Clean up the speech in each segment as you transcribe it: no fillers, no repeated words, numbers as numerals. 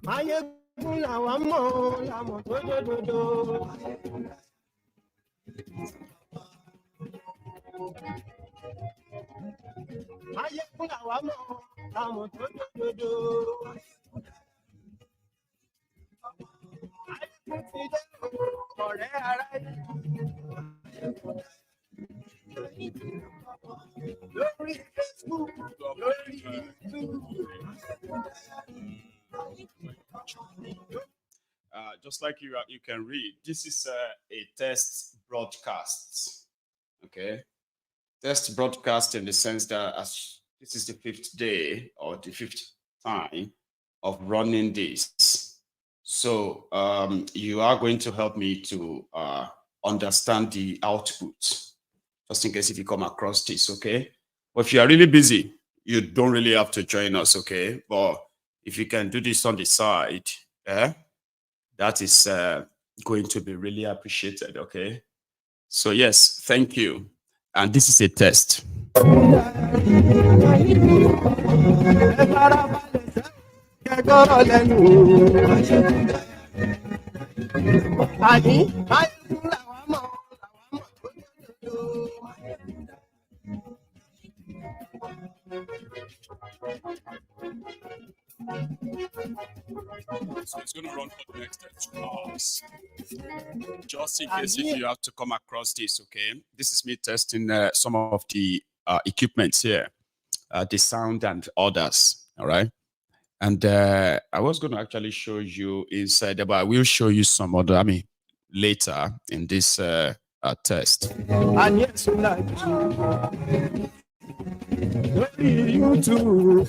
Maiyegun làwa mọ̀ làmọ̀ tó dòdòdò. Maiyegun làwa mọ̀ làmọ̀ tó dòdòdò. Maiyegun ti dé ọ̀rẹ́ ara yìí. Lórí Facebook, lórí YouTube. Just like you can read, this is a test broadcast. Okay, test broadcast in the sense that as this is the 5th day or the 5th time of running this. So you are going to help me to understand the output, just in case if you come across this, okay? But if you are really busy, you don't really have to join us, okay? But if you can do this on the side, that is going to be really appreciated, okay? So yes, thank you. And this is a test. So it's going to run for the next 2 hours. Just in case if you have to come across this, okay? This is me testing some of the equipment here, the sound and others, all right? And I was going to actually show you inside, but I will show you some other, later in this test. And yes, YouTube.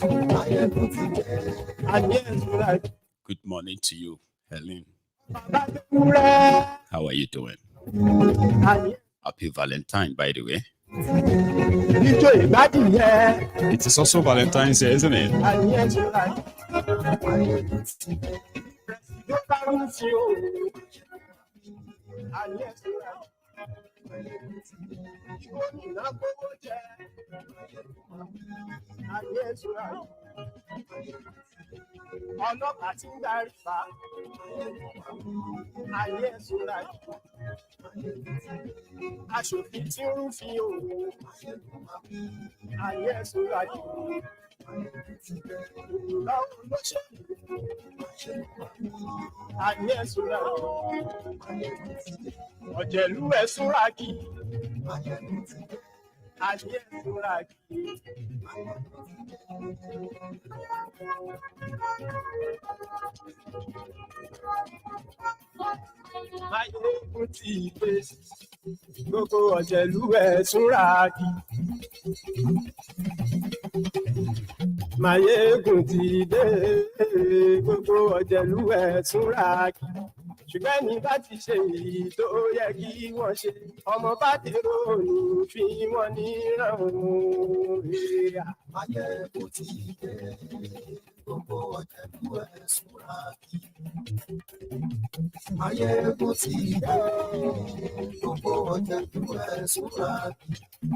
And yes, good morning to you, Helen. How are you doing? Happy Valentine, by the way. It is also Valentine's Day, isn't it? And yes, ọlọ́pàá tí ń darí fa ayé ìṣúra aṣòfin tí ń rúfin òun ayé ìṣúra lọ́wọ́ olóṣèlú ayé ìṣúra ọ̀jẹ̀lú ẹ̀ṣúra kì ayé ìṣúra kì. Maiyegun ti dé, gbogbo ọ̀jẹ̀lú ẹ̀ súnra kí. Maiyegun ti dé, gbogbo ọ̀jẹ̀lú ẹ̀ súnra kí. Ṣùgbọ́n ní bá ti ṣe èyí tó yẹ kí wọ́n ṣe, ọmọ bá dèrò ní fi wọ́n níran òun. Maiyegun ti dé, gbogbo ọ̀jẹ̀lú ẹ̀ súnra kí. Maiyegun ti dé, gbogbo ọ̀jẹ̀lú ẹ̀ súnra kí.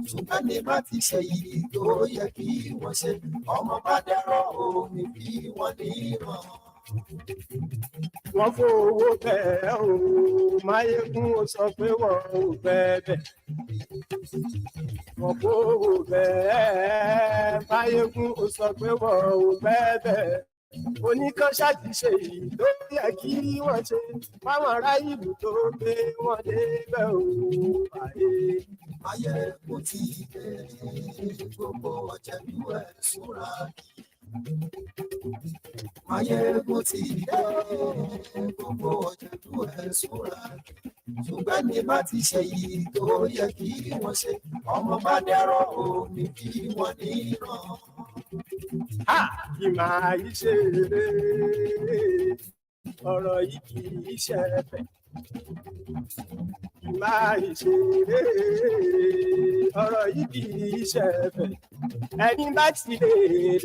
Ṣùgbọ́n ní bá ti ṣe èyí tó yẹ kí wọ́n ṣe, ọmọ bá dèrò ní fi wọ́n níran. Wọ́n fowó bẹ́ẹ̀ o, Maiyegun ó sọ pé wọ́n ò bẹ́ẹ̀. Wọ́n fowó bẹ́ẹ̀, Maiyegun ó sọ pé wọ́n ò bẹ́ẹ̀. Oníkan ṣáàtì ṣe èyí tó yẹ kí wọ́n ṣe, fáwọn ará ìlú tó gbé wọn débẹ̀ o. Maiyegun ti dé, gbogbo ọ̀jẹ̀lú ẹ̀ súnra kí. Maiyegun ti dé, gbogbo ọ̀jẹ̀lú ẹ̀ súnra kí. Ṣùgbọ́n ní bá ti ṣe èyí tó yẹ kí wọ́n ṣe, ọmọ bá dèrò ní kí wọ́n níran. Kì máa yí ṣe eré, ọ̀rọ̀ yìí kì í ṣe ẹ̀fẹ̀. Kì máa yí ṣe eré, ọ̀rọ̀ yìí kì í ṣe ẹ̀fẹ̀. Ẹni bá ti lè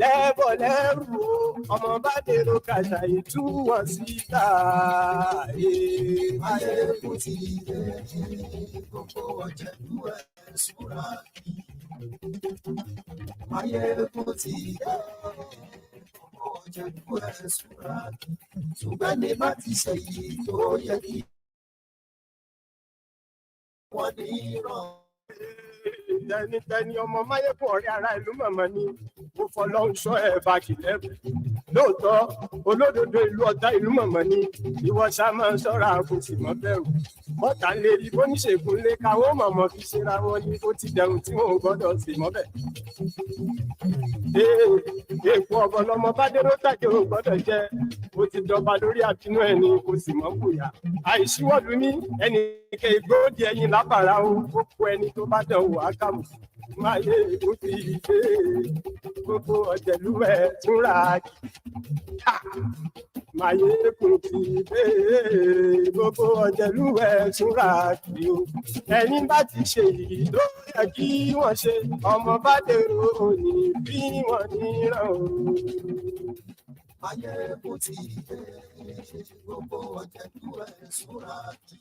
lẹ́bọ̀ lẹ́rù o, ọmọ bá dèrò kàṣà ìtú wọn síta. Maiyegun ti dé, gbogbo ọ̀jẹ̀lú ẹ̀ súnra kí. Maiyegun ti dé, gbogbo ọ̀jẹ̀lú ẹ̀ súnra kí. Ṣùgbọ́n ní bá ti ṣe yìí tó yẹ kí wọ́n ní ràn. Tẹni ọmọ Maiyegun ọ̀rẹ́ ara ìlú mọ̀mọ́ ni mo fọlọ́run sọ ẹ̀ bá kìlẹ́rù. Lóòótọ́ olódodo ìlú ọ̀tá ìlú mọ̀mọ́ ni ìwọ ṣá máa ń ṣọ́ra kò sì mọ́ bẹ̀rù. Bọ́tà lè rí bóníṣègùn lé káwọ́ mọ̀mọ́ fi ṣera wọn ni ó ti dẹrùn tí wọn ò gbọ́dọ̀ sì mọ́bẹ̀. Èèpo ọ̀bọ lọmọ bá dé ló tàjẹ́ ò gbọ́dọ̀ jẹ́ ó ti dọba lórí àbínú ẹni kò sì mọ́ bòyá. Àìsíwọ́lu ní ẹnìkẹ́ ìgbóòdì ẹyin lábàrá o ó kó ẹni tó bá dán wò á kàmù. Maiyegun ti dé, gbogbo ọ̀jẹ̀lú ẹ̀ túnra kí. Maiyegun ti dé, gbogbo ọ̀jẹ̀lú ẹ̀ túnra kí o. Ẹni bá ti ṣe èyí tó yẹ kí wọ́n ṣe, ọmọ bá dèrò òní bí wọ́n níran o. Maiyegun ti dé, gbogbo ọ̀jẹ̀lú ẹ̀ súnra kí.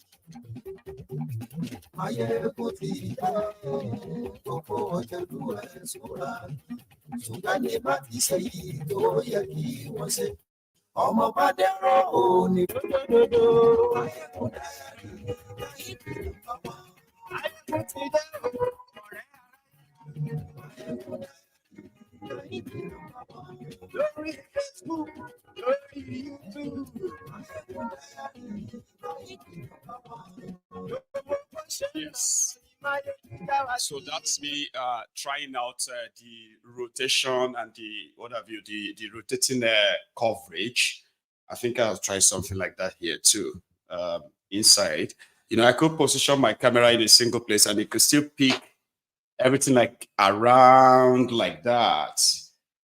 Maiyegun ti dé, gbogbo ọ̀jẹ̀lú ẹ̀ súnra kí. Ṣùgbọ́n ní bá ti ṣe yìí tó yẹ kí wọ́n ṣe, ọmọ bá dẹ̀rọ̀ òní Lódodo, Maiyegun dẹ̀rọ̀ ọmọ. Maiyegun ti dé o, ọ̀rẹ́ lórí Facebook, lórí YouTube. Yes. So that's me trying out the rotation and the what have you, the rotating coverage. I think I'll try something like that here too. Inside, you know, I could position my camera in a single place and it could still pick everything like around like that,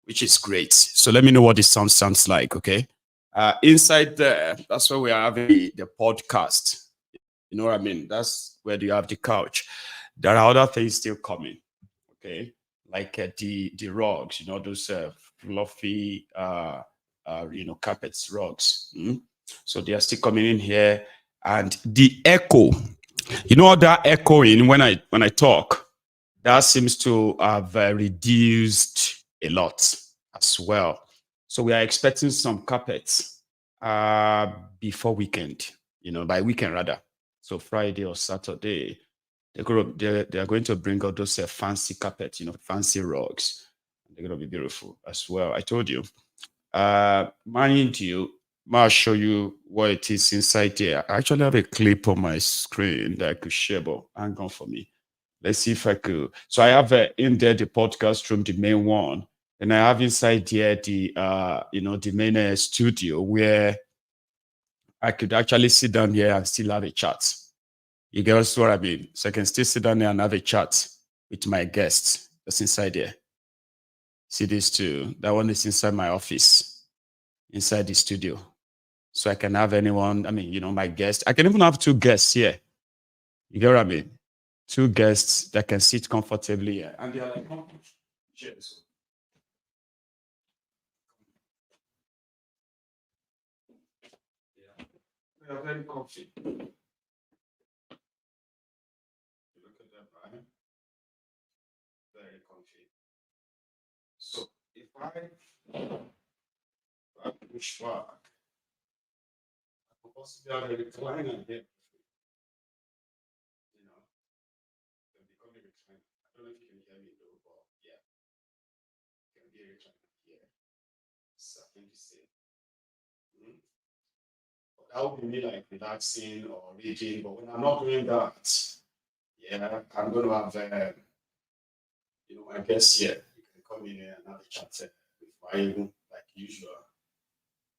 which is great. So let me know what this sounds like. Okay. Inside there, that's where we are having the podcast. You know what I mean? That's where you have the couch. There are other things still coming, okay? Like the rugs, you know, those fluffy, you know, carpets, rugs. So they are still coming in here, and the echo, you know, that echoing when I talk, that seems to have reduced a lot as well. So we are expecting some carpets before weekend, you know, by weekend rather. So Friday or Saturday, they are going to bring out those fancy carpets, you know, fancy rugs. They're going to be beautiful as well. I told you. Mind you, I'll show you what it is inside there. I actually have a clip on my screen that I could share, but hang on for me. Let's see if I could. So I have in there the podcast room, the main one. And I have inside here the, you know, the main studio where I could actually sit down here and still have a chat. You guys what I mean? So I can still sit down there and have a chat with my guests that's inside there. See this too. That one is inside my office, inside the studio. So I can have anyone, I mean, you know, my guest. I can even have 2 guests here. You get what I mean? 2 guests that can sit comfortably here. And they are like comfortable chairs. They are very comfy. Look at that, right? Very comfy. So if I push back, I could possibly have a recliner here. You know, it can become a recliner. I don't know if you can hear me though, but yeah, it can be a recliner here. So I think you see. That would be me like relaxing or reading, but when I'm not doing that, yeah, I'm going to have, you know, my guests here. You can come in here and have a chat with Maiyegun like usual,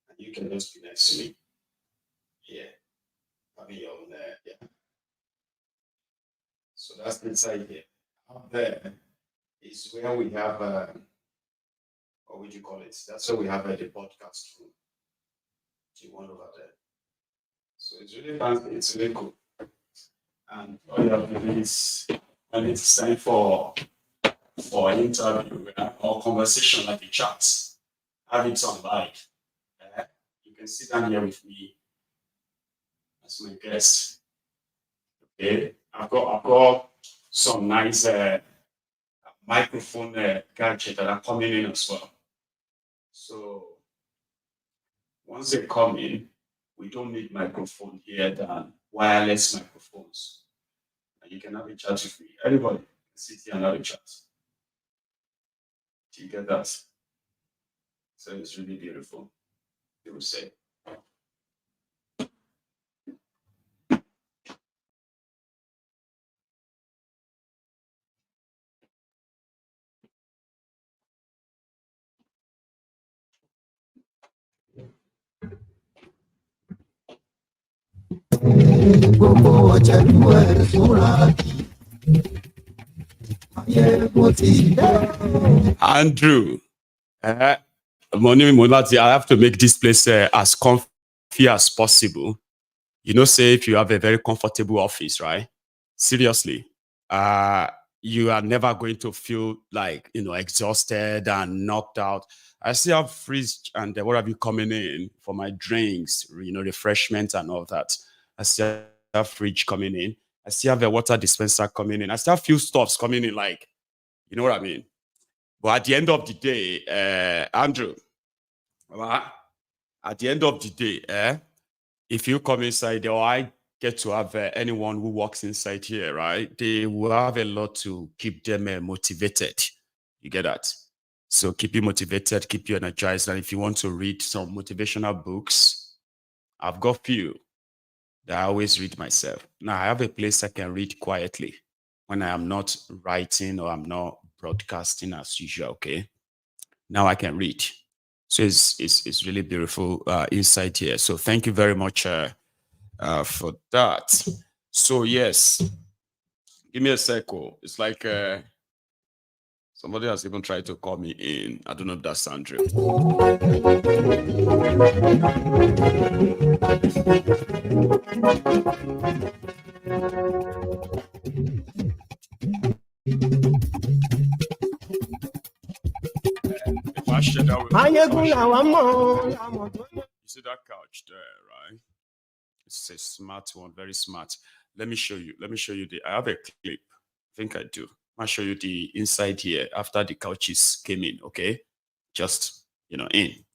and you can just be next to me. Yeah, having your own, yeah. So that's inside here. Up there is where we have, what would you call it? That's where we have the podcast room. The one over there. So it's really fancy, it's really cool. And all you have to do is, when it's time for an interview or conversation like a chat, have it on live. You can sit down here with me as my guest. Okay, I've got some nice microphone gadget that are coming in as well. So once they come in, we don't need microphone here than wireless microphones. And you can have a chat with me. Anybody can sit here and have a chat. Do you get that? So it's really beautiful, they would say. gbogbo ọ̀jẹ̀lú ẹ̀ fúnra Maiyegun ti dé. Andrew, I have to make this place as comfy as possible. You know, say if you have a very comfortable office, right? Seriously, you are never going to feel like, exhausted and knocked out. I still have fridge and what have you coming in for my drinks, refreshments and all that. I still have fridge coming in. I still have a water dispenser coming in. I still have few stuffs coming in, like, you know what I mean? But at the end of the day, Andrew, at the end of the day, if you come inside or I get to have anyone who walks inside here, right, they will have a lot to keep them motivated. You get that? So keep you motivated, keep you energized. And if you want to read some motivational books, I've got few that I always read myself. Now I have a place I can read quietly when I am not writing or I'm not broadcasting as usual, okay? Now I can read. So it's really beautiful inside here. So thank you very much for that. So yes, give me a circle. It's like somebody has even tried to call me in. I don't know if that's Andrew. Maiyegun làwọn mọ̀. You see that couch there, right? It's a smart one, very smart. Let me show you. I have a clip. I think I do. I'll show you the inside here after the couches came in, okay? Just, in.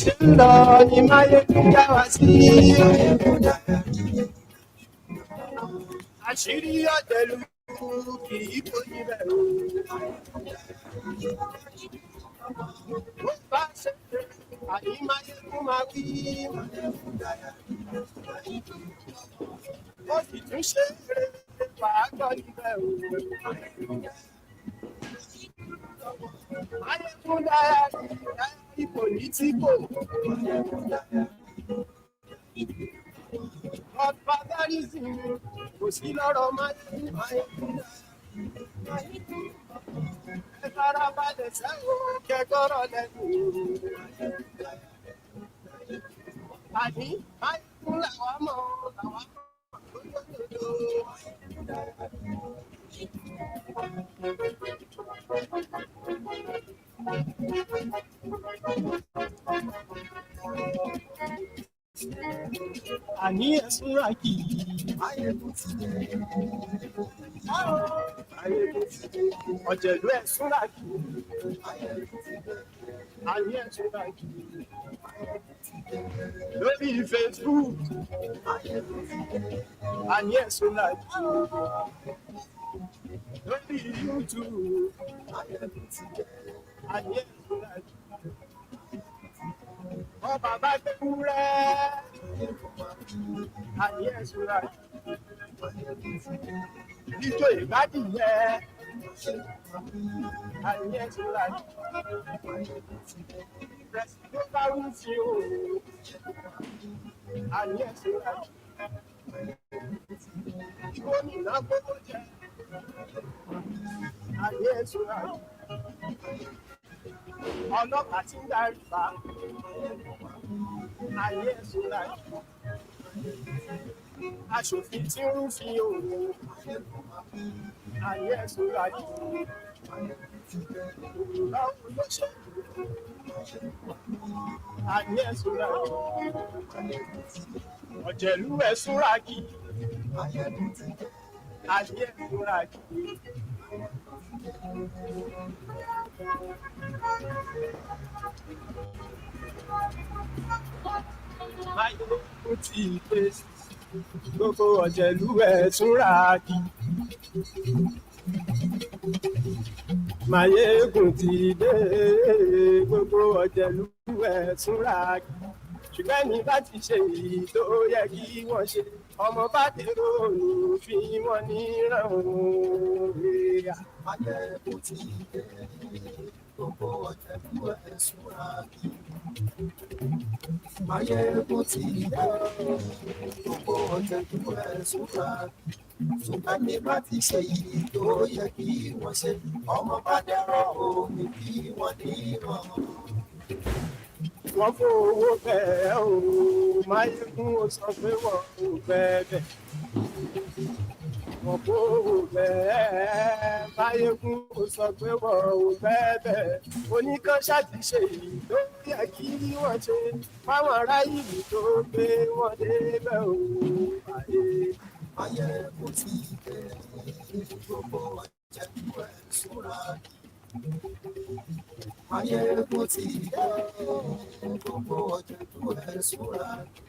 ṣe ń lọ ni Maiyegun já wa sí. àṣírí ọ̀jẹ̀lú kì í kó níbẹ̀ o. ó bá ṣe àní Maiyegun máa wí. ó sì tún ṣe wàá gbọ́ níbẹ̀ o. Maiyegun dára ní pòlítíkò. Godfatherism kò sí lọ́rọ̀ Maiyegun. ẹ fara balẹ̀ sẹ́wọ̀n kẹ́kọ̀ọ́rọ̀ lẹ́nu. àní Maiyegun làwọn mọ̀ lódodo. àní ẹ̀sùn rà kì í. Maiyegun ti dé. ọ̀jẹ̀lú ẹ̀sùn rà kì í. àní ẹ̀sùn rà kì í. lórí Facebook. àní ẹ̀sùn rà kì í. lórí YouTube. àní ẹ̀sùn rà kì í. ọba bá gbé wúrẹ́. àní ẹ̀sùn rà kì í. ijó ìgbádìyẹ. àní ẹ̀sùn rà kì í. ìrẹsì tó bá wù sí o. àní ẹ̀sùn rà kì í. gómìnà gbogbo jẹ. àní ẹ̀sùn rà kì í. ọlọ́pàá tí ń darí bá. àní ẹ̀sùn rà kì í. aṣòfin tí ń rúfin òun. àní ẹ̀sùn rà kì í. báwo ló ṣe àní ẹ̀sùnra ọ̀jẹ̀lú ẹ̀sùnra kí àní ẹ̀sùnra kí. Maiyegun ti dé gbogbo ọ̀jẹ̀lú ẹ̀sùnra kí. Maiyegun ti dé gbogbo ọ̀jẹ̀lú ẹ̀sùnra kí. Ṣùgbọ́n ní bá ti ṣe èyí tó yẹ kí wọ́n ṣe ọmọ bá dèrò ní fi wọ́n ní ràn-ún. Maiyegun ti dé gbogbo ọ̀jẹ̀lú ẹ̀sùnra kí. Maiyegun ti dé gbogbo ọ̀jẹ̀lú ẹ̀sùnra kí. Ṣùgbọ́n ní bá ti ṣe èyí tó yẹ kí wọ́n ṣe ọmọ bá dẹ̀rọ̀ omi kí wọ́n ní ràn-án. Wọ́n fowó bẹ́ẹ̀ o Maiyegun ó sọ pé wọ́n ò bẹ́ẹ̀. Wọ́n fowó bẹ́ẹ̀ Maiyegun ó sọ pé wọ́n ò bẹ́ẹ̀. Oníkan ṣáàtì ṣe èyí tó yẹ kí wọ́n ṣe fáwọn ará ìlú tó gbé wọn débẹ̀ o. Maiyegun ti dé gbogbo ọ̀jẹ̀lú ẹ̀sùnra kí. Maiyegun ti dé gbogbo ọ̀jẹ̀lú ẹ̀sùnra kí.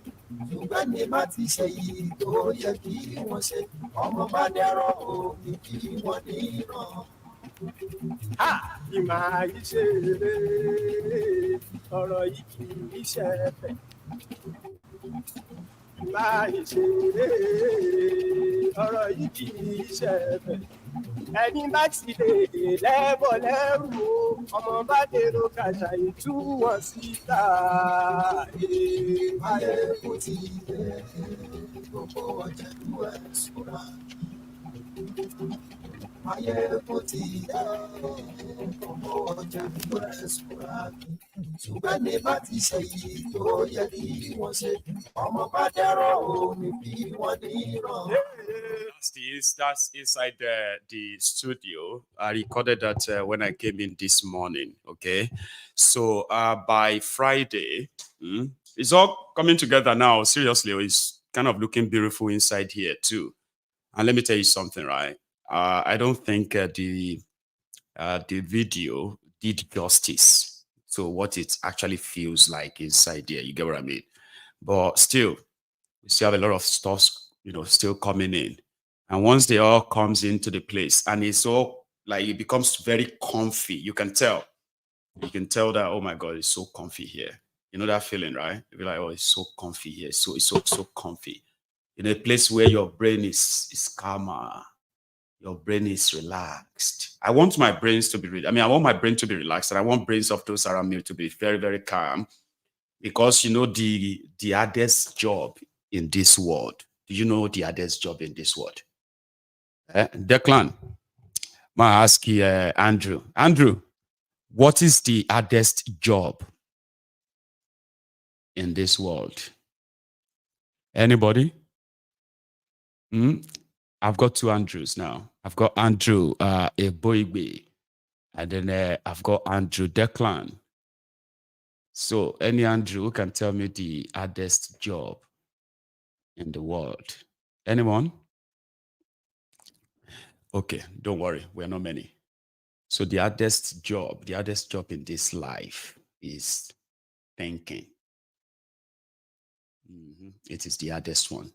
Ṣùgbọ́n ní bá ti ṣe èyí tó yẹ kí wọ́n ṣe ọmọ bá dẹ̀rọ̀ omi kí wọ́n ní ràn-án. Ìmọ̀ àìṣe rere ọ̀rọ̀ yìí kì í ṣe ẹ̀fẹ̀. Ìmọ̀ àìṣe rere ọ̀rọ̀ yìí kì í ṣe ẹ̀fẹ̀. Ẹni bá ti lè lẹ́bọ̀ lẹ́rù ọmọ bá dèrò kàṣà ìtú wọn síta. Maiyegun ti dé gbogbo ọ̀jẹ̀lú ẹ̀sùnra kí. Maiyegun ti dé gbogbo ọ̀jẹ̀lú ẹ̀sùnra kí. Ṣùgbọ́n ní bá ti ṣe èyí tó yẹ kí wọ́n ṣe ọmọ bá dẹ̀rọ̀ omi kí wọ́n ní ràn-án. That's inside the studio. I recorded that when I came in this morning. Okay, so by Friday, it's all coming together now. Seriously, it's kind of looking beautiful inside here too. And let me tell you something, right? I don't think the video did justice to what it actually feels like inside here. You get what I mean? But still, we still have a lot of stuff, still coming in. And once they all comes into the place and it's all like it becomes very comfy, you can tell. You can tell that, oh my God, it's so comfy here. You know that feeling, right? You'll be like, oh, it's so comfy here. It's so comfy. In a place where your brain is calmer, your brain is relaxed. I want my brains to be, I want my brain to be relaxed, and I want brains of those around me to be very, very calm, because the hardest job in this world. Do you know the hardest job in this world? Declan, may I ask you, Andrew. Andrew, what is the hardest job in this world? Anybody? I've got two Andrews now. I've got Andrew Eboigbe, and then I've got Andrew Declan. So any Andrew who can tell me the hardest job in the world? Anyone? Okay, don't worry, we're not many. So the hardest job in this life is thinking. It is the hardest one.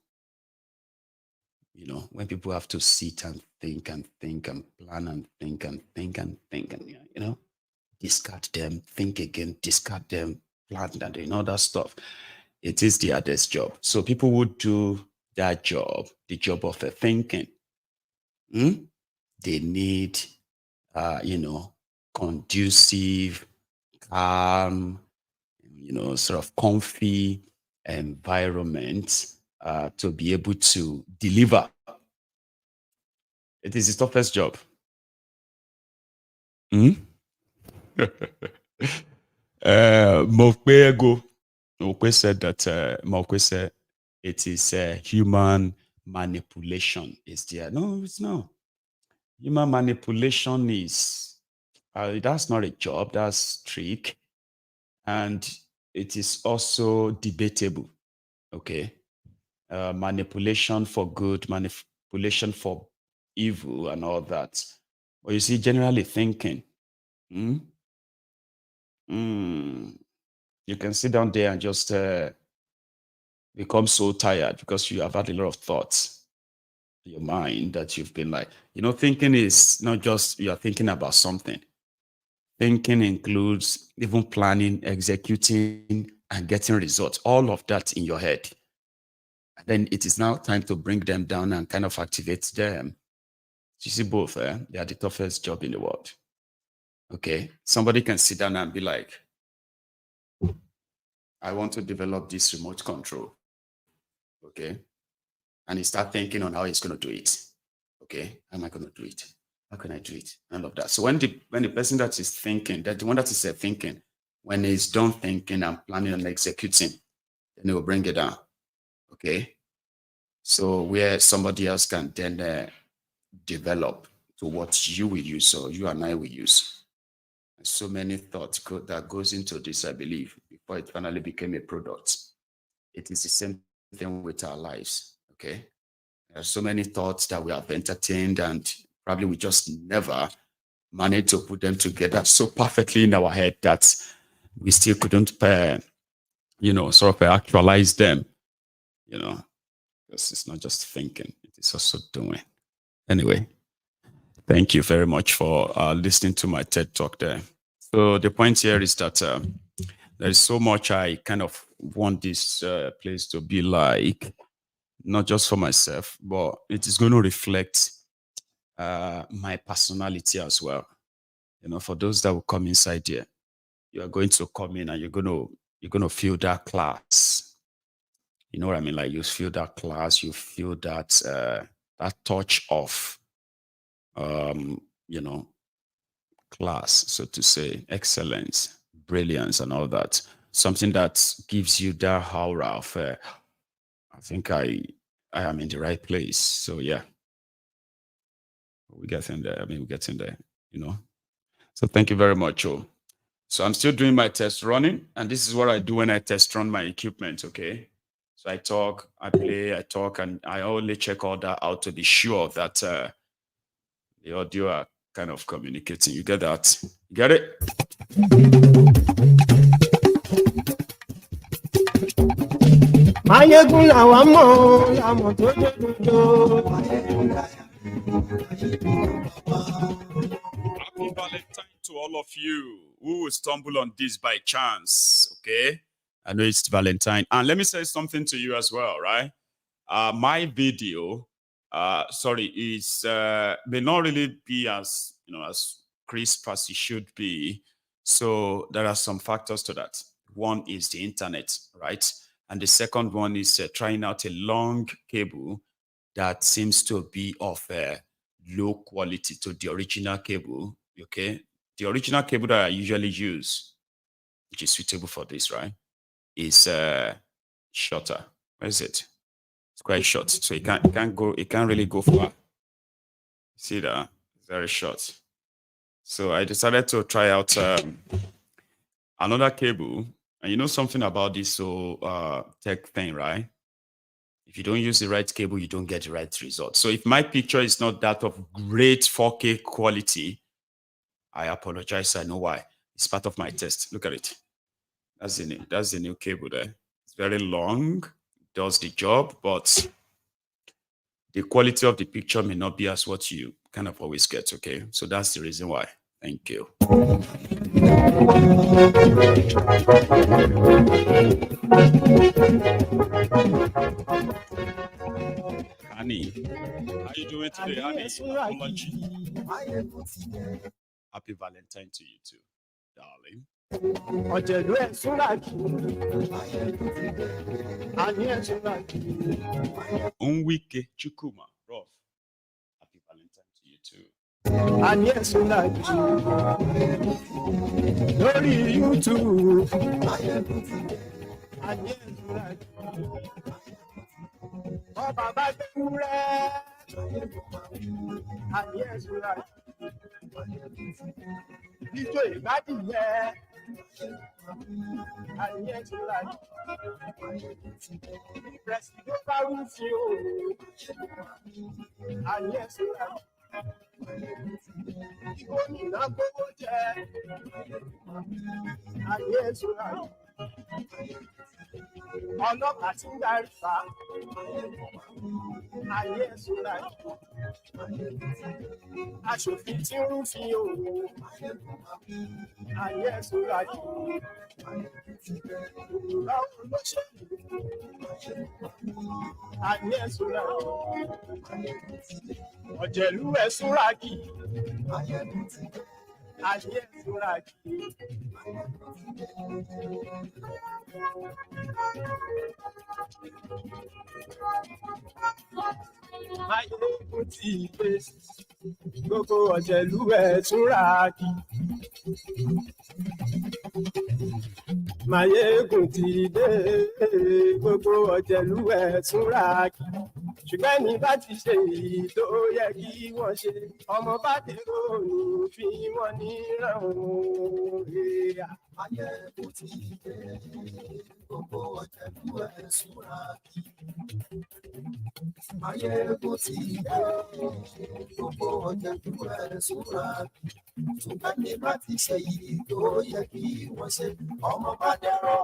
When people have to sit and think and plan and think and discard them, think again, discard them, plan and that stuff. It is the hardest job. So people would do that job, the job of thinking. They need, conducive, calm, sort of comfy environment to be able to deliver. It is the toughest job. Mokwe said that Mokwe said it is human manipulation is there. No, it's not. Human manipulation is That's not a job, that's trick. And it is also debatable. Okay. Manipulation for good, manipulation for evil, and all that. But you see, generally thinking, hmm, you can sit down there and just become so tired because you have had a lot of thoughts in your mind that you've been like, thinking is not just you're thinking about something. Thinking includes even planning, executing, and getting results, all of that in your head. And then it is now time to bring them down and kind of activate them. You see, both, they are the toughest job in the world. Okay. Somebody can sit down and be like, I want to develop this remote control. Okay. And he start thinking on how he's going to do it. Okay. How am I going to do it? How can I do it? All of that. So when the person that is thinking, that the one that is thinking, when he's done thinking and planning and executing, then he will bring it down. Okay. So where somebody else can then develop to what you will use or you and I will use. So many thoughts that goes into this, I believe, before it finally became a product. It is the same thing with our lives. Okay. There are so many thoughts that we have entertained and probably we just never managed to put them together so perfectly in our head that we still couldn't, sort of actualize them, because it's not just thinking, it is also doing. Anyway, thank you very much for listening to my TED Talk there. So the point here is that there is so much I kind of want this place to be like, not just for myself, but it is going to reflect my personality as well. For those that will come inside here, you are going to come in and you're going to feel that class. You know what I mean? Like you feel that class, you feel that that touch of class, so to say, excellence, brilliance, and all that. Something that gives you that aura of, I think I am in the right place. So yeah, we get in there. We're getting there, So thank you very much, oh. So I'm still doing my test running, and this is what I do when I test run my equipment, okay? So I talk, I play, I talk, and I only check all that out to be sure that the audio are kind of communicating. You get that? You get it? Maiyegun làwa mọ̀ làmọ̀ tó dódòdó. Happy Valentine to all of you who will stumble on this by chance, okay? I know it's Valentine. And let me say something to you as well, right? My video, is may not really be as, as crisp as it should be. So there are some factors to that. One is the internet, right? And the second one is trying out a long cable that seems to be of low quality to the original cable, okay? The original cable that I usually use, which is suitable for this, right, is shorter. Where is it? It's quite short, so it can't really go far. See that? It's very short. So I decided to try out another cable. And you know something about this tech thing, right? If you don't use the right cable, you don't get the right result. So if my picture is not that of great 4K quality, I apologize. I know why. It's part of my test. Look at it. That's the new cable there. It's very long, does the job, but the quality of the picture may not be as what you kind of always get, okay? So that's the reason why. Thank you. Honey, how you doing today, honey? Happy Valentine to you too, darling. Ọ̀jẹ̀lú ẹ̀ súnra kì àní ẹ̀ súnra kì. Unwike Chukuma, Rough. Happy Valentine to you too. Àní ẹ̀ súnra kì lórí YouTube. Àní ẹ̀ súnra kì. Ọba bá gbẹ̀wúrẹ́. Àní ẹ̀ súnra kì. ijó ìgbádìyẹ àníyàn tó ra pẹ̀sìdó bá rúfin o àníyàn tó ra gómìnà gbogbo jẹ àníyàn tó ra ọlọ́pàá tí ń darí fa àníyàn tó ra aṣòfin tí ń rúfin o àníyàn tó ra báwo ló ṣe àníyàn tó ra ọ̀jẹ̀lú ẹ̀ súnra kì àníyàn tó ra kì. Maiyegun ti dé, gbogbo ọ̀jẹ̀lú ẹ̀ túnra kì. Maiyegun ti dé, gbogbo ọ̀jẹ̀lú ẹ̀ túnra kì. Ṣùgbọ́n ní bá ti ṣe èyí tó yẹ kí wọ́n ṣe, ọmọ bá dèrò ní fi wọ́n ní ràn-ún. Maiyegun ti dé, gbogbo ọ̀jẹ̀lú ẹ̀ túnra kì. Maiyegun ti dé, gbogbo ọ̀jẹ̀lú ẹ̀ túnra kì. Ṣùgbọ́n ní bá ti ṣe èyí tó yẹ kí wọ́n ṣe, ọmọ bá dèrò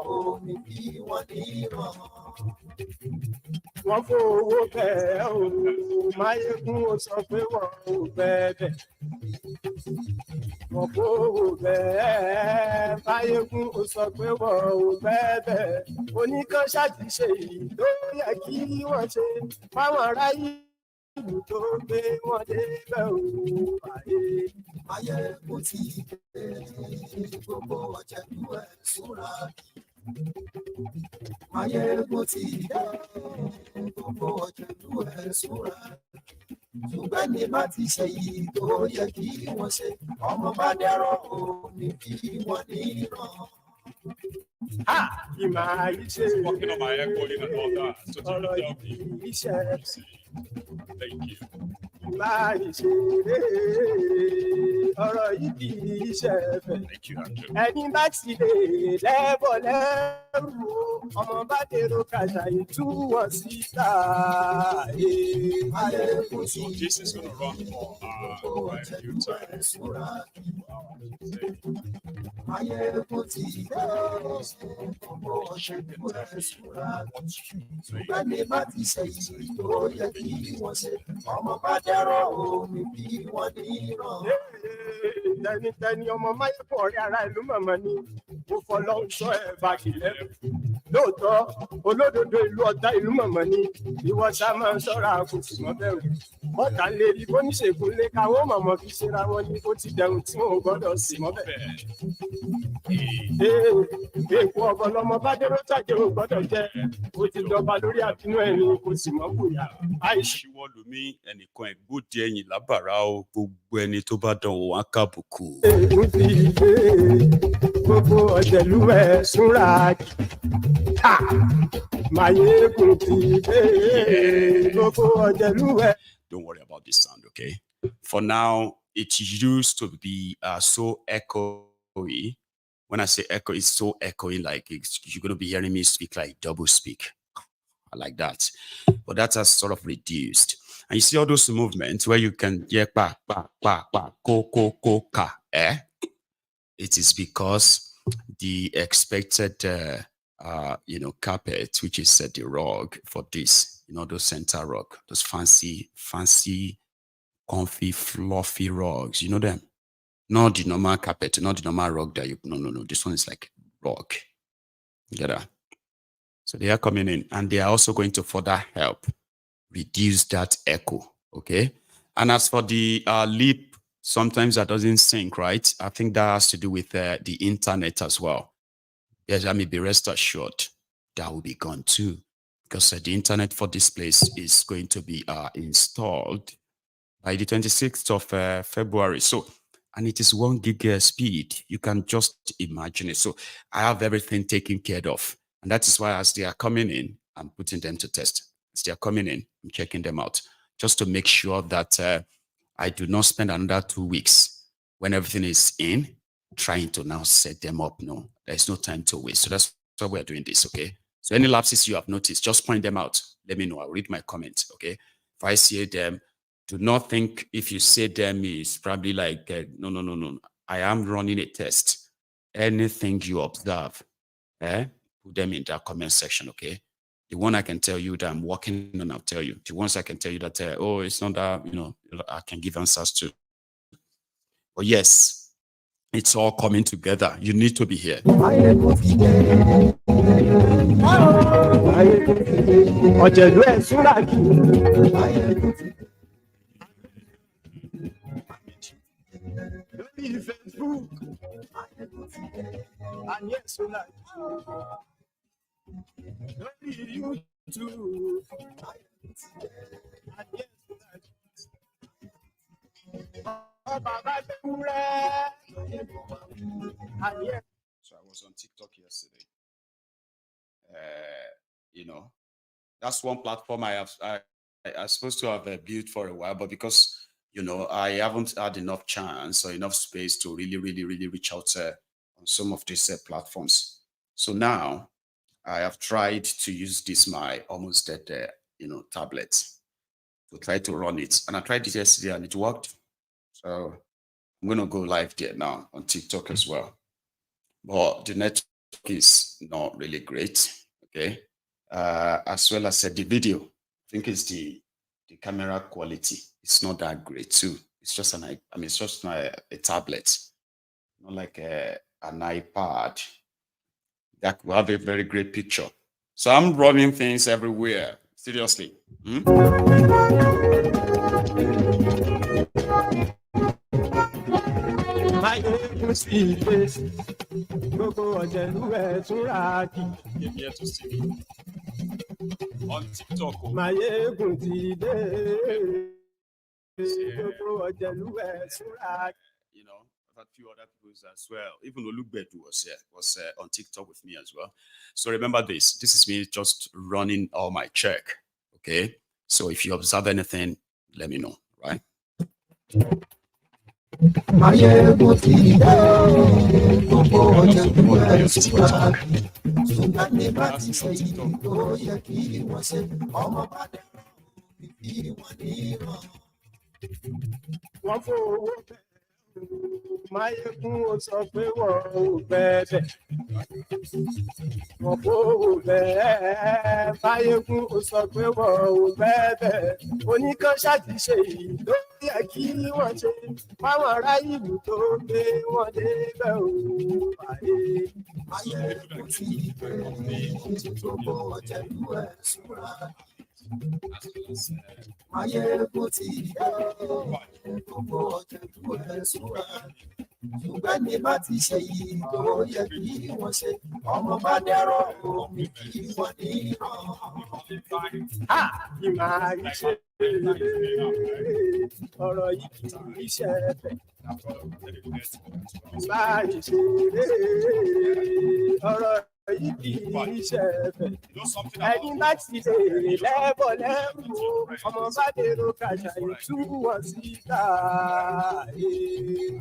ní fi wọ́n ní ràn-án. Wọ́n fowó bẹ́ẹ̀ o, Maiyegun ó sọ pé wọ́n ò bẹ́ẹ̀. Wọ́n fowó bẹ́ẹ̀, Maiyegun ó sọ pé wọ́n ò bẹ́ẹ̀. Oníkan ṣáàtì ṣe èyí tó yẹ kí wọ́n ṣe fáwọn ará ìlú tó gbé wọn débẹ̀ o. Maiyegun ti dé, gbogbo ọ̀jẹ̀lú ẹ̀ túnra kì. Maiyegun ti dé, gbogbo ọ̀jẹ̀lú ẹ̀ túnra kì. Ṣùgbọ́n ní bá ti ṣe èyí tó yẹ kí wọ́n ṣe, ọmọ bá dèrò ní fi wọ́n ní ràn-án. Ìmọ̀ ìṣe Working on my echo and all that. So to ọ̀rọ̀ help you. iṣẹ́ Thank you. ìmọ̀ ìṣe ọ̀rọ̀ yìí kì í ṣe ẹ̀fẹ̀. Thank you, Andrew. Ẹni bá ti lè lẹ́bọ̀ lẹ́rù ọmọ bá dèrò kàṣà ìtúwọ̀ síta. Maiyegun ti So this is going to run for quite a few times. Maiyegun ti dé, gbogbo ọ̀jẹ̀lú ẹ̀ túnra kì. Ṣùgbọ́n ní bá ti ṣe èyí tó yẹ kí wọ́n ṣe, ọmọ bá dèrò ní fi wọ́n ní ràn-án. Tẹnitẹni ọmọ Maiyegun ọ̀rẹ́ ara ìlú mọ̀mọ́ ni mo fọlọ́hún sọ ẹ̀ báàgì lẹ́rù. Lóòótọ́ olódodo ìlú ọ̀tá ìlú mọ̀mọ́ ni ìwọ ṣá máa ń ṣọ́ra kò sì mọ́ bẹ̀rù. Bọ́tà lè rí bóníṣègùn lé káwọ́ mọ̀mọ́ fi ṣera wọn ní ó ti dẹrùn tí wọn ò gbọ́dọ̀ sí mọ́ bẹ̀. Èèkù ọ̀bọ lọmọ bá dérò tàjẹ́ ò gbọ́dọ̀ jẹ́ ó ti jọba lórí àbínú ẹ̀rín kò sì mọ́ bùyà. Àìṣe Ṣíwọ́ lómi ẹnìkan ẹ̀gbọ́dì ẹ̀yìn lábàrá o, gbogbo ẹni tó bá dán o wọn kábùkù. ègún ti dé gbogbo ọ̀jẹ̀lú ẹ̀ súnra kì. Maiyegun ti dé gbogbo ọ̀jẹ̀lú ẹ̀. Don't worry about this sound, okay? For now, it used to be so echoey. When I say echo, it's so echoey, like you're going to be hearing me speak like double speak. I like that. But that has sort of reduced. And you see all those movements where you can hear pa, pa, pa, pa, ko, ka, eh? It is because the expected, carpet, which is the rug for this, those center rug, those fancy, comfy, fluffy rugs, you know them? Not the normal carpet, not the normal rug that no. This one is like rug. You get that? So they are coming in and they are also going to further help reduce that echo, okay? And as for the lip, sometimes that doesn't sync, right? I think that has to do with the internet as well. Yes, I may be rest assured that will be gone too, because the internet for this place is going to be installed by the 26th of February. So, and it is 1 gig speed. You can just imagine it. So I have everything taken care of. And that is why as they are coming in, I'm putting them to test. As they are coming in, I'm checking them out just to make sure that I do not spend another 2 weeks when everything is in trying to now set them up. No, there's no time to waste. So that's why we're doing this, okay? So any lapses you have noticed, just point them out. Let me know. I'll read my comments, okay? If I see them, do not think if you say them is probably like, no. I am running a test. Anything you observe, put them in that comment section, okay? The one I can tell you that I'm working on, I'll tell you. The ones I can tell you that, oh, it's not that, I can give answers to. But yes, it's all coming together. You need to be here. Facebook. And yes, so like YouTube. And yes, so like So I was on TikTok yesterday. That's one platform I was supposed to have built for a while, but because I haven't had enough chance or enough space to really reach out on some of these platforms. So now I have tried to use this my almost dead tablet to try to run it, and I tried it yesterday and it worked. So I'm gonna go live there now on TikTok as well. But the network is not really great, okay? As well as the video, I think it's the camera quality. It's not that great too. It's just it's just a tablet, not like an iPad that will have a very great picture. So I'm running things everywhere. Seriously. On TikTok. Maiyegun I've had a few other people as well. Even Olugbedu was on TikTok with me as well. So remember this. This is me just running all my check. Okay. So if you observe anything, let me know, right? Maiyegun sọ pé wọ́n ò bẹ̀bẹ̀. Wọ́n kò bẹ̀ẹ́. Maiyegun sọ pé wọ́n ò bẹ̀bẹ̀. Oníkan ṣáàtì ṣe èyí tó yẹ kí wọ́n ṣe. Fáwọn ará ìlú tó gbé wọn débẹ̀ o. Maiyegun ti bẹ̀rẹ̀ gbogbo ọ̀jẹ̀lú ẹ̀ súnra. Maiyegun ti bẹ̀rẹ̀ gbogbo ọ̀jẹ̀lú ẹ̀ súnra. Ṣùgbọ́n ní bá ti ṣe yìí tó yẹ kí wọ́n ṣe, ọmọ bá dẹ́rọ̀ omi kí wọ́n ní ìràn. Kí máa rí ṣe ọ̀rọ̀ yìí kì í ṣe ẹ̀fẹ̀. Máa rí ṣe ọ̀rọ̀ yìí kì í ṣe ẹ̀fẹ̀. Ẹni bá ti lè lẹ́bọ̀ lẹ́rù ọmọ bá dèrò kàṣà ìtúwọ̀ síta.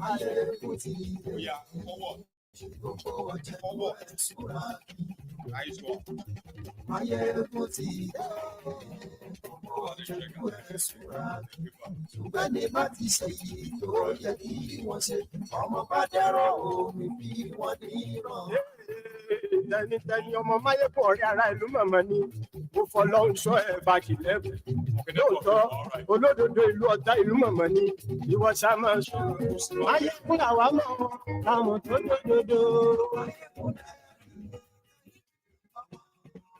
Maiyegun ti bẹ̀rẹ̀ gbogbo ọ̀jẹ̀lú ẹ̀ súnra. Maiyegun ti bẹ̀rẹ̀ gbogbo ọ̀jẹ̀lú ẹ̀ súnra. Ṣùgbọ́n ní bá ti ṣe yìí tó yẹ kí wọ́n ṣe, ọmọ bá dẹ́rọ̀ omi bí wọ́n ní ìràn. Tẹni ọmọ Maiyegun ọ̀rẹ́ ara ìlú mọ̀mọ́ ni mo fọlọ́run sọ ẹ̀ bá kìlẹ́bù. Lóòótọ́ olódodo ìlú ọ̀tá ìlú mọ̀mọ́ ni ìwọ ṣá máa ń sùn. Maiyegun làwa mọ̀ àwọn tó lódodo.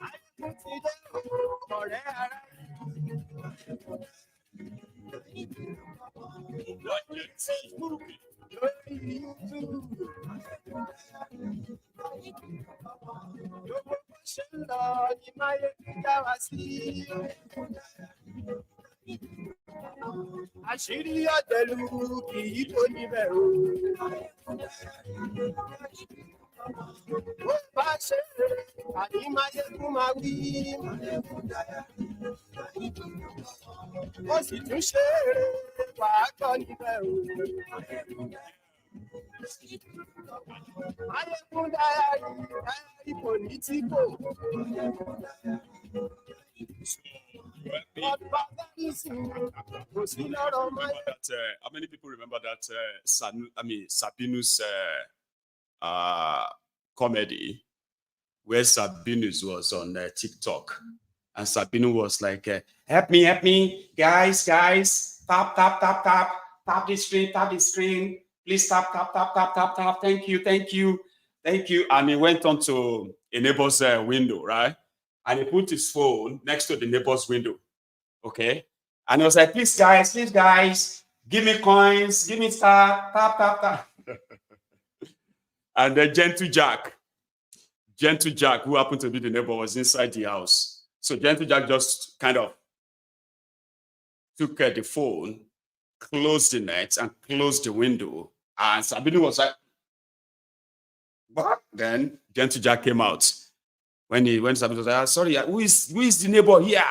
Maiyegun ti dé ọ̀rẹ́ ara ìlú. Lórí Facebook, lórí YouTube. Gbogbo bó ṣe ń lọ ni Maiyegun dá wa sí. Àṣírí ọ̀jẹ̀lú kì í tó níbẹ̀ o. Bó bá ṣe àní Maiyegun máa wí. Ó sì tún ṣe wàá gbọ́ níbẹ̀ o. Maiyegun General political. How many people remember that Sabinu's comedy where Sabinus was on TikTok, and Sabinu was like, help me, guys, tap the screen, please tap, thank you. And he went on to a neighbor's window, right? And he put his phone next to the neighbor's window, okay? And he was like, please guys, give me coins, give me star, tap. And the Gentle Jack, who happened to be the neighbor, was inside the house. So Gentle Jack just kind of took the phone, closed the net, and closed the window. And Sabine was like, what? Then Gentle Jack came out. When Sabine was like, sorry, who is the neighbor here?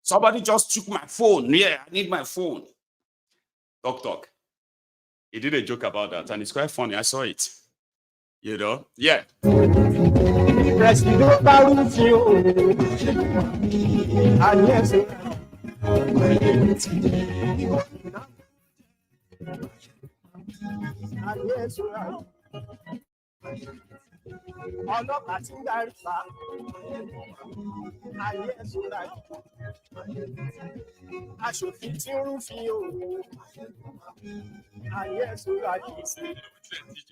Somebody just took my phone. Yeah, I need my phone. Talk. He did a joke about that, and it's quite funny. I saw it. You know? Yeah. Ọlọ́pàá tí ń darí fa ayé ẹ̀sùn láì aṣòfin tí ń rúfin òun ayé ẹ̀sùn láì.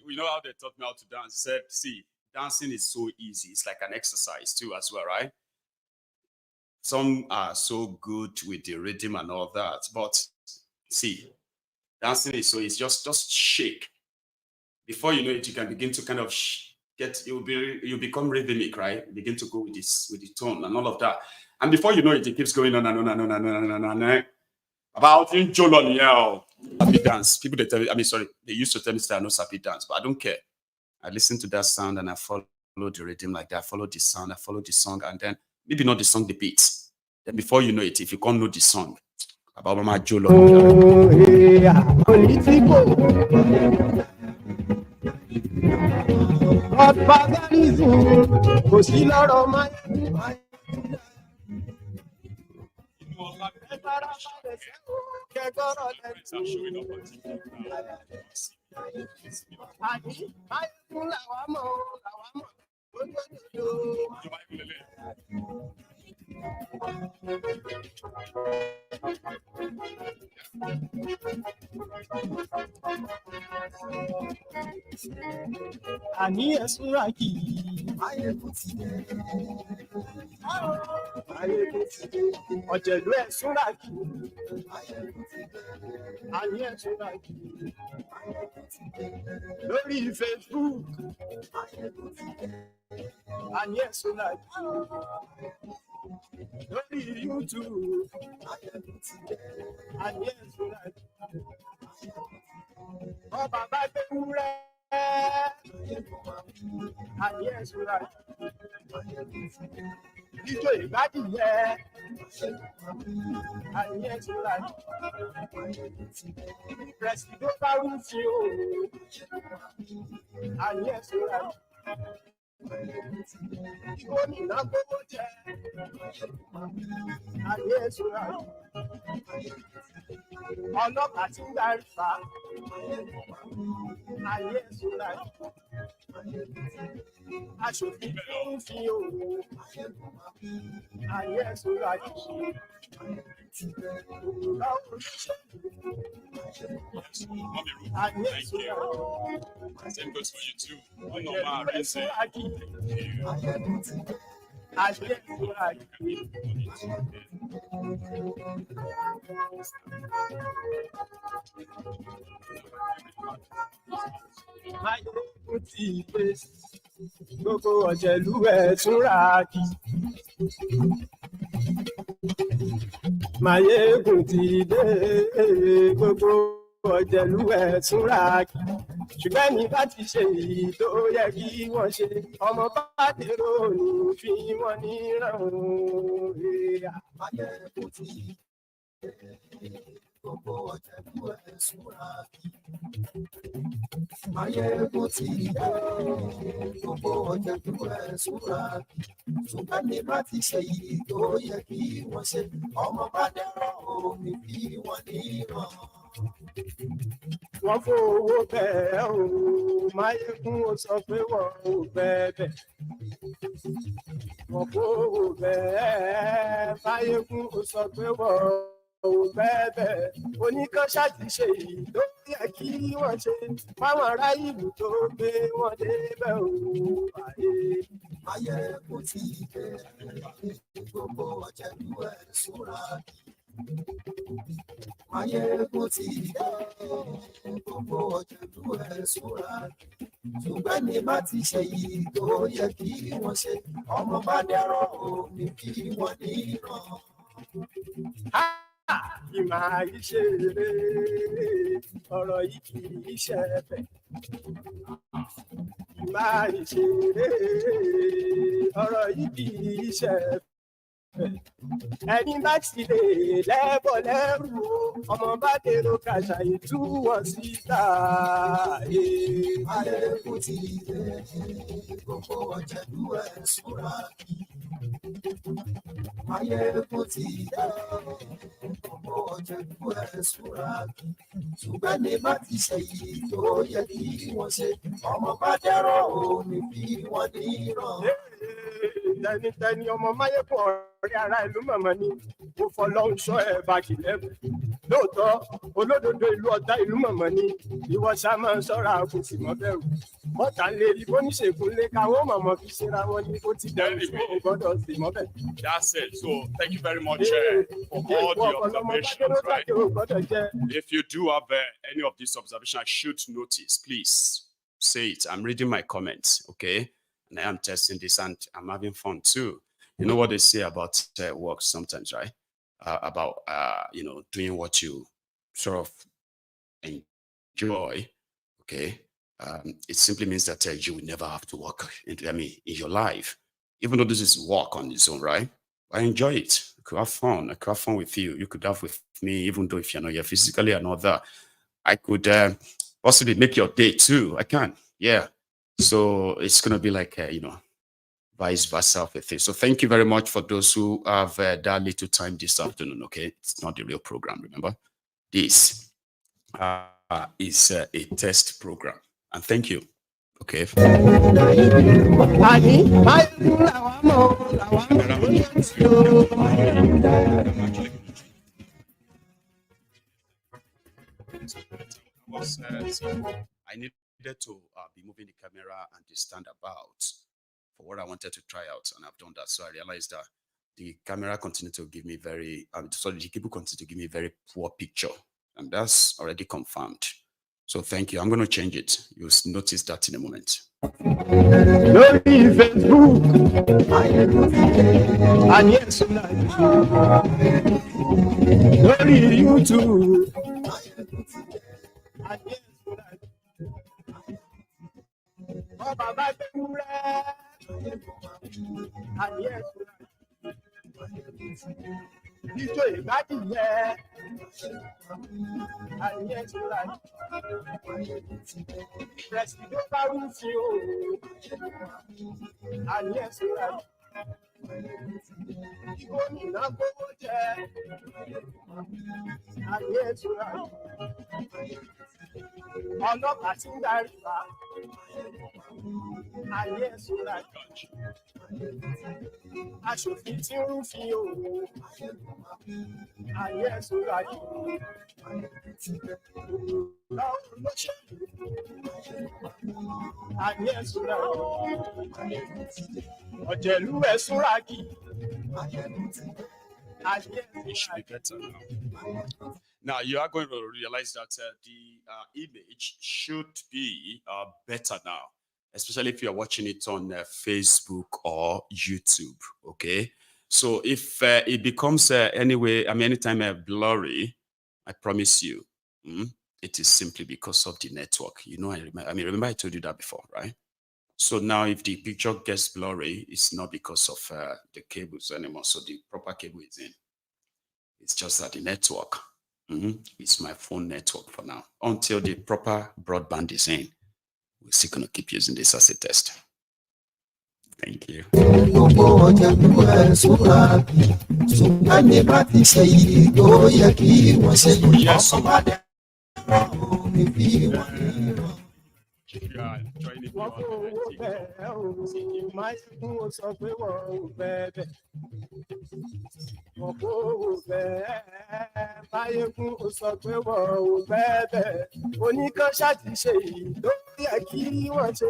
We know how they taught me how to dance. Said, see, dancing is so easy. It's like an exercise too, as well, right? Some are so good with the rhythm and all that, but see, dancing is so easy. Just shake. Before you know it, you can begin to kind of you become rhythmic, right? You begin to go with the tone and all of that. And before you know it, it keeps going on and on. About in Jolon, happy dance. People they used to tell me that I know happy dance, but I don't care. I listen to that sound and I follow the rhythm like that. I follow the sound, I follow the song, and then maybe not the song, the beat. Then before you know it, if you can't know the song, about Mama Jolon. Àní ẹ̀sùn rákì. Ọ̀jẹ̀lú ẹ̀sùn rákì. Àní ẹ̀sùn rákì. Lórí Facebook. Àní ẹ̀sùn rákì. Lórí YouTube. Àní ẹ̀sùn rákì. Ọba bá gbé wúrẹ́. Àní ẹ̀sùn rákì. Ijó ìgbádìyẹ. Àní ẹ̀sùn rákì. Presido bá rúfin o. Àní ẹ̀sùn rákì. Gómìnà gbówó jẹ. Àní ẹ̀sùn rákì. Ọlọ́pàá tí ń darí fa. Àní ẹ̀sùn rákì. Aṣòfin tó ń fi òun. Àní ẹ̀sùn rákì. Same goes for you too. Maiyegun ti dé, gbogbo ọ̀jẹ̀lú ẹ̀ tún ra kí. Maiyegun ti dé, gbogbo ọ̀jẹ̀lú ẹ̀ tún ra kí. Ṣùgbọ́n ní bá ti ṣe èyí tó yẹ kí wọ́n ṣe, ọmọ bá dèrò ní fi wọ́n níran. Maiyegun ti dé. gbogbo ọ̀jẹ̀lú ẹ̀ súnra kí. Maiyegun ti dé, gbogbo ọ̀jẹ̀lú ẹ̀ súnra kí. Ṣùgbọ́n ní bá ti ṣe yìí tó yẹ kí wọ́n ṣe, ọmọ bá dẹ́rọ̀ omi bí wọ́n níran. Wọ́n fowó bẹ́ẹ̀ o, Maiyegun ó sọ pé wọ́n ò bẹ́ẹ̀. Wọ́n fowó bẹ́ẹ̀, Maiyegun ó sọ pé wọ́n ò bẹ́ẹ̀. Oníkan ṣáàtì ṣe èyí tó yẹ kí wọ́n ṣe, fáwọn ará ìlú tó gbé wọn débẹ̀ o. Maiyegun ti dé, gbogbo ọ̀jẹ̀lú ẹ̀ súnra kí. Maiyegun ti dé, gbogbo ọ̀jẹ̀lú ẹ̀ súnra kí. Ṣùgbọ́n ní bá ti ṣe yìí tó yẹ kí wọ́n ṣe, ọmọ bá dẹ́rọ̀ omi bí wọ́n níran. Ìmọ̀ àìṣe rere, ọ̀rọ̀ yìí kì í ṣe ẹ̀fẹ̀. Ìmọ̀ àìṣe rere, ọ̀rọ̀ yìí kì í ṣe ẹ̀fẹ̀. Ẹni bá ti lè lẹ́bọ̀ lẹ́rù o, ọmọ bá dèrò kàṣà ìtú wọn síta. Maiyegun ti dé, gbogbo ọ̀jẹ̀lú ẹ̀ súnra kí. Maiyegun ti dé, gbogbo ọ̀jẹ̀lú ẹ̀ súnra kí. Ṣùgbọ́n ní bá ti ṣe yìí tó yẹ kí wọ́n ṣe, ọmọ bá dẹ́rọ̀ omi bí wọ́n níran. Tẹnitẹni ọmọ Maiyegun ọ̀rẹ́ ara ìlú mọ̀mọ́ ni ó fọlọ́hún sọ ẹ̀ báàkì lẹ́bù. Lóòótọ́ olódodo ìlú ọ̀tá ìlú mọ̀mọ́ ni ìwọ ṣá máa ń ṣọ́ra kò sì mọ́ bẹ̀rù. Bọ́tà lè rí bóníṣègùn lé káwọn mọ̀mọ́ fi ṣera wọn ní ó ti dẹ̀rù tí wọn gbọ́dọ̀ sì mọ́ bẹ̀. That's it. So thank you very much for all the observations, right? If you do have any of these observations, I should notice, please say it. I'm reading my comments, okay? And I am testing this and I'm having fun too. You know what they say about work sometimes, right? About, doing what you sort of enjoy, okay? It simply means that you will never have to work in your life. Even though this is work on its own, right? I enjoy it. I could have fun. I could have fun with you. You could have with me, even though if you're not here physically or not that. I could possibly make your day too. I can, yeah. So it's going to be like, vice versa with it. So thank you very much for those who have that little time this afternoon, okay? It's not the real program, remember? This is a test program. And thank you, okay? I needed to be moving the camera and the stand about for what I wanted to try out, and I've done that. So I realized that the camera continued to give me the people continue to give me very poor picture, and that's already confirmed. So thank you. I'm going to change it. You'll notice that in a moment. Lórí Facebook, and yes, lórí YouTube, and yes, Baba Badura, and yes, Ijó ìgbádìyẹ, and yes, Presido Barufio, and yes, Gómìnà gbówó jẹ, and yes, ọlọ́pàá tí ń darí wa, and yes, aṣòfin tí ń rúfin òwò, and yes, ọ̀jẹ̀lú ẹ̀ súnra kí. It should be better now. Now you are going to realize that the image should be better now, especially if you are watching it on Facebook or YouTube. Okay, so if it becomes anytime blurry, I promise you, it is simply because of the network. Remember I told you that before, right? So now if the picture gets blurry, it's not because of the cables anymore. So the proper cable is in. It's just that the network It's my phone network for now. Until the proper broadband is in, we're still going to keep using this as a test. Thank you. Yes. Maiyegun sọ pé wọn ò bẹ́ẹ̀ oníkan ṣáàtì ṣe èyí tó yẹ kí wọ́n ṣe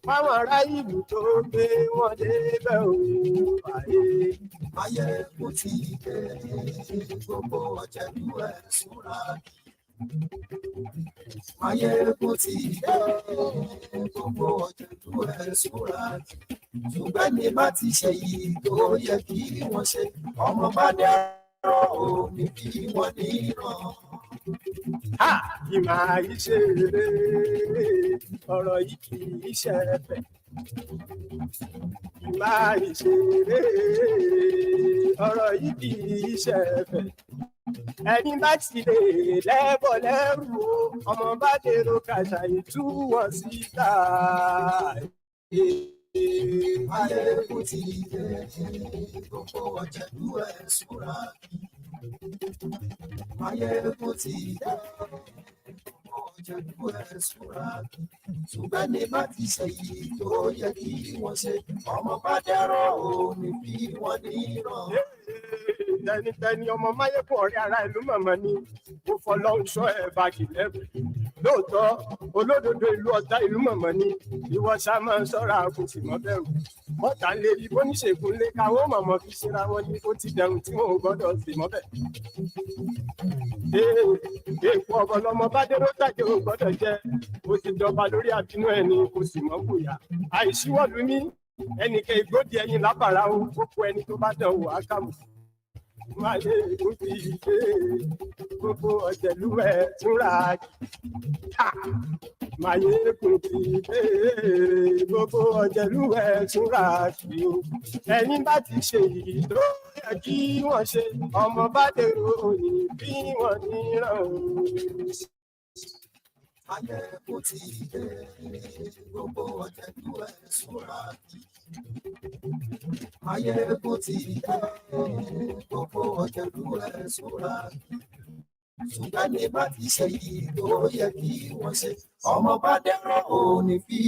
fáwọn ará ìlú tó gbé wọn débẹ̀ o. Maiyegun ti dé gbogbo ọ̀jẹ̀lú ẹ̀ súnra. Maiyegun ti dé gbogbo ọ̀jẹ̀lú ẹ̀ súnra. Ṣùgbọ́n ní bá ti ṣe yìí tó yẹ kí wọ́n ṣe ọmọ bá dẹ́rọ̀ òní kí wọ́n ní ràn. Kì máa yí ṣe rere ọ̀rọ̀ yìí kì í ṣe ẹ̀fẹ̀. Kì máa yí ṣe rere ọ̀rọ̀ yìí kì í ṣe ẹ̀fẹ̀. Ẹni bá ti lè lẹ́bọ̀ lẹ́rù ọmọ bá dèrò kàṣà ìtúwọ̀ síta. Maiyegun ti dé gbogbo ọ̀jẹ̀lú ẹ̀ súnra. Maiyegun ti dé gbogbo ọ̀jẹ̀lú ẹ̀ súnra. Ṣùgbọ́n ní bá ti ṣe yìí tó yẹ kí wọ́n ṣe ọmọ bá dẹ́rọ̀ òní bí wọ́n ní ràn. Tẹnitẹni ọmọ Maiyegun ọ̀rẹ́ ará ìlú mọ̀mọ́ ni mo fọlọ́run sọ ẹ̀ bá kì lẹ́rù. Lóòótọ́ olódodo ìlú ọ̀tá ìlú mọ̀mọ́ ni ìwọ ṣá máa ń ṣọ́ra kò sì mọ́ bẹ̀rù. Bọ́tà lè rí bóníṣègùn lé káwọn mọ̀mọ́ fi ṣera wọn ní ó ti dẹrùn tí wọn ò gbọ́dọ̀ sì mọ́ bẹ̀. Èèpo ọ̀bọ lọmọ bá dérò tàjẹ́ ò gbọ́dọ̀ jẹ́ ó ti jọba lórí àbínú ẹni kò sì mọ́ bùyà. Àìsíwọ́lú ní ẹnìkẹ́ ìgbódì ẹyin lábàrá o gbogbo ẹni tó bá dán wò á kàmù. Maiyegun ti dé gbogbo ọ̀jẹ̀lú ẹ̀ túnra. Maiyegun ti dé gbogbo ọ̀jẹ̀lú ẹ̀ túnra kí o. Ẹni bá ti ṣe èyí tó yẹ kí wọ́n ṣe ọmọ bá dèrò òní bí wọ́n ní ràn ó. Maiyegun ti dé gbogbo ọ̀jẹ̀lú ẹ̀ túnra. Maiyegun ti dé gbogbo ọ̀jẹ̀lú ẹ̀ súnra. Ṣùgbọ́n ní bá ti ṣe yìí tó yẹ kí wọ́n ṣe ọmọ bá dẹ́rọ̀ òní bí.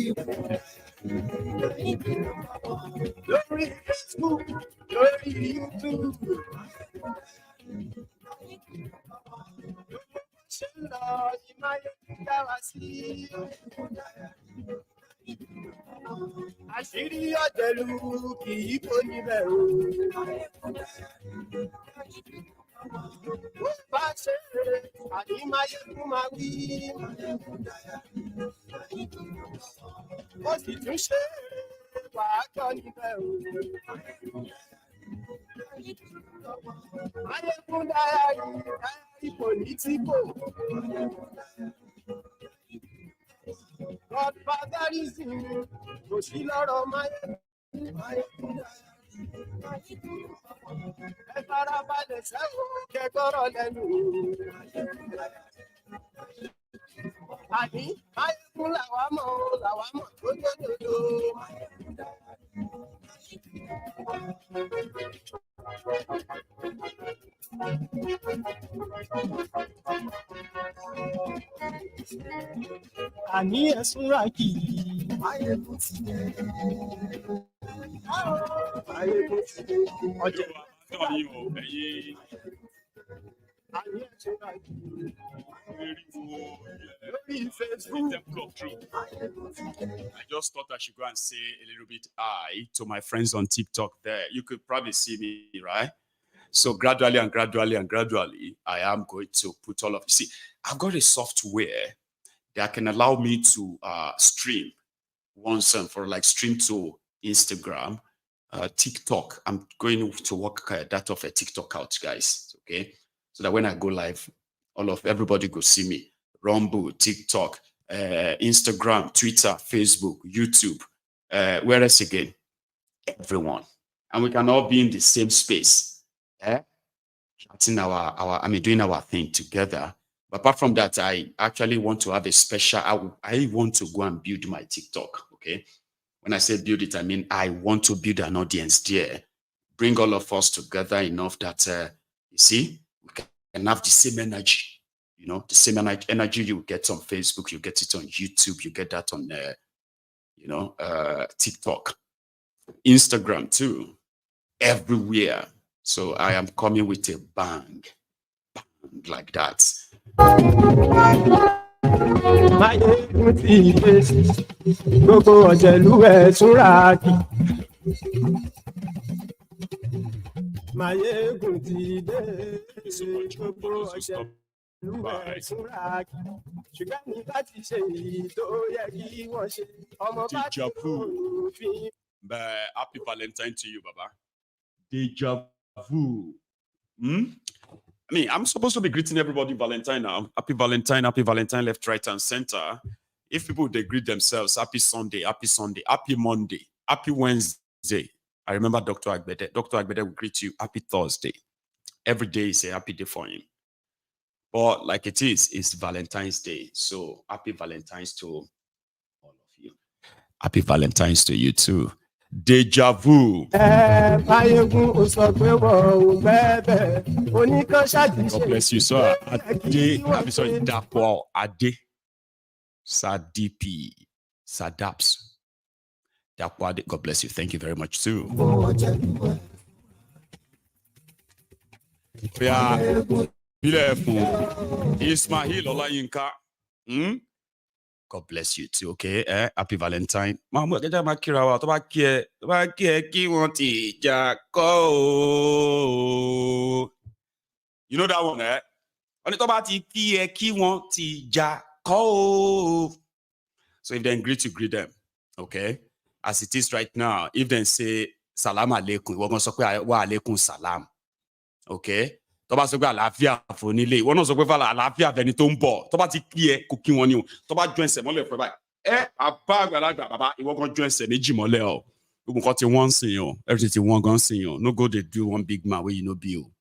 Lórí Facebook, lórí YouTube. Ṣé ń lọ ní Maiyegun dá wa sí? Àṣírí ọ̀jẹ̀lú kì í kó níbẹ̀ o. Ó bá ṣe àní Maiyegun máa wí. Ó sì tún ṣe wàá gbọ́ níbẹ̀ o. Maiyegun dára yìí pòlítíkò. Godfatherism kò sí lọ́rọ̀ Maiyegun. Ẹ farabalẹ̀ sẹ́wọ̀n kẹgbọ́rọ̀ lẹ́nu. Àní Maiyegun làwa mọ̀ tó dòdòdò. Àní ẹ̀sùn rà kì í. Maiyegun ti dé. Maiyegun ti dé. Ọjọ́ wa yìí o, ẹ̀yin. Àní ẹ̀sùn rà kì í. Lórí Facebook. I just thought I should go and say a little bit hi to my friends on TikTok there. You could probably see me, right? So gradually, I am going to put all of you. See, I've got a software that can allow me to stream once and for like stream to Instagram, TikTok. I'm going to work that off a TikTok out, guys. Okay, so that when I go live, everybody go see me. Rumble, TikTok, Instagram, Twitter, Facebook, YouTube, where else again? Everyone. And we can all be in the same space. doing our thing together. But apart from that, I actually want to have a special, I want to go and build my TikTok, okay? When I say build it, I mean, I want to build an audience there, bring all of us together enough that, you see, we can have the same energy, you know, the same energy you get on Facebook, you get it on YouTube, you get that on, TikTok, Instagram too, everywhere. So I am coming with a bang like that. Maiyegun ti dé, gbogbo ọ̀jẹ̀lú ẹ̀ túnra kì. Maiyegun ti dé, gbogbo ọ̀jẹ̀lú ẹ̀ túnra kì. Ṣùgbọ́n ní láti ṣe èyí tó yẹ kí wọ́n ṣe, ọmọ bá ti rò fi. Happy Valentine to you, Baba. Deja vu. I mean, I'm supposed to be greeting everybody Valentine now. Happy Valentine, left, right, and center. If people, they greet themselves, happy Sunday, happy Monday, happy Wednesday. I remember Dr. Agbede. Dr. Agbede will greet you, happy Thursday. Every day is a happy day for him. But like it is, it's Valentine's Day. So happy Valentine's to all of you. Happy Valentine's to you too. Deja vu. God bless you, sir. Ade, Dapo, Ade, Sadipi, Sadaps. Dapo Ade, God bless you. Thank you very much, too. Ismail Olayinka. God bless you too, okay? Happy Valentine. You know that one, eh? So if they greet you, greet them, okay? As it is right now, if they say salam alaikum, we're going to say wa alaikum salam, okay? Tó bá sọ pé àlàáfíà fún nílé ìwọ náà sọ pé fàlà àlàáfíà fẹni tó ń bọ̀ tó bá ti kí ẹ kò kí wọn ni o tó bá join ẹsẹ̀ mọ́lẹ̀ fún ẹ báyìí àbá àgbàlagbà bàbá ìwọ kan join ẹsẹ̀ méjì mọ́lẹ̀ o gbogbo nǹkan tí wọ́n ń sìn o everything tí wọ́n gan sìn o no go dey do one big man wey you no be o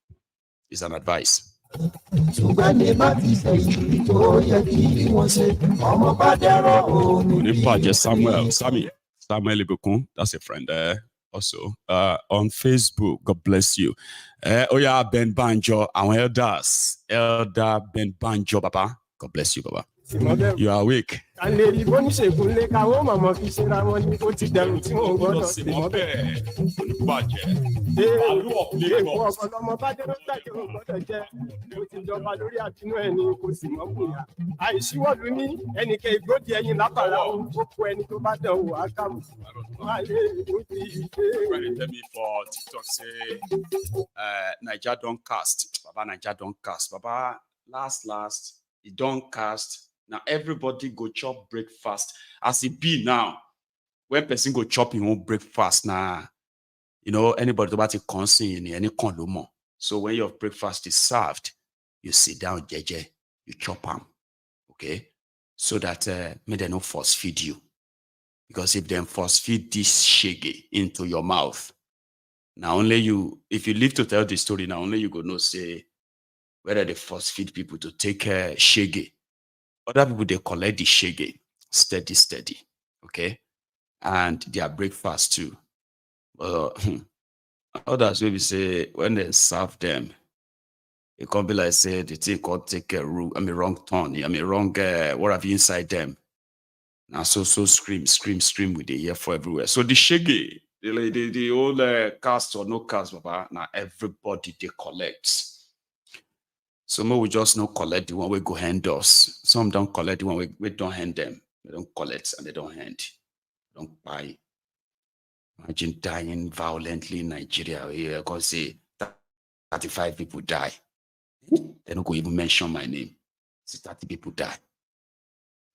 it's an advice. ṣùgbọ́n ní bá ti ṣe ìlú tó yẹ kí wọ́n ṣe ọmọ bá dẹ́rọ̀ òun. Oníbàjẹ́ Samuel Ibukun, that's a friend there. Also on Facebook, God bless you. Oya Ben Banjo, our elders, Elder Ben Banjo, Baba. God bless you, Baba. You are awake. Tell me for TikTok say Naija don't cast. Baba Naija don't cast. Baba last he don't cast. Now everybody go chop breakfast. As it be now, when person go chop his own breakfast now, you know, anybody about to consume any condomo. So when your breakfast is served, you sit down, jeje, you chop them, okay? So that may they not force feed you. Because if they force feed this shege into your mouth, now only you, if you live to tell the story, now only you go know say whether they force feed people to take shege. Other people, they collect the shege, steady, okay? And their breakfast too. Others maybe say, when they serve them, it can't be like, say, the thing can't take a wrong turn, wrong, what have you inside them? Now, so scream with the ear for everywhere. So the shege, the old cast or no cast, Baba, now everybody, they collect. Some we just not collect the one we go hand us. Some don't collect the one we don't hand them. They don't collect and they don't hand. They don't buy. Imagine dying violently in Nigeria. Here, because say 35 people die. They don't go even mention my name. 30 people die.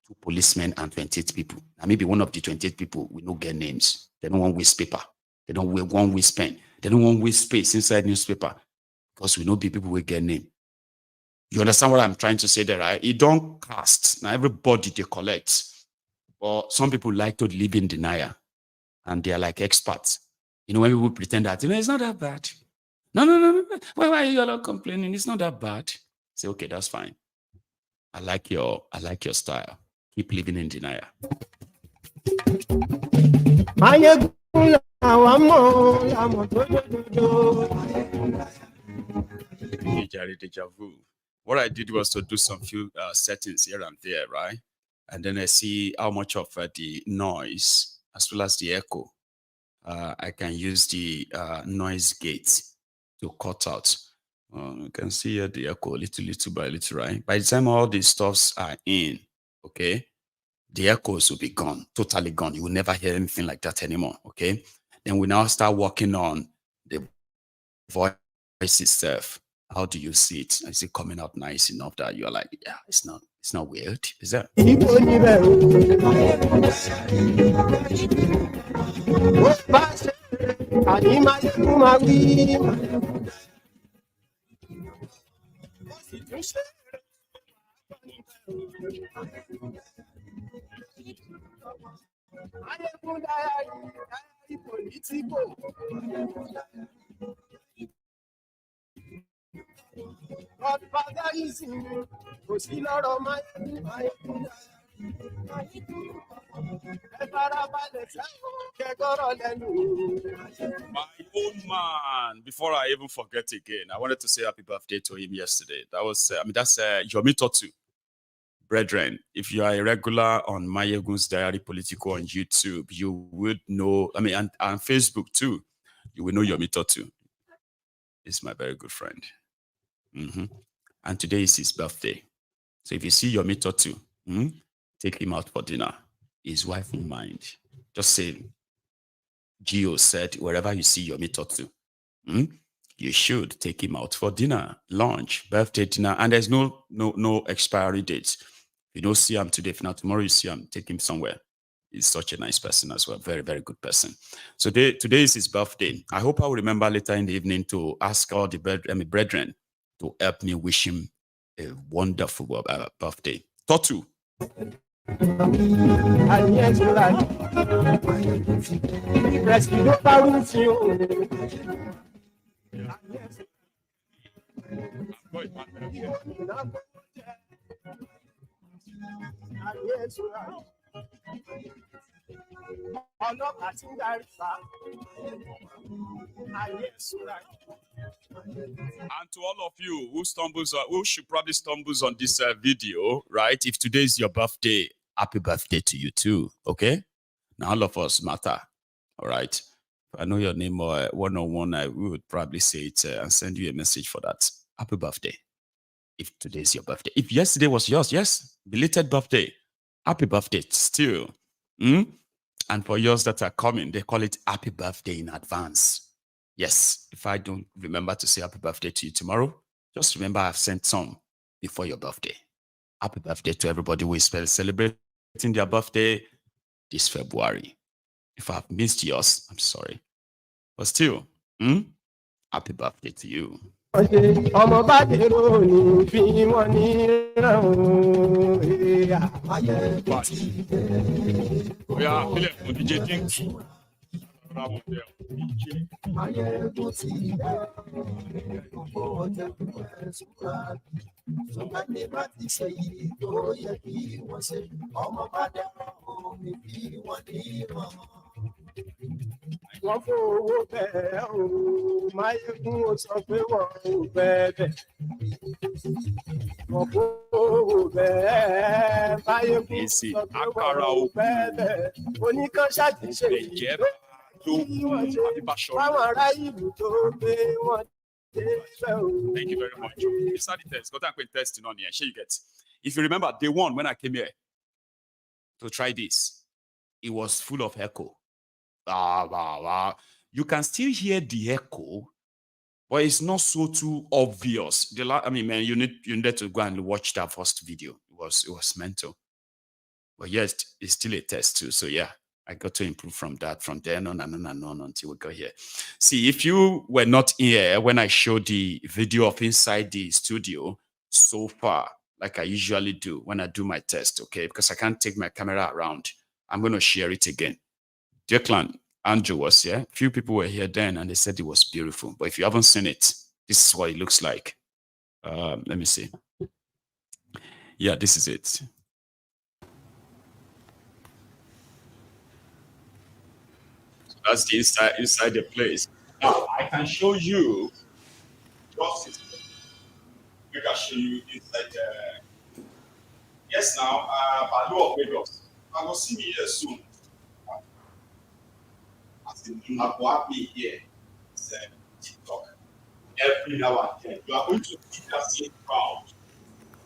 2 policemen and 28 people. And maybe one of the 28 people we don't get names. They don't want waste paper. They don't want waste pen. They don't want waste space inside newspaper. Because we know people will get name. You understand what I'm trying to say there, right? You don't cast. Now everybody they collect. But some people like to live in denial. And they are like experts. You know, when people pretend that, it's not that bad. No. Why are you all complaining? It's not that bad. Say, okay, that's fine. I like your style. Keep living in denial. Maiyegun làwa mọ̀ àmọ̀ tó dòdòdò. Deja vu. What I did was to do some few settings here and there, right? And then I see how much of the noise as well as the echo I can use the noise gate to cut out. You can see here the echo little by little, right? By the time all these stuffs are in, okay, the echoes will be gone, totally gone. You will never hear anything like that anymore, okay? Then we now start working on the voice itself. How do you see it? Is it coming out nice enough that you're like, yeah, it's not weird, is that? Ibo níbẹ̀ o. Ó bá ṣe àní Maiyegun máa wí. Ó sì tún ṣe. Maiyegun diary political. Godfatherism kò sí lọ́rọ̀ Maiyegun. Ẹ farabalẹ̀ sẹ́wọ̀n kẹ́gọ́rọ̀ lẹ́nu. My own man. Before I even forget again, I wanted to say happy birthday to him yesterday. That was, that's Yomi Totu. Brethren, if you are a regular on Maiyegun's Diary Political on YouTube, you would know, and Facebook too, you will know Yomi Totu. He's my very good friend. And today is his birthday. So if you see Yomi Totu, take him out for dinner. His wife in mind. Just say, Gio said, wherever you see Yomi Totu, you should take him out for dinner, lunch, birthday dinner, and there's no expiry date. You don't see him today, if not tomorrow you see him, take him somewhere. He's such a nice person as well, very, very good person. So today is his birthday. I hope I will remember later in the evening to ask all the brethren to help me wish him a wonderful birthday. Totu. And to all of you who should probably stumbles on this video, right? If today is your birthday, happy birthday to you too, okay? Now all of us matter, all right? If I know your name or one-on-one, we would probably say it and send you a message for that. Happy birthday. If today is your birthday. If yesterday was yours, yes, belated birthday. Happy birthday still. And for yours that are coming, they call it happy birthday in advance. Yes, if I don't remember to say happy birthday to you tomorrow, just remember I've sent some before your birthday. Happy birthday to everybody who is celebrating their birthday this February. If I've missed yours, I'm sorry. But still, happy birthday to you. Ọmọ bá dèrò ní fi wọ́n ní ràn ó. Oya, fílẹ̀ fún DJ Dink. Maiyegun ti dé, gbogbo ọjà ṣùgbọ́n ní bá ti ṣe yìí tó yẹ kí wọ́n ṣe, ọmọ bá dẹ́rọ̀ omi bí wọ́n ní ràn. Wọ́n fowó bẹ́ẹ̀ o, Maiyegun ó sọ pé wọ́n ò bẹ́ẹ̀. Wọ́n fowó bẹ́ẹ̀, Maiyegun sọ pé wọ́n ò bẹ́ẹ̀. Oníkan ṣàtìṣe yìí tó kí wọ́n ṣe fáwọn ará ìlú tó gbé wọn dé bẹ́ẹ̀ o. Thank you very much. It's not the test. Got to testing on here. Sure you get. If you remember, day one when I came here to try this, it was full of echo. You can still hear the echo, but it's not so too obvious. Man, you need to go and watch that first video. It was mental. But yes, it's still a test too. So yeah, I got to improve from that, from then on and on until we got here. See, if you were not here when I showed the video of inside the studio so far, like I usually do when I do my test, okay? Because I can't take my camera around. I'm going to share it again. Dear clan, Andrew was here. Few people were here then and they said it was beautiful. But if you haven't seen it, this is what it looks like. Let me see. Yeah, this is it. So that's the inside the place. Now I can show you. We can show you inside. Yes, now Balu of Lagos. I will see me here soon. As in me here. It's TikTok. Every now and then you are going to see that same crowd.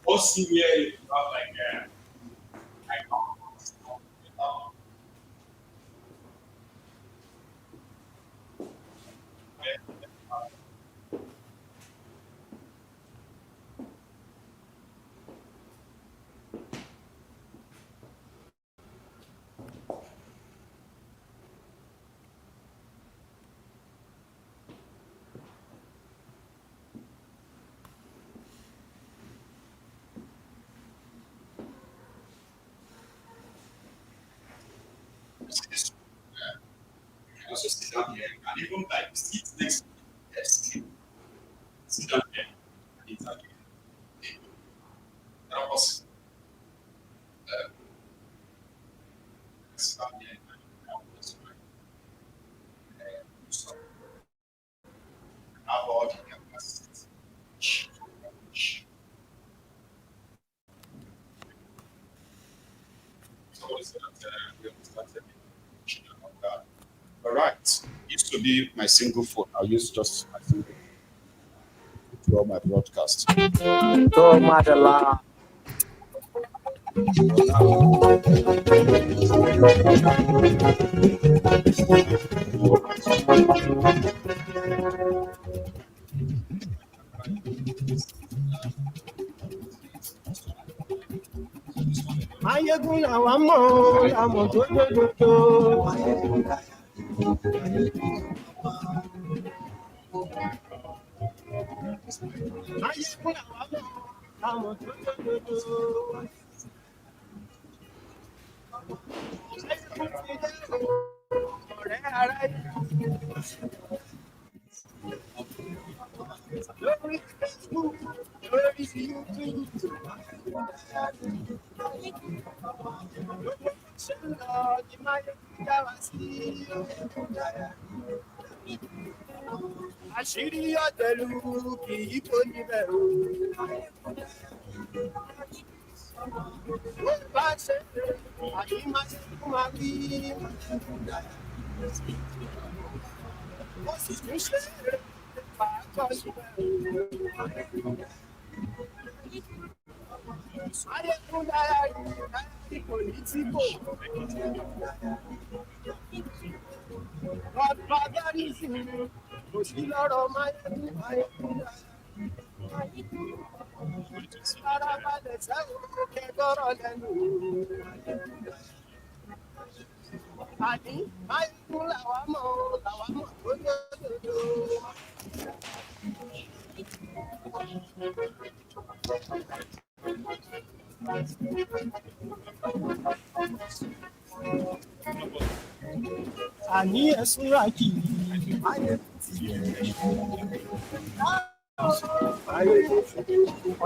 Or see me here, you have like also sit down here and even like sit next to the desk. Sit down here and eat again. That was sit down here and have all the capacity. Somebody said that we started on that. All right. Used to be my single phone. I'll use just my single phone to all my broadcasts. Oh, Madala. Maiyegun làwa mọ̀ ọ́, àmọ̀ tó dòdòdò. Maiyegun làwa mọ̀ ọ́, àmọ̀ tó dòdòdò. Ọ̀rẹ́ ara yìí. Lórí Facebook, lórí YouTube. Ṣé ń lọ ní Maiyegun dá wa sí? Àṣírí ọ̀tẹ̀lú kì í kó níbẹ̀ o. Ó bá ṣe àyí máa ṣe fún wa wí. Ó sì tún ṣe pàápàá síbẹ̀ o. Maiyegun dára yìí kò ní tí kò. Bàbá ní ìsinmi kò sí lọ́rọ̀ Maiyegun dára. Ara balẹ̀ sẹ́wọ̀n kẹ́kọ̀ọ́ lẹ́nu. Àní Maiyegun làwa mọ̀ tó dòdòdò. Àní ẹ̀sùn rà kì í.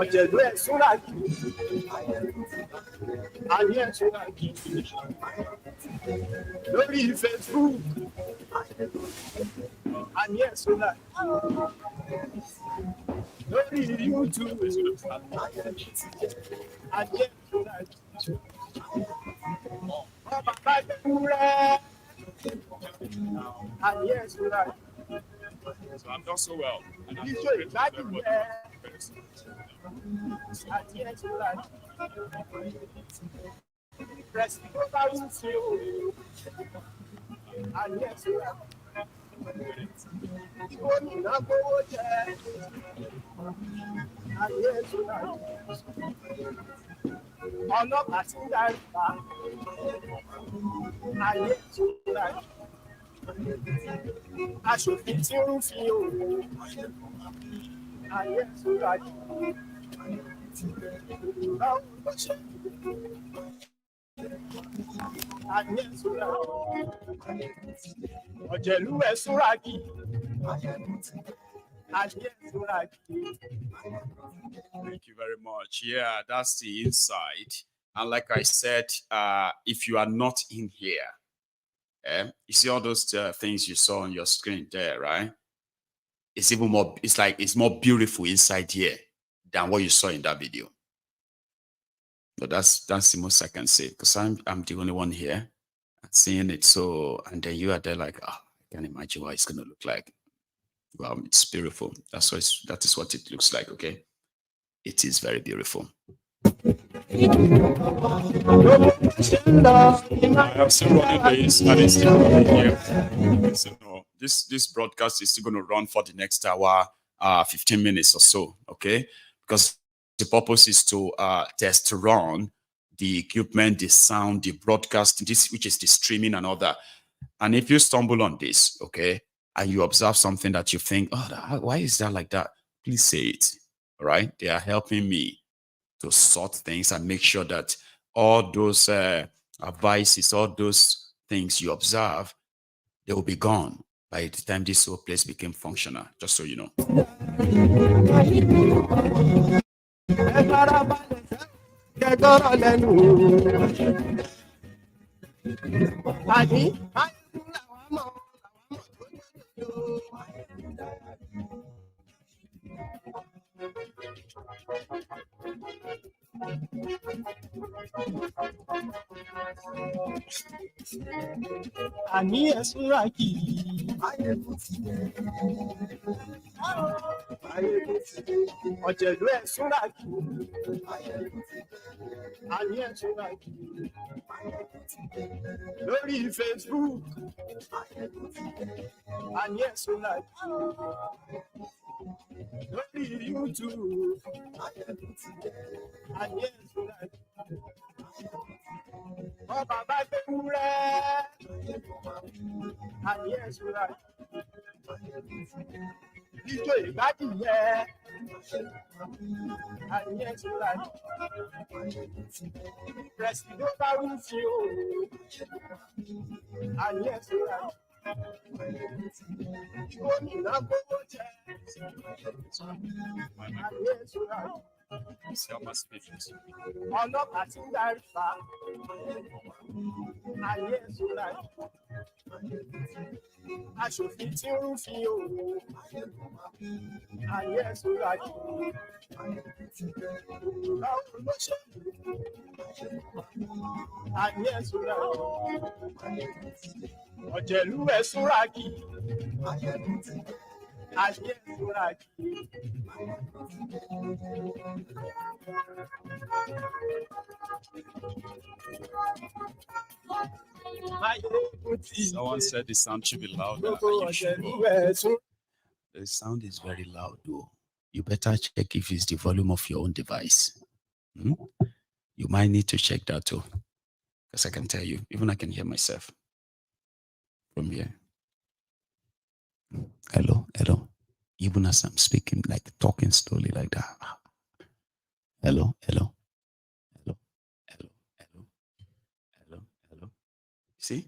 Ọ̀jẹ̀lú ẹ̀sùn rà kì í. Àní ẹ̀sùn rà kì í. Lórí Facebook. Àní ẹ̀sùn rà kì í. Lórí YouTube. Àní ẹ̀sùn rà kì í. Ọba bá dẹ́kúrẹ́. Àní ẹ̀sùn rà kì í. So I'm not so well. Ìjọ ìgbádùn rẹ̀. Àní ẹ̀sùn rà kì í. Press tó bá wù sí o. Àní ẹ̀sùn rà kì í. Ìbò nìyà gbówó jẹ. Àní ẹ̀sùn rà kì í. Ọlọ́pàá ti ń darí pa. Àní ẹ̀sùn rà kì í. Aṣòfin tí ń rúfin òun. Àní ẹ̀sùn rà kì í. Báwo ló ṣe? Àní ẹ̀sùn rà. Ọ̀jẹ̀lú ẹ̀sùn rà kì. Àní ẹ̀sùn rà kì. Thank you very much. Yeah, that's the inside. And like I said, if you are not in here, you see all those things you saw on your screen there, right? It's even more, it's like, it's more beautiful inside here than what you saw in that video. But that's the most I can say, because I'm the only one here seeing it. So, and then you are there like, I can't imagine what it's going to look like. Well, it's beautiful. That is what it looks like, okay? It is very beautiful. I am still running this, and it's still running here. So no, this broadcast is still going to run for the next hour, 15 minutes or so, okay? Because the purpose is to test run the equipment, the sound, the broadcast, this which is the streaming and all that. And if you stumble on this, okay, and you observe something that you think, oh, why is that like that? Please say it. All right? They are helping me to sort things and make sure that all those advices, all those things you observe, they will be gone by the time this whole place became functional, just so you know. Àní ẹ̀sùn rà kì. Ọ̀jẹ̀lú ẹ̀sùn rà kì. Àní ẹ̀sùn rà kì. Lórí Facebook. Àní ẹ̀sùn rà kì. Lórí YouTube. Àní ẹ̀sùn rà kì. Ọba bá gbé wúrẹ́. Àní ẹ̀sùn rà kì. Ijó ìgbádìyẹ. Àní ẹ̀sùn rà kì. Presido bá wí sí o. Àní ẹ̀sùn rà kì. Gómìnà gbogbo jẹ. Àní ẹ̀sùn rà kì. Ọlọ́pàá tí ń darí fa. Àní ẹ̀sùn rà kì. Aṣòfin tí ń rúfin òwò. Àní ẹ̀sùn rà kì. Báwo ló ṣe lù? Àní ẹ̀sùn rà kì. Ọ̀jẹ̀lú ẹ̀sùn rà kì. Àní ẹ̀sùn rà kì. Someone said the sound should be louder. The sound is very loud, though. You better check if it's the volume of your own device. You might need to check that too. Because I can tell you, even I can hear myself from here. Hello. Even as I'm speaking, like talking slowly like that. Hello. See?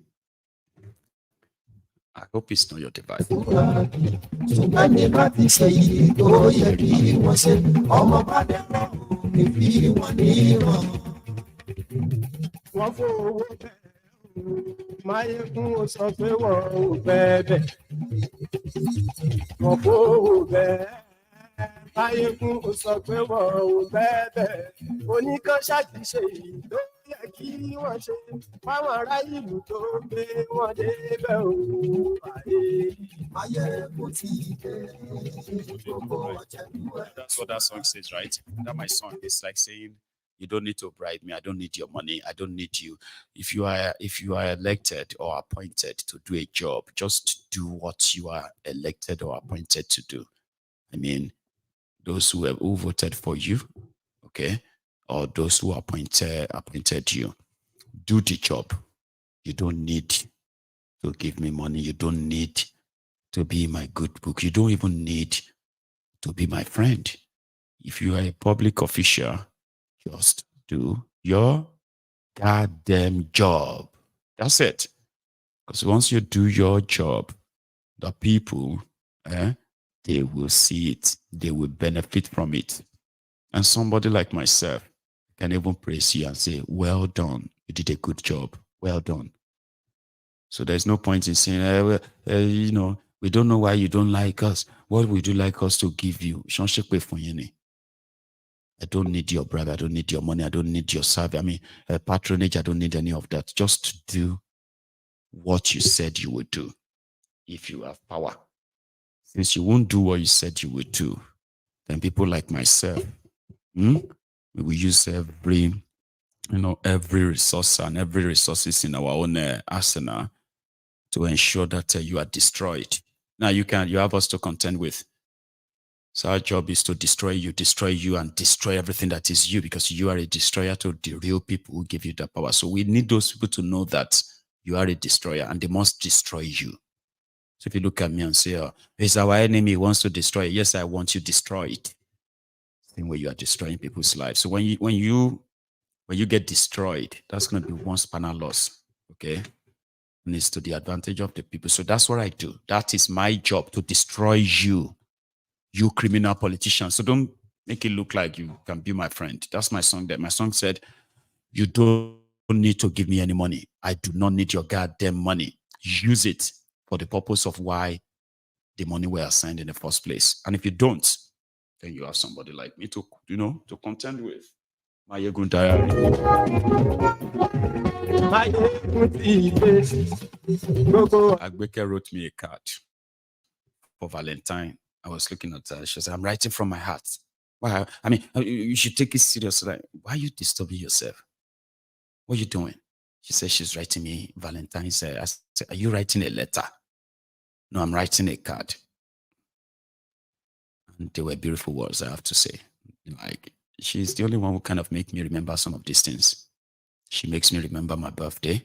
I hope it's not your device. Maiyegun sọ pé wọ́n ò bẹ̀bẹ̀. Wọ́n fowó bẹ́ẹ̀. Maiyegun sọ pé wọ́n ò bẹ̀bẹ̀. Oníkan ṣàtìṣe yìí tó yẹ kí wọ́n ṣe. Fáwọn ará ìlú tó gbé wọn débẹ̀ o. Maiyegun ti dé. That's what that song says, right? That my song is like saying, you don't need to bribe me. I don't need your money. I don't need you. If you are elected or appointed to do a job, just do what you are elected or appointed to do. I mean, those who voted for you, okay, or those who appointed you, do the job. You don't need to give me money. You don't need to be my good book. You don't even need to be my friend. If you are a public official, just do your goddamn job. That's it. Because once you do your job, the people, they will see it. They will benefit from it. And somebody like myself can even praise you and say, well done. You did a good job. Well done. So there's no point in saying, we don't know why you don't like us. What would you like us to give you? I don't need your bribe. I don't need your money. I don't need your service. Patronage. I don't need any of that. Just do what you said you would do if you have power. Since you won't do what you said you would do, then people like myself, we will use every resource and every resources in our own arsenal to ensure that you are destroyed. Now you have us to contend with. So our job is to destroy you, and destroy everything that is you, because you are a destroyer to the real people who give you the power. So we need those people to know that you are a destroyer and they must destroy you. So if you look at me and say, oh, it's our enemy, wants to destroy. Yes, I want you destroyed. Same way you are destroying people's lives. So when you get destroyed, that's going to be one spanner loss. Okay. And it's to the advantage of the people. So that's what I do. That is my job, to destroy you criminal politicians. So don't make it look like you can be my friend. That's my song there. My song said, you don't need to give me any money. I do not need your goddamn money. Use it for the purpose of why the money were assigned in the first place. And if you don't, then you have somebody like me to contend with. Maiyegun Agbeke wrote me a card for Valentine. I was looking at her. She said, I'm writing from my heart. Wow. You should take it serious. Like, why are you disturbing yourself? What are you doing? She said she's writing me Valentine. Said, I said, are you writing a letter? No, I'm writing a card. And they were beautiful words, I have to say. Like, she's the only one who kind of make me remember some of these things. She makes me remember my birthday.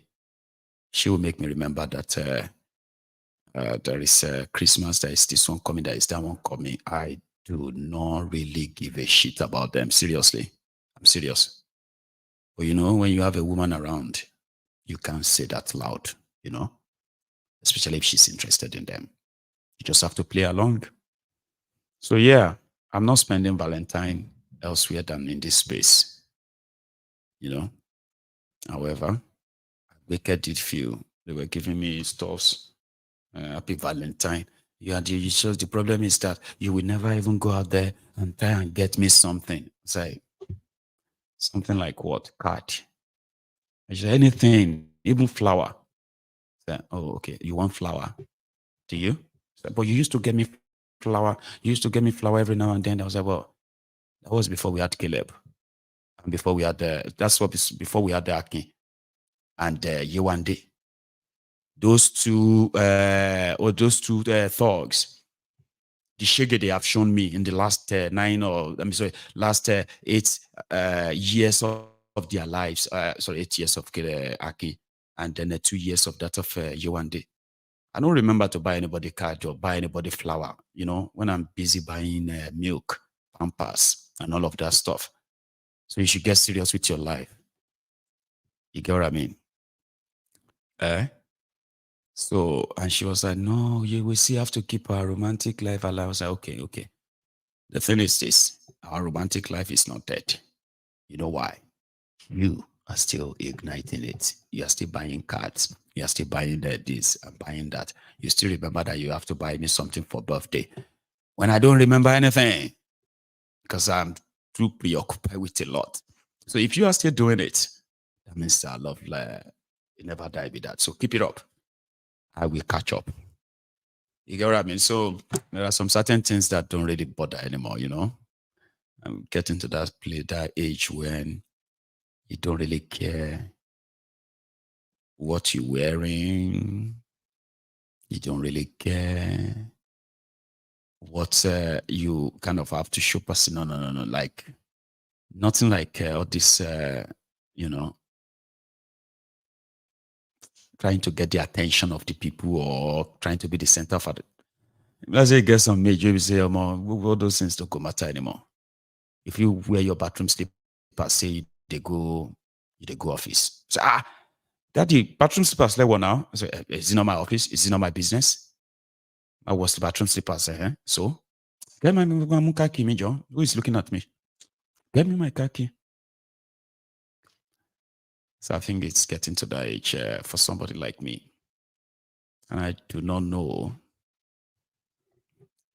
She will make me remember that there is Christmas, there is this one coming, there is that one coming. I do not really give a shit about them. Seriously. I'm serious. But when you have a woman around, you can't say that loud, especially if she's interested in them. You just have to play along. So yeah, I'm not spending Valentine elsewhere than in this space. However, Baker did feel they were giving me stuffs. Happy Valentine. The problem is that you will never even go out there and try and get me something. It's like, something like what? Card. I said, anything, even flour. I said, oh, okay. You want flour? Do you? Said, but you used to get me flour. You used to get me flour every now and then. I was like, well, that was before we had Caleb. And before we had before we had the Aki and Yewande. Those two thugs, the shege they have shown me in the last 8 years of their lives. 8 years of Aki, and then 2 years of that of Yewande. I don't remember to buy anybody card or buy anybody flour, when I'm busy buying milk, Pampers, and all of that stuff. So you should get serious with your life. You get what I mean? So, and she was like, no, we still have to keep our romantic life alive. I was like, okay. The thing is this, our romantic life is not dead. You know why? You are still igniting it. You are still buying cards. You are still buying this and buying that. You still remember that you have to buy me something for birthday. When I don't remember anything, because I'm too preoccupied with a lot. So if you are still doing it, that means our love you never die with that. So keep it up. I will catch up. You get what I mean? So there are some certain things that don't really bother anymore, I'm getting to that age when you don't really care what you're wearing. You don't really care what you kind of have to show person. No. Like, nothing like all this, trying to get the attention of the people or trying to be the center for it. Let's say get some major, you say, all those things don't go matter anymore. If you wear your bathroom slippers, say they go, they go office. So, Daddy, bathroom slippers, let one now. I said, is it not my office? Is it not my business? I was the bathroom slippers. So, get my car key, me, John. Who is looking at me? Get me my car key. So I think it's getting to that age for somebody like me. And I do not know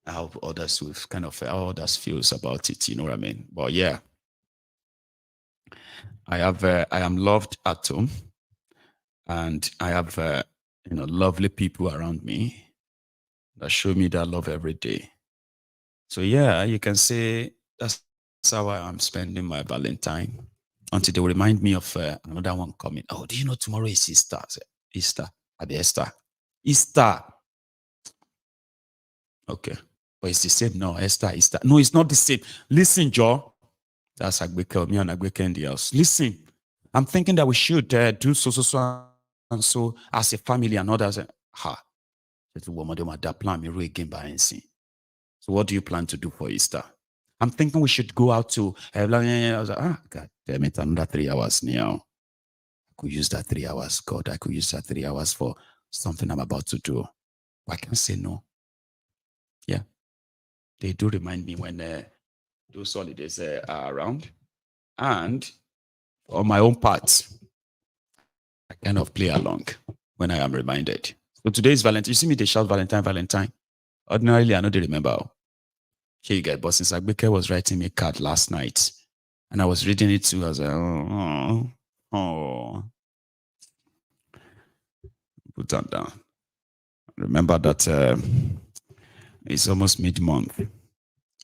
how others with kind of how others feels about it. You know what I mean? But yeah, I am loved at home, and I have lovely people around me that show me that love every day. So yeah, you can say that's how I'm spending my Valentine until they will remind me of another one coming. Oh, do you know tomorrow is Easter? Easter. Easter. Okay. But it's the same. No, Easter. No, it's not the same. Listen, Joe. That's Agbeke, me and Agbeke in the house. Listen, I'm thinking that we should do so and so as a family and others. So what do you plan to do for Easter? I'm thinking we should go out to. I was like, God damn it, another 3 hours now. I could use that 3 hours. God, I could use that 3 hours for something I'm about to do. I can't say no. Yeah. They do remind me when those holidays are around. And on my own part, I kind of play along when I am reminded. So today is Valentine. You see me, they shout Valentine, Valentine. Ordinarily, I know they remember. Here you get, but since Agbeke was writing me a card last night, and I was reading it too, I was like, oh. Put that down. Remember that it's almost mid-month.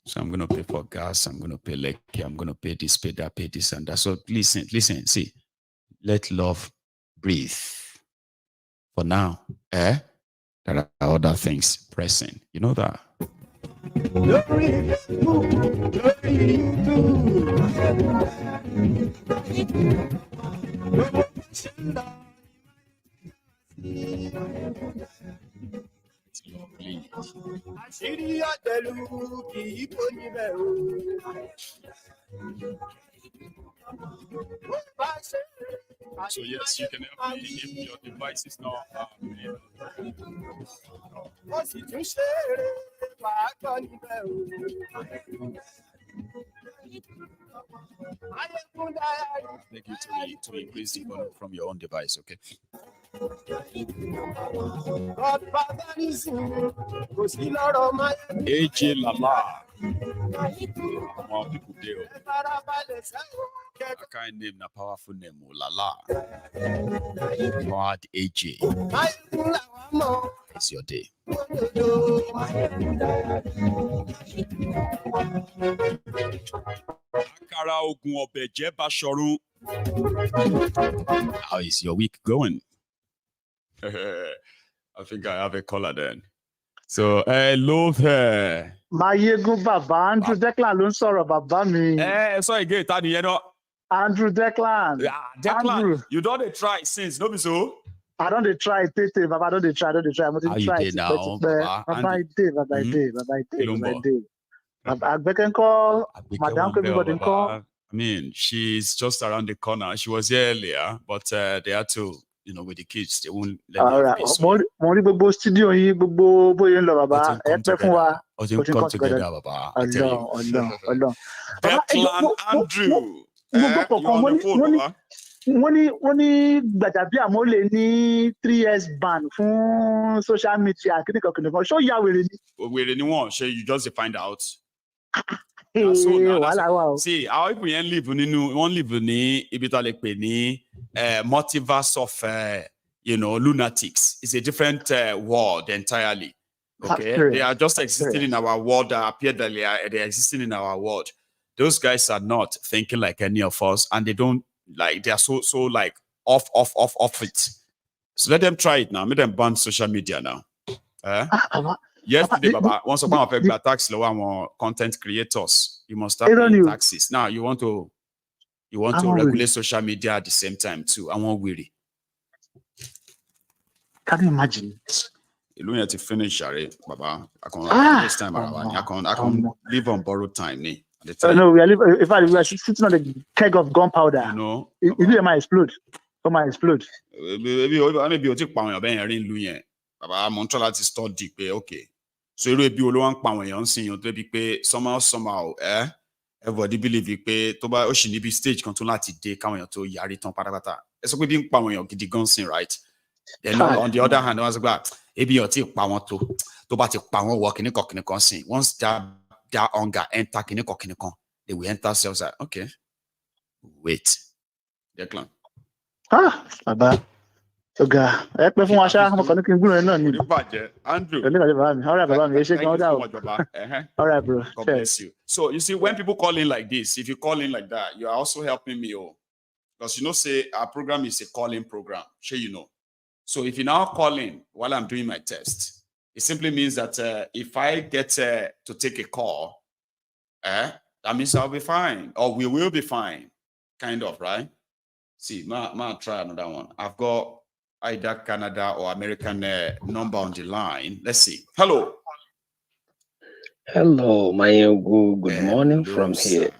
So I'm going to pay for gas, I'm going to pay lekki, I'm going to pay this, pay that, pay this and that. So listen, see, let love breathe. For now, there are other things pressing. You know that? So yes, you can help me if your device is not Thank you to increase the volume from your own device, okay? AJ Lala. More people there. I can't name a powerful name, Lala. Mad AJ. It's your day. How is your week going? I think I have a caller then. So, hello there. Maiyegun Baba, Andrew Declan ló ń sọ̀rọ̀ bàbá mi. Sorry, again, Tani, you know. Andrew Declan. Yeah, Declan, Andrew. you don't try since, no be so? I don't try, Tete, Baba, I don't try. Mo ti try it now, Baba? Baba, I did. Baba, Agbeke ńkọ́, Madam everybody ńkọ́. I mean, she's just around the corner. She was here earlier, but they had to, with the kids, they won't let me have peace. Mo rí gbogbo studio yín, gbogbo bóyá ń lọ, Baba. Ẹ pẹ́ fún wa. Ó ti come together, Baba. I tell you. Ọlọ́run. Declan Andrew. You on the phone, Baba? wọ́n ní Gbajabiamila ní 3 years ban fún social media kìnìkan ṣó ya wèrè ni. Wèrè ni wọ́n ṣe you just find out. See how people live ní ibi tó lè pè ní multiverse of lunatics. It's a different world entirely. Okay, they are just existing in our world. That appear that they are existing in our world. Those guys are not thinking like any of us, and they don't they are so like off it. So let them try it now. Make them ban social media now. Yesterday, Baba, once upon a time, tax law content creators. You must start paying taxes. Now you want to regulate social media at the same time too. I won't worry. Can you imagine? You have to finish, Baba. I can this time around. I can live on borrowed time. No, we are living. In fact, we are sitting on a keg of gunpowder. You know, it might explode. It might explode. Maybe o ti pa àwọn èèyàn bẹ́ẹ̀ yẹn rí ìlú yẹn. Bàbá mo ń tọ́ láti study pé okay. So irú ebi olówó ń pa àwọn èèyàn ń sìn yàn tó bí pé somehow everybody believe pé tó bá ó sì níbi stage kan tó láti dé káwọn èèyàn tó yarí tán pátápátá. Ẹ sọ pé bí ń pa àwọn èèyàn gidi gan sìn, right? Then on the other hand, wọ́n sọ pé ebi yàn tí ì pa wọn tó bá ti pa wọn wọ kìnnìkan sìn. Once that hunger enter kìnnìkan, they will enter cells like, okay, wait. Declan. Bàbá. Ọ̀gá, ẹ pẹ́ fún wa ṣá, ọmọ kan ní kí n gbúròó náà ni. Andrew. All right, bàbá mi. Thank you so much, Baba. All right, bro. God bless you. So you see, when people call in like this, if you call in like that, you are also helping me. Because say our program is a call-in program. Sure, you know. So if you now call in while I'm doing my test, it simply means that if I get to take a call, that means I'll be fine, or we will be fine, kind of, right? See, ma try another one. I've got either Canada or American number on the line. Let's see. Hello. Hello, Maiyegun. Good morning from sir. here.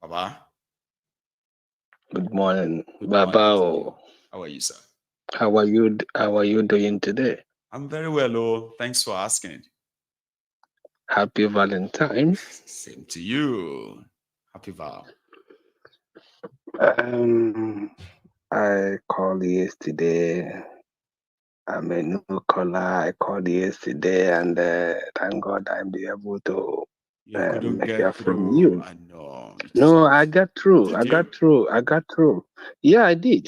Baba. Good morning, Baba. How are you, sir? How are you doing today? I'm very well, Thanks for asking. Happy Valentine. Same to you. Happy Val. I called yesterday. I'm a new caller. I called yesterday, and thank God I'm able to hear from you. I know. No, I got through. I got through. Yeah, I did.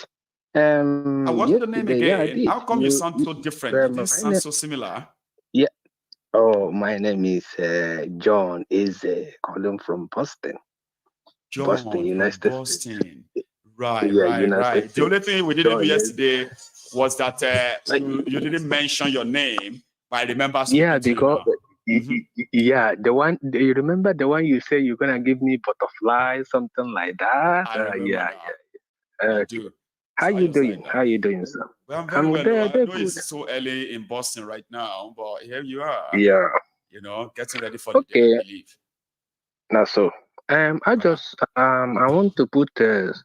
What's the name again? Yeah, I did. How come you sound so different? You sound so similar. Yeah. Oh, my name is John. Is calling from Boston. Boston, United States. Right. States. The only thing we didn't do yesterday was that you didn't mention your name, but I remember. Yeah, because the one. Do you remember the one you say you're gonna give me butterfly, something like that? I remember yeah. I do. How you doing? How you doing, sir? Well, I'm very well. I know it's so early in Boston right now, but here you are. Yeah. Getting ready for the day, I believe. Now, so I just I want to put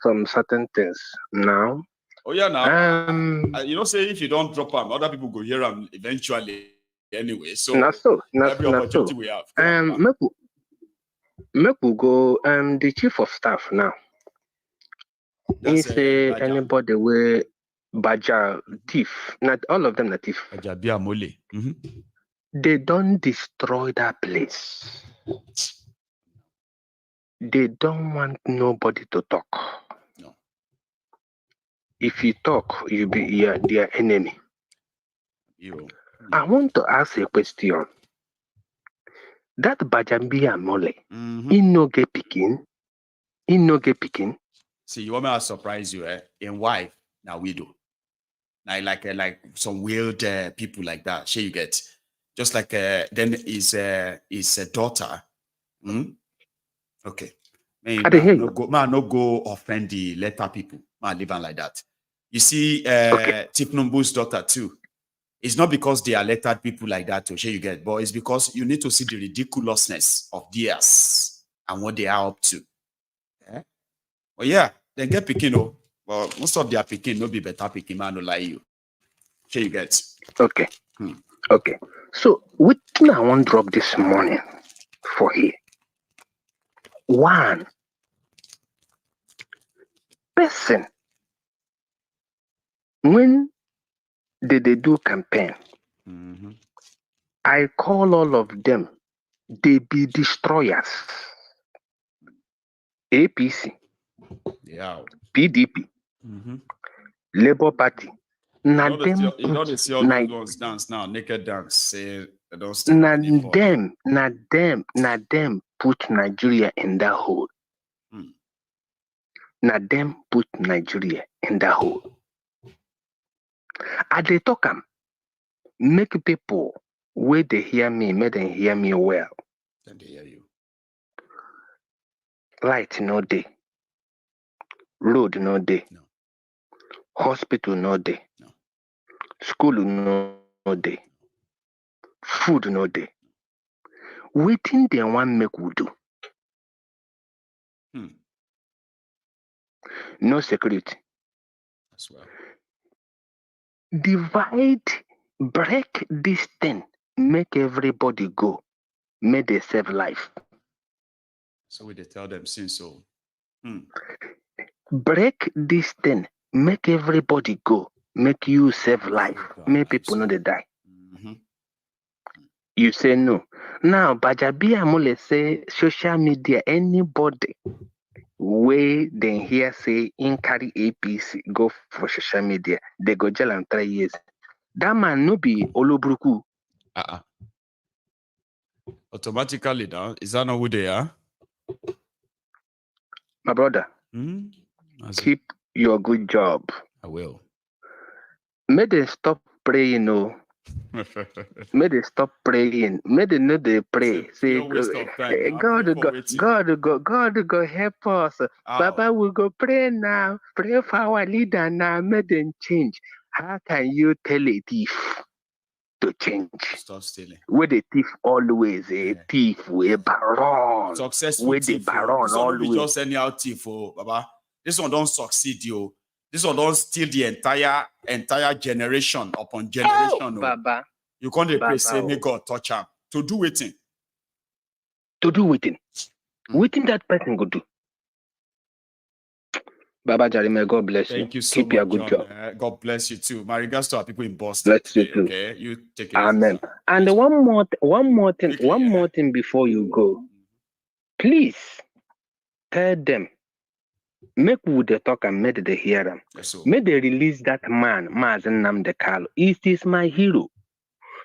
some certain things now. Oh yeah, now say if you don't drop them, other people go hear them eventually anyway. So every opportunity we have. Make we go. The chief of staff now. He say anybody where Baja thief, not all of them are thief. They don't destroy that place. They don't want nobody to talk. No. If you talk, you be their enemy. I want to ask a question. That Bajambia Mole, he no get picking. See, you want me to surprise you, in wife, now we do. Now, like some weird people like that. Sure, you get just like then is a daughter. Okay, man, no go offend the letter people. Man, live on like that. You see, Tipnumbu's daughter too. It's not because they are lettered people like that to sure you get, but it's because you need to see the ridiculousness of theirs and what they are up to. Yeah? Well, yeah, they get picking, but most of their picking no be better picking, man, no lie you. Sure you get. Okay. Okay. So, what I want to drop this morning for here. One person, when they do campaign, I call all of them, they be destroyers. APC, PDP, Labour Party. You know they see all those ones dance now, naked dance. Say they don't stand them put Nigeria in that hole. Now them put Nigeria in that hole. As they talk make people where they hear me, make them hear me well. Then they hear you. Light no day. Road no day. No. Hospital no day. No. School no day. Food no day. Waiting they want make we do. No security. As well. Divide, break this thing, make everybody go, make they save life. So we they tell them since so. Break this thing, make everybody go, make you save life, make people know they die. You say no. Now, Bajabia Mule say social media, anybody way then hear say in carry APC go for social media, they go jail and 3 years. That man no be Olobruku. Automatically now, is that not who they are? My brother, keep your good job. I will. May they stop praying, no. May they stop praying. May they know they pray. Say, God go help us. Baba will go pray now. Pray for our leader now. May them change. How can you tell a thief to change? Stop stealing. Where the thief always a thief, where baron. Successful where thief. The baron this one always. Be just anyhow thief, Baba. This one don't succeed, yo. This one don't steal the entire generation upon generation. Baba. You can't pray, say, may God touch him. To do waiting. To do waiting. Waiting that person go do. Baba Jarime, God bless you. Thank you so Keep much, your good John. job. God bless you too. My regards to our people in Boston. Bless you too. Okay, you take it. Amen. Easy. And one more thing before you go. Please tell them. Make would they talk and make they hear them. Yes, may they release that man, Mazen Namdekalo. It is my hero.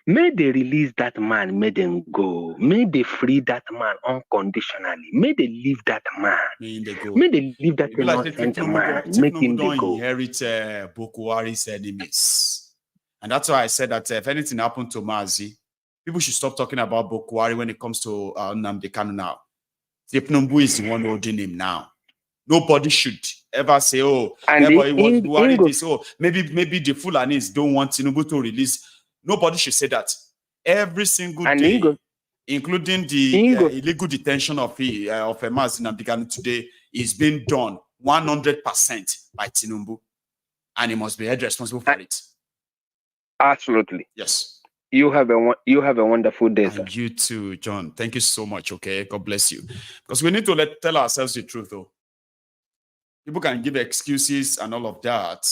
May they release that man, may them go. May they free that man unconditionally. May they leave that man. May they leave that innocent man. Make him they go. Inherit Boko Haram's enemies. And that's why I said that if anything happened to Mazi, people should stop talking about Boko Haram when it comes to Nnamdi Kanu now. Tipnumbu is the one holding him now. Nobody should ever say, oh, everybody was Buhari this. Oh, maybe the Fulanis don't want Tinubu to release. Nobody should say that. Every single day, including the illegal detention of Mazi Nnamdi Kanu today, is being done 100% by Tinubu. And he must be held responsible for it. Absolutely. Yes. You have a wonderful day. And you too, John. Thank you so much. Okay. God bless you. Because we need to tell ourselves the truth, though. People can give excuses and all of that.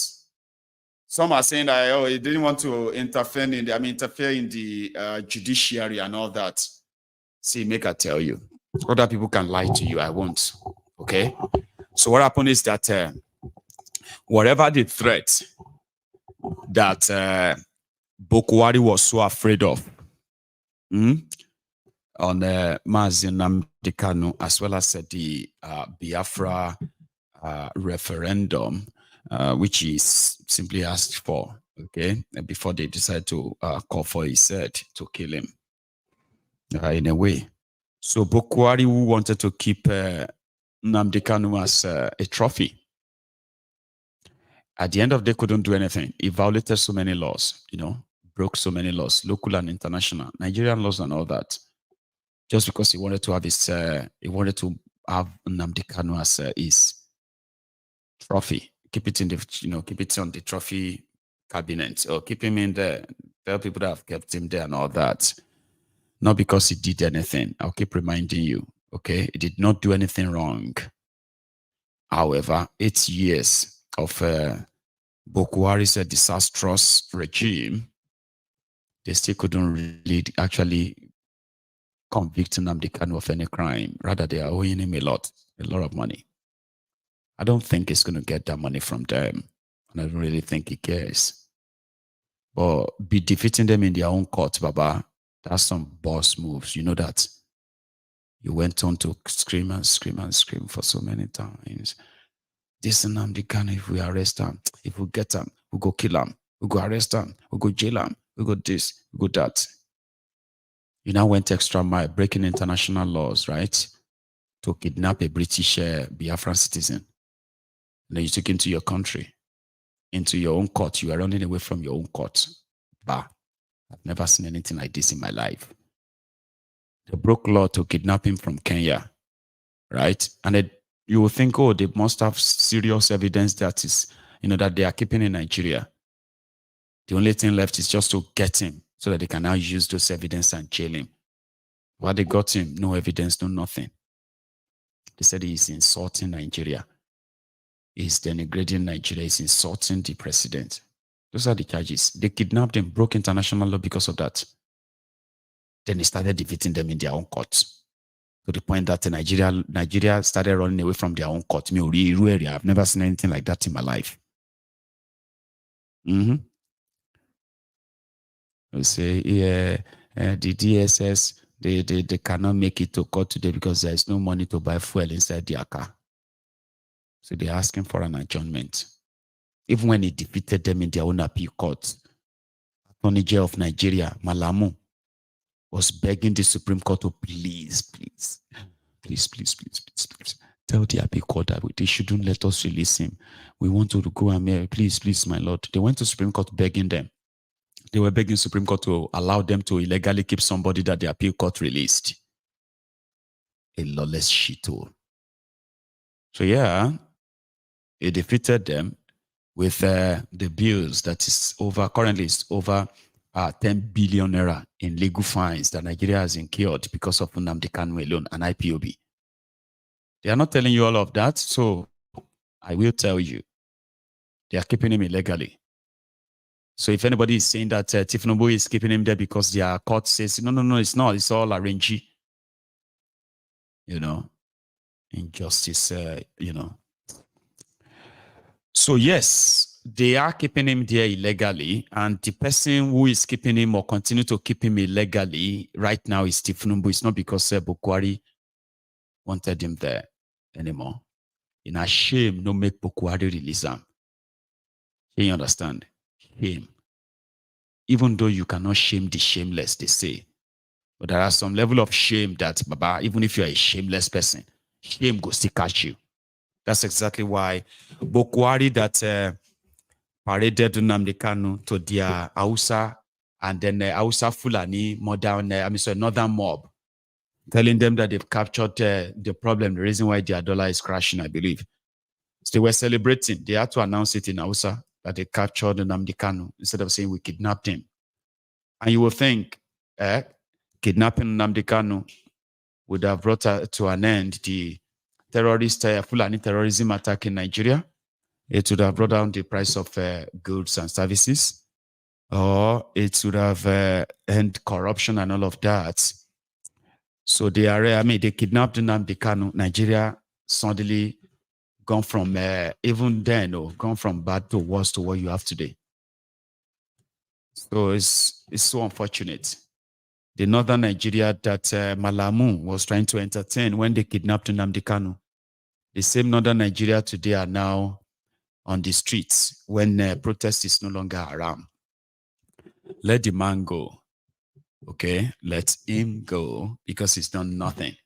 Some are saying that, oh, he didn't want to interfere in the judiciary and all that. See, make I tell you. Other people can lie to you. I won't. Okay? So what happened is that whatever the threat that Boko Haram was so afraid of on Mazi Nnamdi Kanu, as well as the Biafra referendum, which he simply asked for, okay, before they decided to call for his head to kill him, in a way. So Boko Haram wanted to keep Nnamdi Kanu as a trophy. At the end of the day, couldn't do anything. He violated so many laws, broke so many laws, local and international, Nigerian laws and all that, just because he wanted to have Nnamdi Kanu as his trophy, keep it on the trophy cabinet, or keep him in there. Tell people that have kept him there and all that. Not because he did anything. I'll keep reminding you, okay? He did not do anything wrong. However, 8 years of Boko Haram's disastrous regime, they still couldn't really actually convict Nnamdi Kanu of any crime. Rather, they are owing him a lot of money. I don't think he's going to get that money from them. And I don't really think he cares. But be defeating them in their own court, Baba, that's some boss moves. You know that. You went on to scream and scream and scream for so many times. This Nnamdi Kanu, if we arrest him, if we get him, we go kill him, we go arrest him, we go jail him, we go this, we go that. You now went extra mile, breaking international laws, right? To kidnap a British Biafran citizen. And then you took him to your country, into your own court. You are running away from your own court. Bah, I've never seen anything like this in my life. They broke law to kidnap him from Kenya, right? And you will think, oh, they must have serious evidence that is, that they are keeping in Nigeria. The only thing left is just to get him so that they can now use those evidence and jail him. While they got him, no evidence, no nothing. They said he's insulting Nigeria. He's denigrating Nigeria. He's insulting the president. Those are the charges. They kidnapped him, broke international law because of that. Then they started defeating them in their own courts. To the point that Nigeria started running away from their own court. I've never seen anything like that in my life. They say, the DSS, they cannot make it to court today because there is no money to buy fuel inside their car. So they're asking for an adjournment. Even when he defeated them in their own appeal court, Attorney General of Nigeria, Malamu, was begging the Supreme Court to please tell the appeal court that they shouldn't let us release him. We want to go and marry. Please, my lord. They went to Supreme Court begging them. They were begging Supreme Court to allow them to illegally keep somebody that the appeal court released. A lawless shithole. So yeah, he defeated them with the bills that is currently is over 10 billion naira in legal fines that Nigeria has incurred because of Nnamdi Kanu alone and IPOB. They are not telling you all of that, so I will tell you. They are keeping him illegally. So if anybody is saying that Tifnubu is keeping him there because their court says, no, it's not. It's all arranged. Injustice, So yes, they are keeping him there illegally, and the person who is keeping him or continue to keep him illegally right now is Tifnubu. It's not because Bukwari wanted him there anymore. In a shame, no make Bukwari release him. You understand? Shame. Even though you cannot shame the shameless, they say. But there are some level of shame that, Baba, even if you're a shameless person, shame go still catch you. That's exactly why Bukwari that paraded Nnamdi Kanu to their Hausa and then Hausa Fulani northern mob, telling them that they've captured the problem, the reason why their dollar is crashing, I believe. So they were celebrating. They had to announce it in Hausa that they captured Nnamdi Kanu instead of saying we kidnapped him. And you will think kidnapping Nnamdi Kanu would have brought to an end the terrorist Fulani terrorism attack in Nigeria. It would have brought down the price of goods and services, or it would have ended corruption and all of that. So they kidnapped Nnamdi Kanu. Nigeria suddenly gone from even then, gone from bad to worse to what you have today. So it's so unfortunate. The northern Nigeria that Malamu was trying to entertain when they kidnapped Nnamdi Kanu, the same northern Nigeria today are now on the streets when protest is no longer around. Let the man go. Okay, let him go because he's done nothing.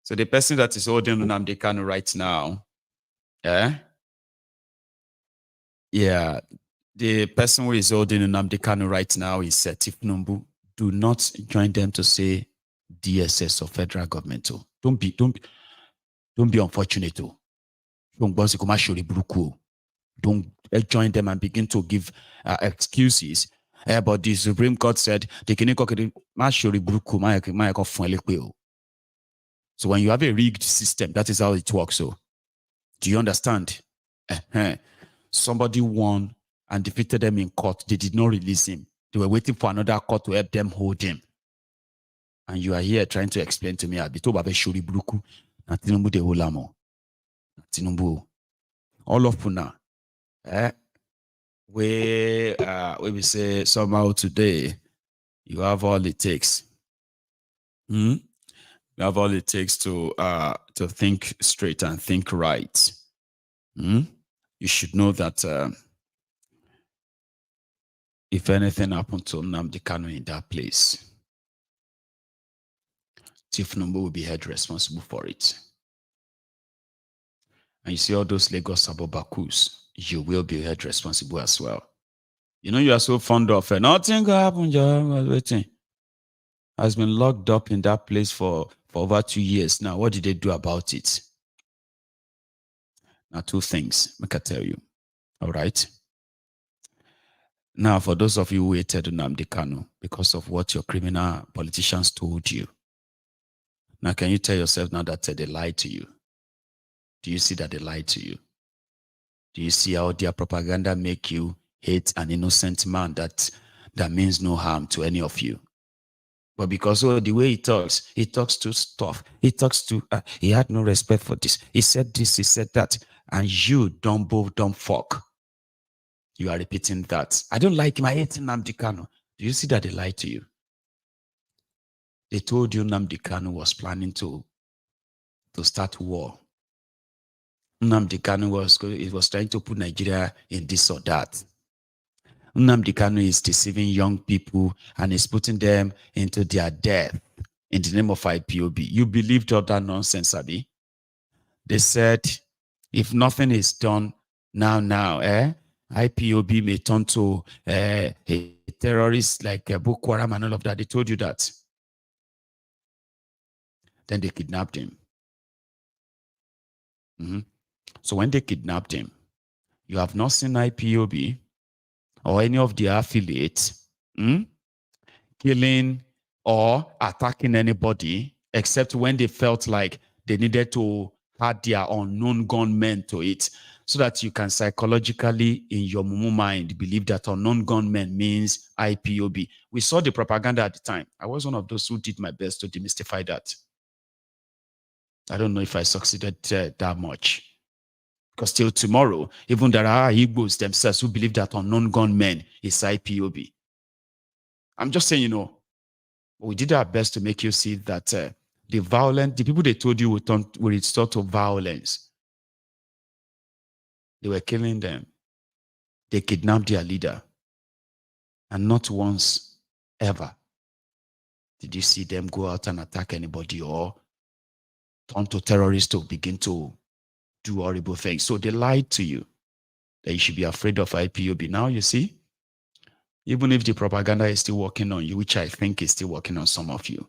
So the person that is holding Nnamdi Kanu right now, the person who is holding Nnamdi Kanu right now is Tifnubu. Do not join them to say DSS or federal government. Don't be unfortunate. Don't join them and begin to give excuses. But the Supreme Court said they can. So when you have a rigged system, that is how it works. So do you understand? Somebody won and defeated them in court. They did not release him. They were waiting for another court to help them hold him. And you are here trying to explain to me, all of Puna. We say somehow today, you have all it takes. You have all it takes to think straight and think right. You should know that if anything happened to Nnamdi Kanu in that place, Tifnubu will be held responsible for it. And you see all those Lagos Abobakus, you will be held responsible as well. You are so fond of nothing will happen, waiting. Has been locked up in that place for over 2 years now. What did they do about it? Now, two things I can tell you. All right. Now, for those of you who hated Nnamdi Kanu because of what your criminal politicians told you, now can you tell yourself now that they lied to you? Do you see that they lied to you? Do you see how their propaganda make you hate an innocent man that means no harm to any of you? But because of the way he talks too tough. He talks too, he had no respect for this. He said this, he said that. And you, dumb fuck, you are repeating that. I don't like him, I hate Nnamdi Kanu. Do you see that they lied to you? They told you Nnamdi Kanu was planning to start war. Nnamdi Kanu was trying to put Nigeria in this or that. Nnamdi Kanu is deceiving young people and is putting them into their death in the name of IPOB. You believed all that nonsense, Abi? They said, if nothing is done now, IPOB may turn to a terrorist like Boko Haram and all of that. They told you that. Then they kidnapped him. So when they kidnapped him, you have not seen IPOB or any of their affiliates killing or attacking anybody except when they felt like they needed to add their unknown gunmen to it, so that you can psychologically in your mumu mind believe that unknown gunmen means IPOB. We saw the propaganda at the time. I was one of those who did my best to demystify that. I don't know if I succeeded that much. Because till tomorrow, even there are Igbos themselves who believe that unknown gunmen is IPOB. I'm just saying, we did our best to make you see that the people they told you would resort to violence. They were killing them. They kidnapped their leader. And not once, ever, did you see them go out and attack anybody or turn to terrorists to begin to do horrible things. So they lied to you that you should be afraid of IPOB. Now you see, even if the propaganda is still working on you, which I think is still working on some of you,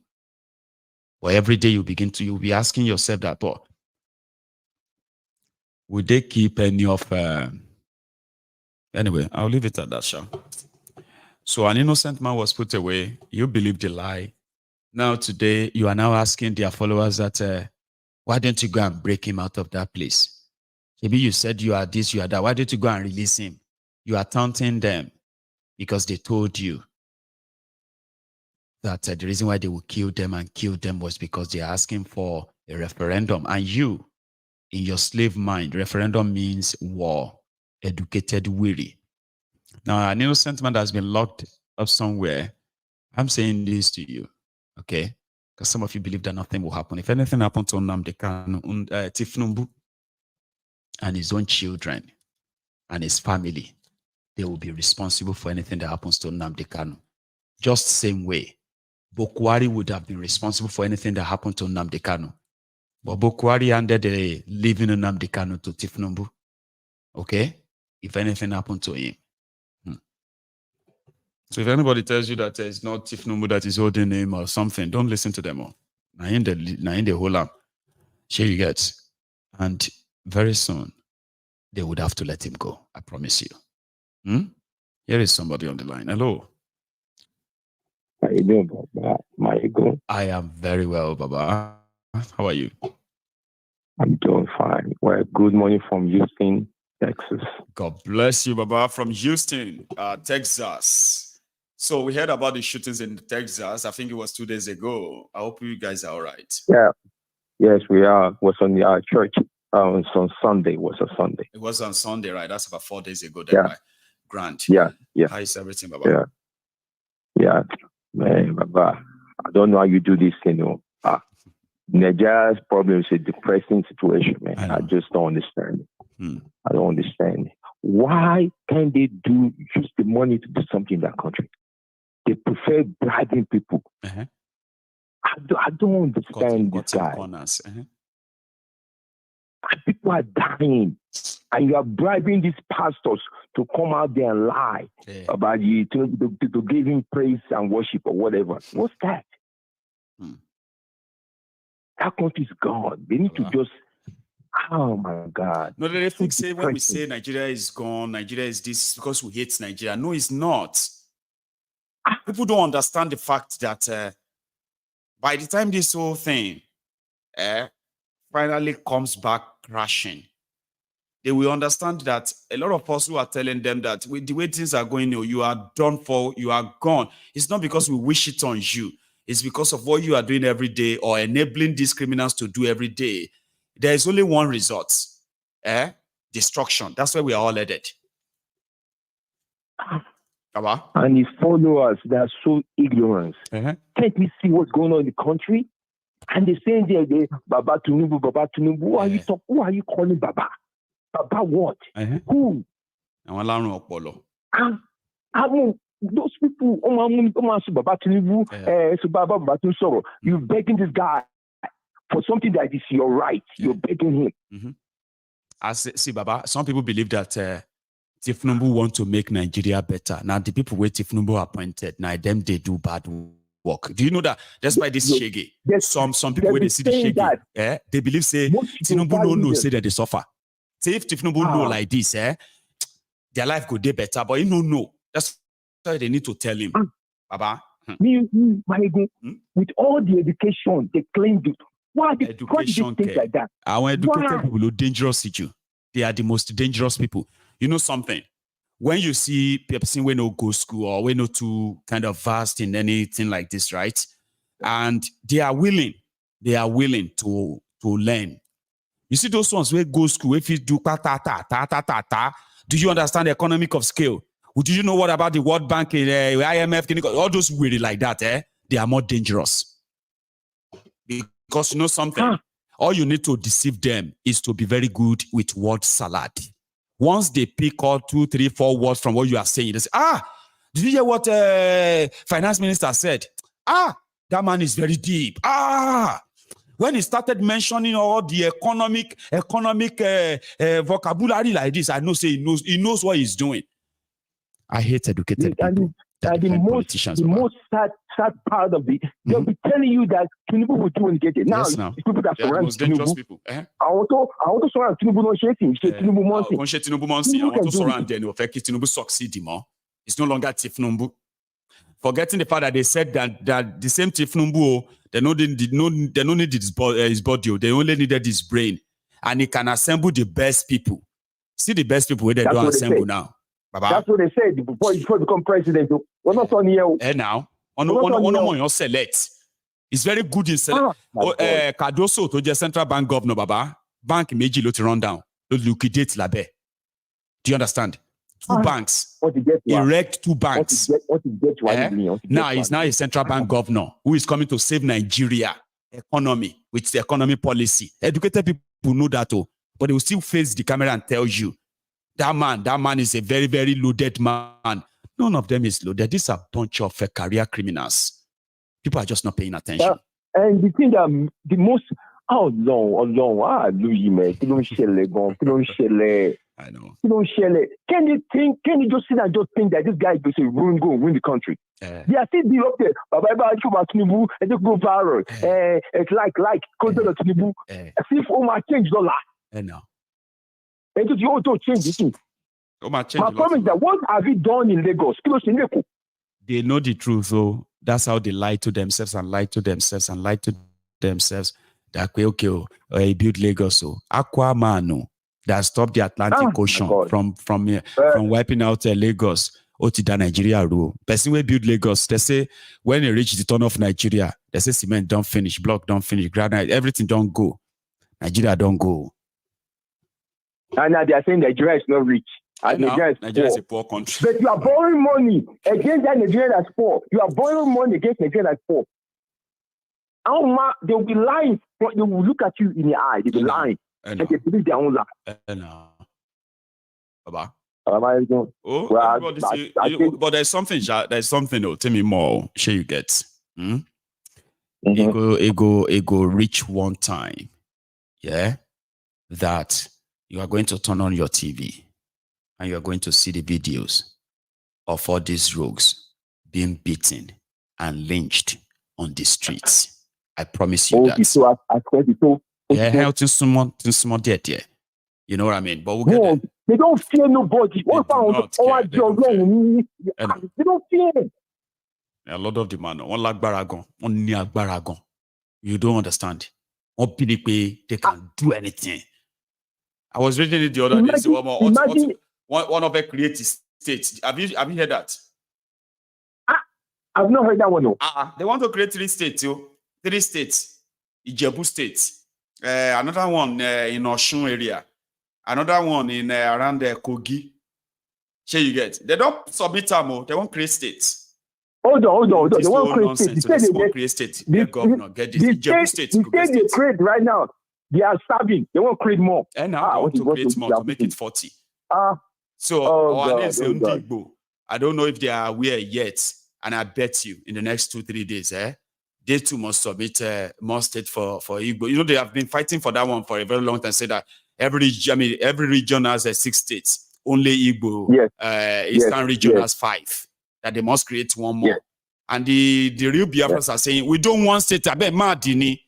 but every day you'll be asking yourself that, but would they keep any of, anyway, I'll leave it at that, Sha. So an innocent man was put away. You believe the lie. Now today, you are now asking their followers that, why don't you go and break him out of that place? Maybe you said you are this, you are that. Why don't you go and release him? You are taunting them because they told you that the reason why they would kill them was because they are asking for a referendum. And you, in your slave mind, referendum means war, educated, weary. Now, an innocent man that has been locked up somewhere, I'm saying this to you, okay? Because some of you believe that nothing will happen. If anything happened to Nnamdi Kanu, Tifnumbu, and his own children and his family, they will be responsible for anything that happens to Nnamdi Kanu. Just the same way, Bokwari would have been responsible for anything that happened to Nnamdi Kanu. But Bokwari handed the living Nnamdi Kanu to Tifnumbu. Okay? If anything happened to him. So if anybody tells you that it's not Tifnumbu that is holding him or something, don't listen to them all. Now in the whole lamp. Here you get. And very soon, they would have to let him go. I promise you. Here is somebody on the line. Hello. How you doing, Baba? Maiyegun? I am very well, Baba. How are you? I'm doing fine. Well, good morning from Houston, Texas. God bless you, Baba, from Houston, Texas. So we heard about the shootings in Texas. I think it was 2 days ago. I hope you guys are all right. Yeah. Yes, we are. It was on the church. It's on Sunday. It was a Sunday. It was on Sunday, right? That's about 4 days ago. Then, Yeah. right? Grant. Yeah. How is everything, Baba? Yeah. Man, Baba, I don't know how you do this, Nigeria's problem is a depressing situation, man. I just don't understand it. I don't understand it. Why can't they use the money to do something in that country? They prefer bribing people. Uh-huh. I don't understand this guy. Uh-huh. People are dying, and you are bribing these pastors to come out there and lie about you, to give him praise and worship or whatever. What's that? That country is gone. They need to just Oh my God. No, they think say when we say Nigeria is gone, Nigeria is this, because we hate Nigeria. No, it's not. People don't understand the fact that by the time this whole thing finally comes back crashing, they will understand that a lot of us who are telling them that with the way things are going, you are done for, you are gone. It's not because we wish it on you. It's because of what you are doing every day or enabling these criminals to do every day. There is only one result. Destruction. That's where we are all headed. And his followers, they are so ignorant. Can't we see what's going on in the country? And they're saying they Baba Tinubu, Baba Tinubu. Who are you calling Baba? Baba what? Who? I mean, those people, Baba Tinubu, you're begging this guy for something that is your right. You're begging him. I see, Baba, some people believe that Tifnumbu want to make Nigeria better. Now, the people where Tifnumbu appointed, now them, they do bad work. Do you know that? That's why this shaggy. Some people where they see the shaggy, they believe, say, Tifnumbu no say that they suffer. Say, if Tifnumbu know like this, their life could be better, but he no know. That's why they need to tell him. Baba. Maiyegun, with all the education they claim to, why they things like that? Our educated people are dangerous to you. They are the most dangerous people. You know something? When you see people we no go school or we no too kind of vast in anything like this, right? And they are willing to learn. You see those ones where go school, if you do do you understand the economic of scale? Do you know what about the World Bank, IMF, all those weird like that? They are more dangerous. Because you know something? All you need to deceive them is to be very good with word salad. Once they pick out 2, 3, 4 words from what you are saying, they say, did you hear what finance minister said? That man is very deep. When he started mentioning all the economic vocabulary like this, I know say he knows what he's doing. I hate educated people. The most sad part of it, they'll be telling you that Tinubu will do when you get it. Now, people that surround Tinubu. People. I want to surround Tinubu, no shaking. Tinubu Monsi. I want to surround them. Tinubu succeed more. It's no longer Tifnumbu. Forgetting the fact that they said that the same Tifnumbu, they don't need his body, they only needed his brain. And he can assemble the best people. See the best people where they don't assemble now. Baba. That's what they said before he become president. We're not on here. Now, on select. It's very good in select. Cardoso to the central bank governor, Baba. Bank meji lo ti run down. Lo liquidate labe. Do you understand? Two banks. Erect 2 banks. Now he's now a central bank governor who is coming to save Nigeria economy with the economy policy. Educated people know that, but they will still face the camera and tell you. That man is a very, very loaded man. None of them is loaded. These are a bunch of career criminals. People are just not paying attention. And the thing that the most, Louis, man, I know. Can you just sit and just think that this guy is going to win the country? They are still be up there. But Tinubu, and just go viral. It's like content of Tinubu. As if Omar changed dollar. I know. And you also change this thing. My problem is that what have you done in Lagos? They know the truth, so that's how they lie to themselves and lie to themselves and lie to themselves. That he built Lagos, so Aquaman that stopped the Atlantic Ocean from wiping out Lagos. Otida Nigeria rule. Person will build Lagos. They say when they reach the turn of Nigeria, they say cement don't finish, block don't finish, granite, everything don't go. Nigeria don't go. And now they are saying Nigeria is not rich. Nigeria is a poor country. But you are borrowing money against that Nigeria that's poor. You are borrowing money against Nigeria that's poor. They will be lying. They will look at you in the eye. They will be lying. And they believe their own lie. Baba. But there's something. Tell me more. Sure you get. It go reach one time. Yeah. That you are going to turn on your TV and you are going to see the videos of all these rogues being beaten and lynched on the streets. I promise you that. Yeah, small there. You know what I mean? But we'll get there. They don't fear nobody. They don't fear. A lot of the man, you don't understand. They can do anything. I was reading it the other day. So one of the creative states. Have you heard that? I've not heard that one. No. They want to create 3 states. 3 states. Ijebu State. Another one in Oshun area. Another one in around Kogi. Here you get. They don't submit them. They won't create states. Hold on. They won't create states. The governor get this. Ijebu State. The state they create right now, they are starving. They won't create more. And now they want to create more to make it 40. I don't know if they are aware yet. And I bet you in the next 2-3 days, they too must submit more state for Igbo. You know, they have been fighting for that one for a very long time. Say that every region has 6 states. Only Igbo, Eastern region has 5. That they must create one more. Yes. And the real Biafras are saying, we don't want state. I bet Madini.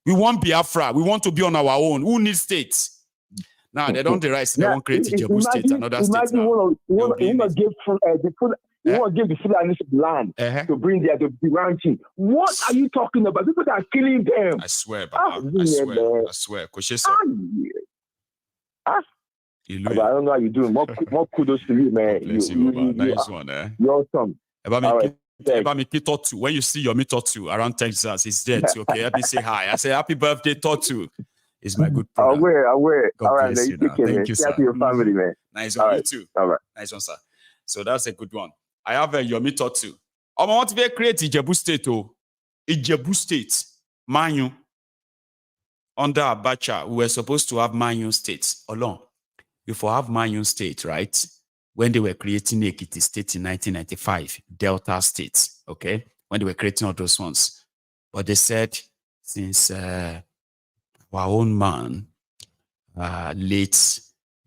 We want Biafra. We want to be on our own. Who needs states? Now they don't the rights. They won't create Ijebu State, another state. You want to give the Fulani land to bring there to be ranching. What are you talking about? People that are killing them. I swear, Baba. I swear. I don't know how you're doing. More kudos to you, man. Nice one, You're awesome. When you see your Mitotu around Texas, it's dead. Okay, let me say hi. I say happy birthday, Totu. It's my good brother. I wear. All right, you thank you, sir. Your family, man. Nice one, you too. All right. Nice one, sir. So that's a good one. I have a Yomi Totu. I want to create Ijebu State. Ijebu State, Manyu. Under Abacha, we were supposed to have Manyu State alone. Before have Manyu State, right? When they were creating Ekiti State in 1995, Delta State, okay? When they were creating all those ones. But they said, since our own man, late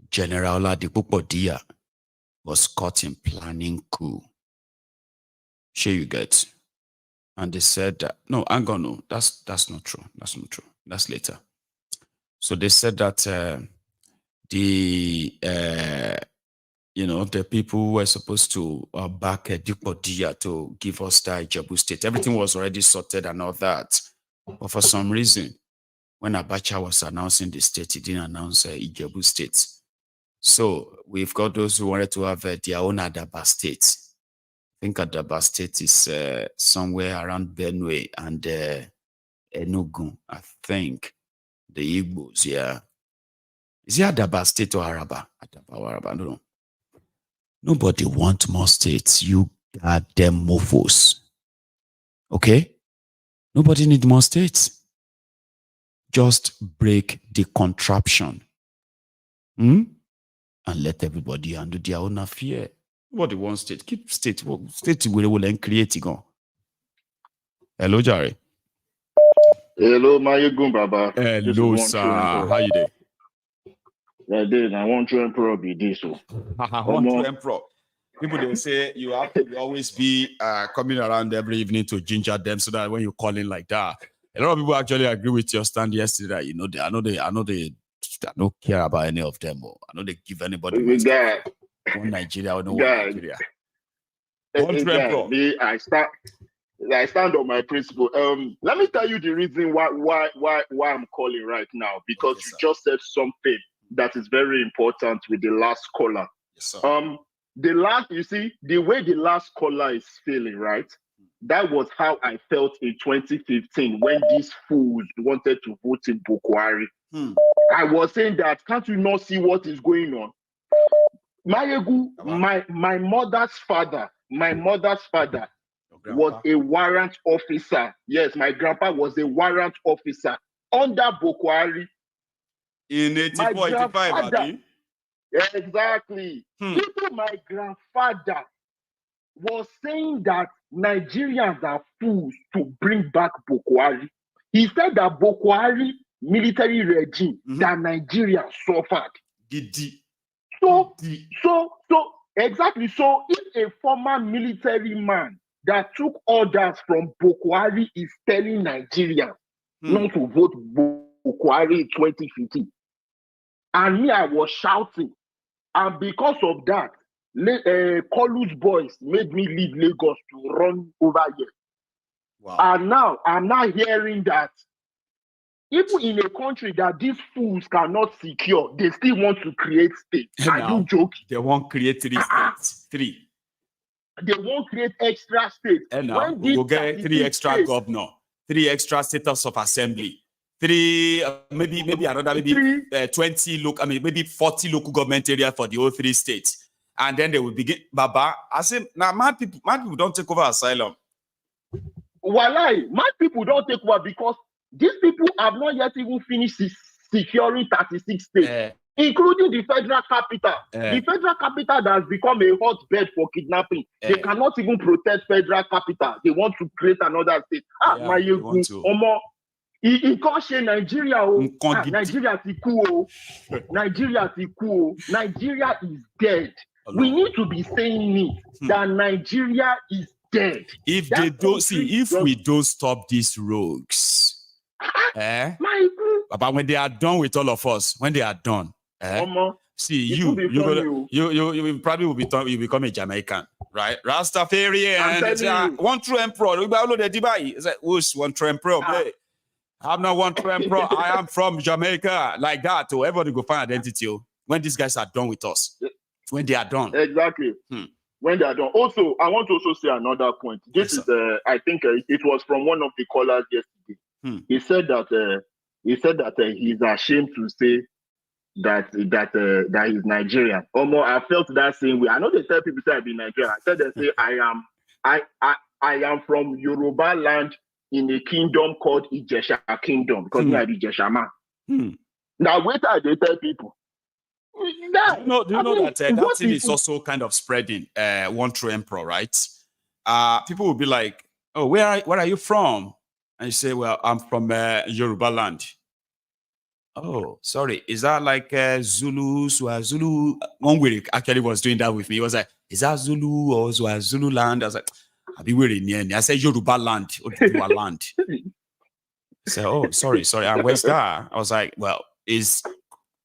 General Debunking was caught in planning coup. Sure you get. And they said that, no, that's not true. That's not true. That's later. So they said that the people who were supposed to back Debunking to give us that Ijebu State. Everything was already sorted and all that. But for some reason, when Abacha was announcing the state, he didn't announce Ijebu State. So we've got those who wanted to have their own Adaba State. I think Adaba State is somewhere around Benue and Enugu, I think. The Igbos, yeah. Is it Adaba State or Araba? Adaba or Araba, I don't know. Nobody wants more states. You goddamn mofos. Okay? Nobody needs more states. Just break the contraption. And let everybody handle their own affair. Nobody wants state. Keep state. State will create it. Hello, Jerry. Hello, Maiyegun Baba. Hello, sir. How you doing? I did. I want to emperor be this. I want to emperor. People, they say you have to always be coming around every evening to ginger them so that when you call in like that, a lot of people actually agree with your stand yesterday. You know, I don't care about any of them. I know they give anybody one Nigeria or no one Nigeria. I stand on my principle. Let me tell you the reason why I'm calling right now, because you just said something that is very important with the last caller. Yes, sir. The way the last caller is feeling, right? That was how I felt in 2015 when these fools wanted to vote in Bukwari. I was saying that, can't you not see what is going on? Maiyegun, my mother's father was a warrant officer. Yes, my grandpa was a warrant officer under Bukwari. In 84-85, exactly. Even my grandfather was saying that Nigerians are fools to bring back Bukwari. He said that Bukwari military regime that Nigeria suffered. Exactly. So if a former military man that took orders from Bukwari is telling Nigerians not to vote Bukwari in 2015. And me, I was shouting. And because of that, Kolu's boys made me leave Lagos to run over here. Wow. And now, I'm now hearing that even in a country that these fools cannot secure, they still want to create states. Are you joking? They won't create 3 states. 3. They won't create extra states. And now we will get 3 extra governor, 3 extra status of assembly, 3 maybe another 20 local, maybe 40 local government area for the whole 3 states, and then they will begin. Baba, I say now mad people don't take over asylum. Walai, mad people don't take over because these people have not yet even finished securing 36 states. Including the federal capital. The federal capital that has become a hotbed for kidnapping. They cannot even protect federal capital. They want to create another state. Maiyegun, Omo, he can't say Nigeria. Nigeria is cool. Nigeria is cool. Nigeria is dead. We need to be saying it that Nigeria is dead. If that they don't see, if we don't stop these rogues, but when they are done with all of us, when they are done. See, you probably will become a Jamaican, right? Rastafarian, one true emperor. It's like, who's one true emperor? I'm not one true emperor. I am from Jamaica, like that. So everybody go find identity when these guys are done with us. When they are done, exactly. When they are done. Also, I want to also say another point. This is, I think it was from one of the callers yesterday. He said that he's ashamed to say that he's Nigerian. I felt that same way. I know they tell people say I be Nigerian. I said they say I am from Yoruba land in a kingdom called Ijesha Kingdom because I be Ijesha man. Now wait till they tell people. Do you know that that thing is also kind of spreading? One true emperor, right? People will be like, "Oh, where are you from?" And you say, "Well, I'm from Yoruba land." Oh, sorry. Is that like Zulu, Swazulu? One way actually was doing that with me. He was like, "Is that Zulu or Swazulu land?" I was like, "I'll be wearing near." I said, "Yoruba land or Yoruba land." He said, "Oh, sorry. And where's that?" I was like, "Well, it's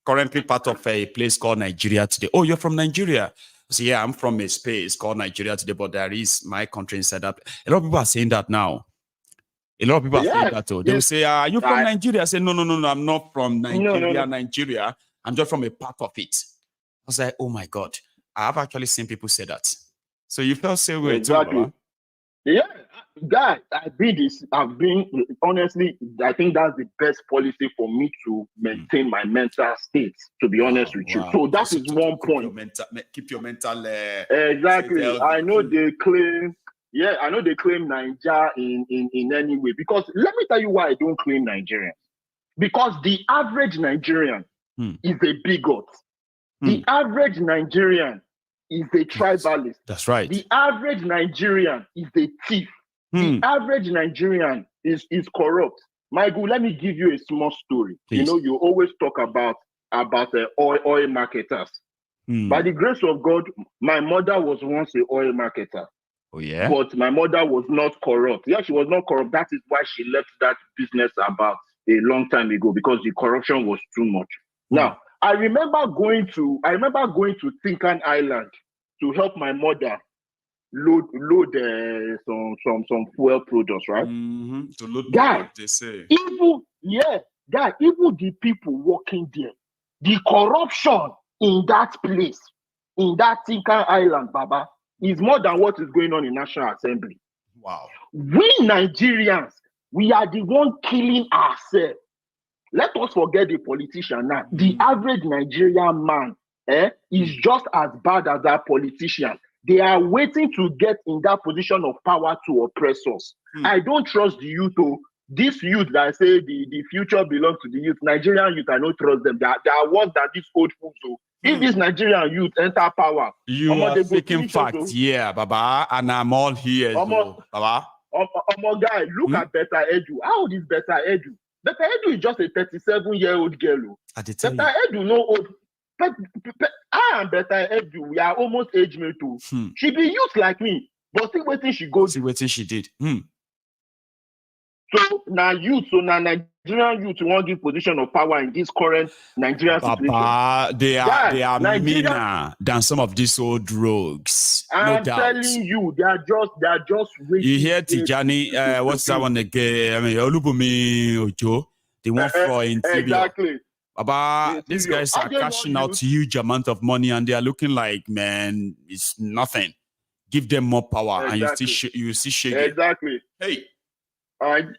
currently part of a place called Nigeria today." "Oh, you're from Nigeria?" I said, "Yeah, I'm from a space called Nigeria today, but there is my country inside that." A lot of people are saying that now. A lot of people are saying that too. They will say, "Are you from Nigeria?" I say, No, I'm not from Nigeria, Nigeria. I'm just from a part of it. I was like, oh my God. I have actually seen people say that. So you felt same way too, Baba? Yeah, guys, honestly, I think that's the best policy for me to maintain my mental state, to be honest with you. So that is one point. Keep your mental exactly. I know they claim Nigeria in any way. Because let me tell you why I don't claim Nigerians. Because the average Nigerian is a bigot. The average Nigerian is a tribalist. That's right. The average Nigerian is a thief. The average Nigerian is corrupt. Maiyegun, let me give you a small story. Please. You know, you always talk about oil marketers. By the grace of God, my mother was once an oil marketer. Oh, yeah? But my mother was not corrupt. Yeah, she was not corrupt. That is why she left that business about a long time ago, because the corruption was too much. Now, I remember going to Tinkan Island to help my mother load some fuel products, right? To load guy, they say. Even the people working there, the corruption in that place, in that Tinkan Island, Baba, is more than what is going on in National Assembly. Wow. We Nigerians, we are the one killing ourselves. Let us forget the politician now. The average Nigerian man is just as bad as that politician. They are waiting to get in that position of power to oppress us. I don't trust the youth. This youth that say the future belongs to the youth, Nigerian youth, I don't trust them. They are worse than these old fools. If this Nigerian youth enter power, you are speaking facts, yeah, Baba, and I'm all here, Baba. Guy, look at Better Edu. How old is Better Edu? Better Edu is just a 37-year-old girl. Better Edu no old. I am Better Edu. We are almost age mate too. She be youth like me, but see waiting she goes. See waiting she did. So now Nigerian youth won't give position of power in this current Nigerian situation. They are Nigeria, meaner than some of these old rogues. I'm no doubt. telling you, they are just waiting. You hear Tijani, what's that one again? I mean, Olubumi Ojo, the one for interior. Exactly. Baba, these guys are cashing out huge amount of money and they are looking like, man, it's nothing. Give them more power and you see shaking. Exactly. Hey. And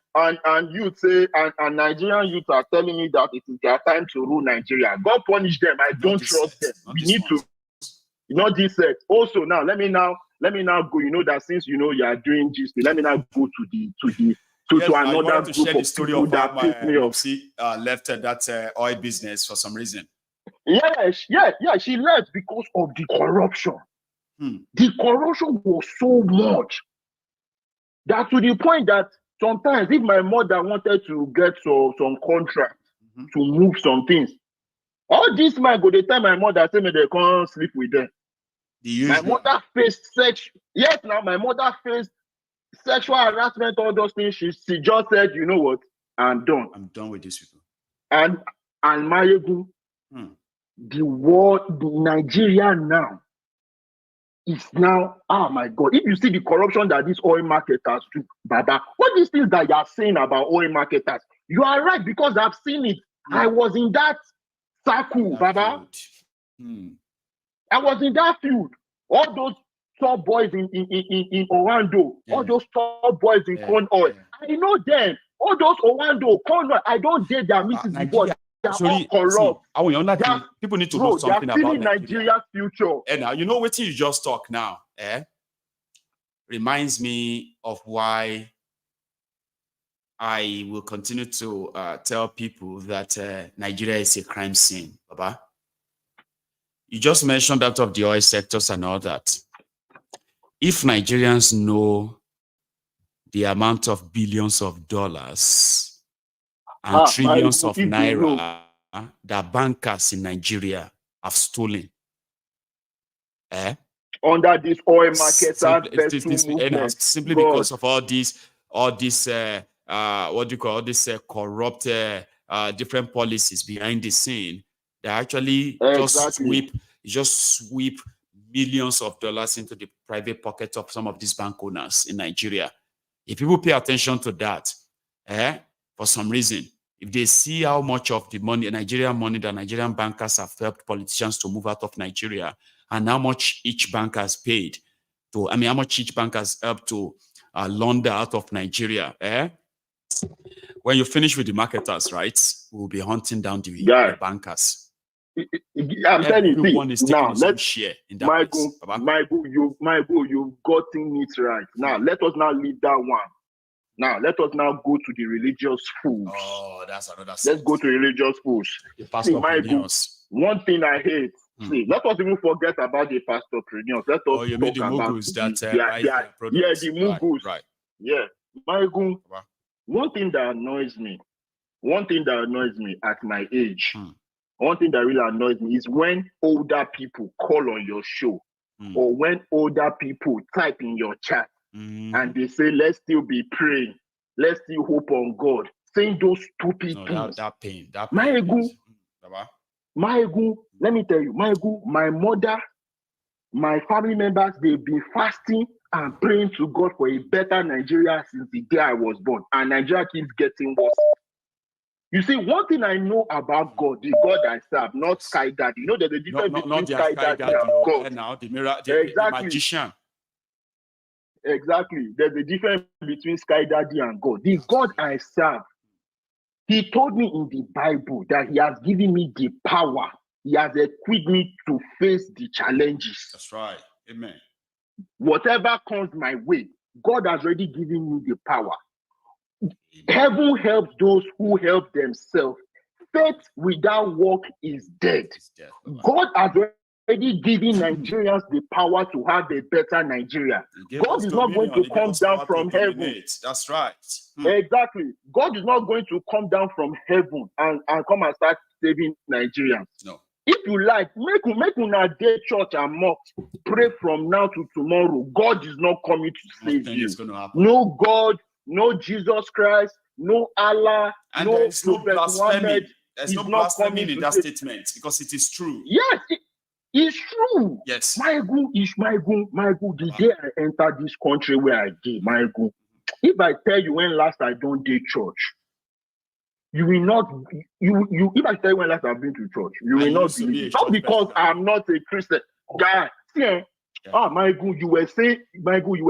youth say, and Nigerian youth are telling me that it is their time to rule Nigeria. God punish them. I don't trust them. We need to, this set. Also, now let me now go. You know that since you are doing this, let me now go to another group share the of story people of that piss me off. She left that oil business for some reason. Yeah. She left because of the corruption. The corruption was so much that to the point that sometimes if my mother wanted to get some contract to move some things, all this man go the time my mother say me they can't sleep with them. My mother faced my mother faced sexual harassment, all those things. She just said, you know what? I'm done. I'm done with these people. And Maiyegun, the Nigeria now is now, oh my God, if you see the corruption that these oil marketers do, Baba, what these things that you are saying about oil marketers, you are right because I've seen it. I was in that circle, Baba. I was in that field. All those top boys in Orlando, all those top boys in corn oil. I know them. All those Orlando, corn oil, I don't date their misses before. Actually, people need to know something about Nigeria's future. And now, you know what you just talk now, reminds me of why I will continue to tell people that Nigeria is a crime scene, Baba. You just mentioned that of the oil sectors and all that. If Nigerians know the amount of billions of dollars and trillions of naira that bankers in Nigeria have stolen. Under this oil market, simply because of all this what do you call all this corrupt different policies behind the scene, they actually just sweep millions of dollars into the private pockets of some of these bank owners in Nigeria. If people pay attention to that, for some reason, if they see how much of the money, Nigerian money, that Nigerian bankers have helped politicians to move out of Nigeria, and how much each bank has paid how much each bank has helped to launder out of Nigeria, when you finish with the marketers, right, we'll be hunting down the bankers. I'm telling you, now let's share in that Maiyegun, you've gotten it right. Now let us now leave that one. Now let us now go to the religious fools. Oh, that's another. Let's go to religious fools. See, Maiyegun, one thing I hate. See, let us even forget about the pastorpreneurs. Let us you mean the mughals that the mughals. Right. Yeah, Maiyegun. One thing that annoys me at my age. One thing that really annoys me is when older people call on your show or when older people type in your chat and they say, let's still be praying. Let's still hope on God. Saying those stupid things. That pain. Maiyegun, let me tell you, Maiyegun, my mother, my family members, they've been fasting and praying to God for a better Nigeria since the day I was born. And Nigeria keeps getting worse. You see, one thing I know about God, the God I serve, not Sky Daddy. You know there's a difference between Sky Daddy and God. Now, the magician. Exactly. There's a difference between Sky Daddy and God. The God I serve, he told me in the Bible that he has given me the power. He has equipped me to face the challenges. That's right. Amen. Whatever comes my way, God has already given me the power. Heaven helps those who help themselves. Faith without work is dead. God has already given Nigerians the power to have a better Nigeria. God is not going to come down from heaven. That's right. Exactly. God is not going to come down from heaven and come and start saving Nigerians. No. If you like, make una day church and mosque. Pray from now to tomorrow. God is not coming to save you. no Jesus Christ, no Allah, And no there's no Prophet blasphemy. Muhammad. There's is no not blasphemy coming in to that say- statement because it is true. Yes, it's true. Yes. Maiyegun, the day I entered this country where I did, Maiyegun, if I tell you when last I don't did church, you will not, you if I tell you when last I've been to church, you will not believe it. Not because I'm not a Christian. Guy, see, Maiyegun, you were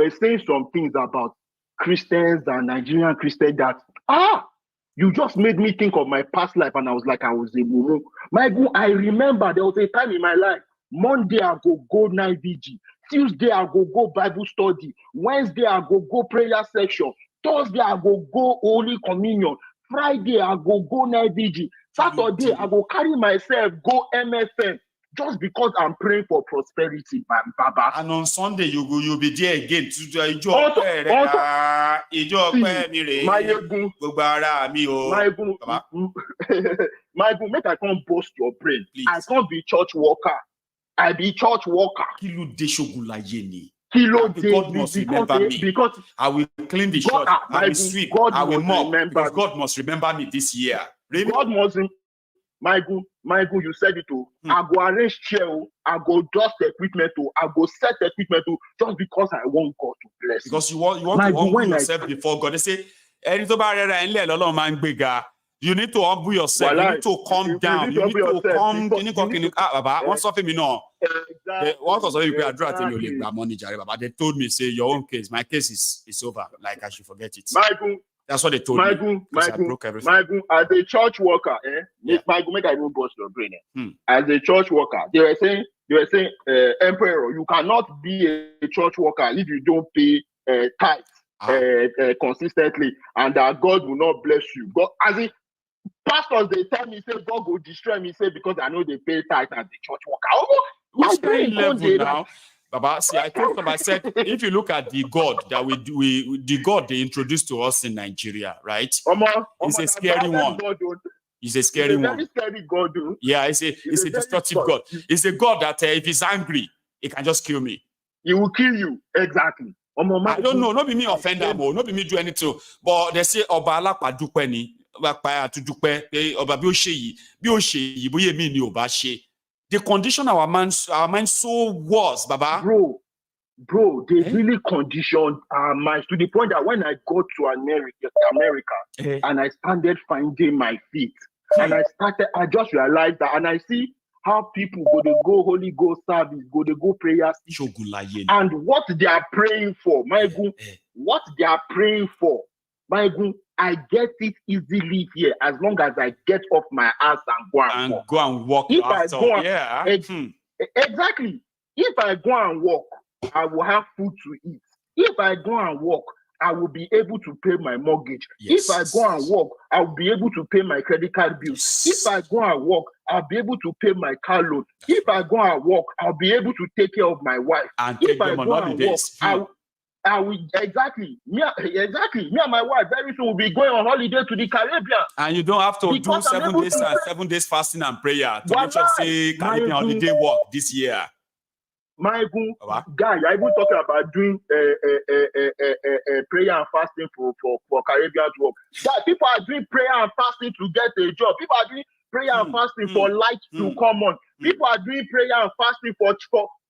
saying some things about Christians and Nigerian Christians that, you just made me think of my past life, and I was like, I was a mumu. Maiyegun, I remember there was a time in my life, Monday I go night vigil, Tuesday I go Bible study, Wednesday I go prayer section, Thursday I go Holy Communion, Friday I go night vigil, Saturday I go carry myself go MSN just because I'm praying for prosperity, Baba. And on Sunday you'll be there again to do Maiyegun, make I come boast your brain. Please. I can't be church worker. I be church worker. God must remember me. Because I will clean the church. I will sweep. I will mop. Because God must remember me this year. Really? God must. Maiyegun, you said it too. I go arrange chair, I go dust equipment, I go set equipment just because I want God to bless. Because you want to humble yourself before God. They say, you need to humble yourself. You need to calm down. You need to calm. They told me, say, your own case. My case is over. Like, I should forget it. That's what they told me. I broke everything. Maiyegun, as a church worker, Maiyegun, make I even bust your brain. As a church worker, they were saying, Emperor, you cannot be a church worker if you don't pay tithes consistently, and that God will not bless you. God, as in, pastors, they tell me, say, God will destroy me, say, because I know they pay tithes as a church worker. Which kind level now? Baba, see, I told them, I said, if you look at the God that the God they introduced to us in Nigeria, right? It's a scary one. It's a scary one. Very scary God, dude. Yeah, it's a destructive God. It's a God that if he's angry, he can just kill me. He will kill you. Exactly. I don't know. Not be me offend them, not be me do anything. But they say, Oba alapa dupe ni, Oba to dupe, Oba bi o sheyi, boye mi ni Oba she. The condition our mind so worse, Baba. Bro, they really conditioned our minds to the point that when I go to America, and I started finding my feet, and I just realized that, and I see how people go Holy Ghost service, go prayer, and what they are praying for, Maiyegun, Maiyegun, I get it easily here as long as I get off my ass and go and walk. If I go exactly. If I go and walk, I will have food to eat. If I go and walk, I will be able to pay my mortgage. Yes. If I go and walk, I will be able to pay my credit card bills. If I go and walk, I'll be able to pay my car loan. If I go and walk, I'll be able to take care of my wife. And if I go and walk, I will exactly. Me and my wife very soon will be going on holiday to the Caribbean. And you don't have to do 7 days fasting and prayer to make sure say Caribbean holiday work this year. Maiyegun, guy, you're even talking about doing prayer and fasting for Caribbean work. Guy, people are doing prayer and fasting to get a job. People are doing prayer and fasting for light to come on. People are doing prayer and fasting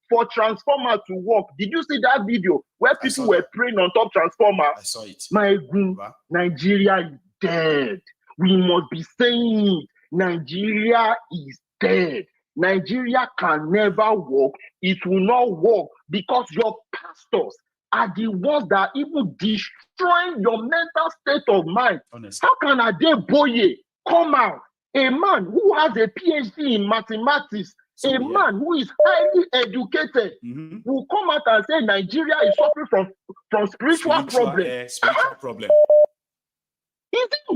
for transformer to work. Did you see that video where people were praying on top transformer? I saw it. Maiyegun, Nigeria is dead. We must be saying Nigeria is dead. Nigeria can never work. It will not work because your pastors are the ones that are even destroying your mental state of mind. Honestly. How can Adeboye come out, a man who has a PhD in mathematics, man who is highly educated, will come out and say Nigeria is suffering from spiritual problems? Spiritual problem. Is he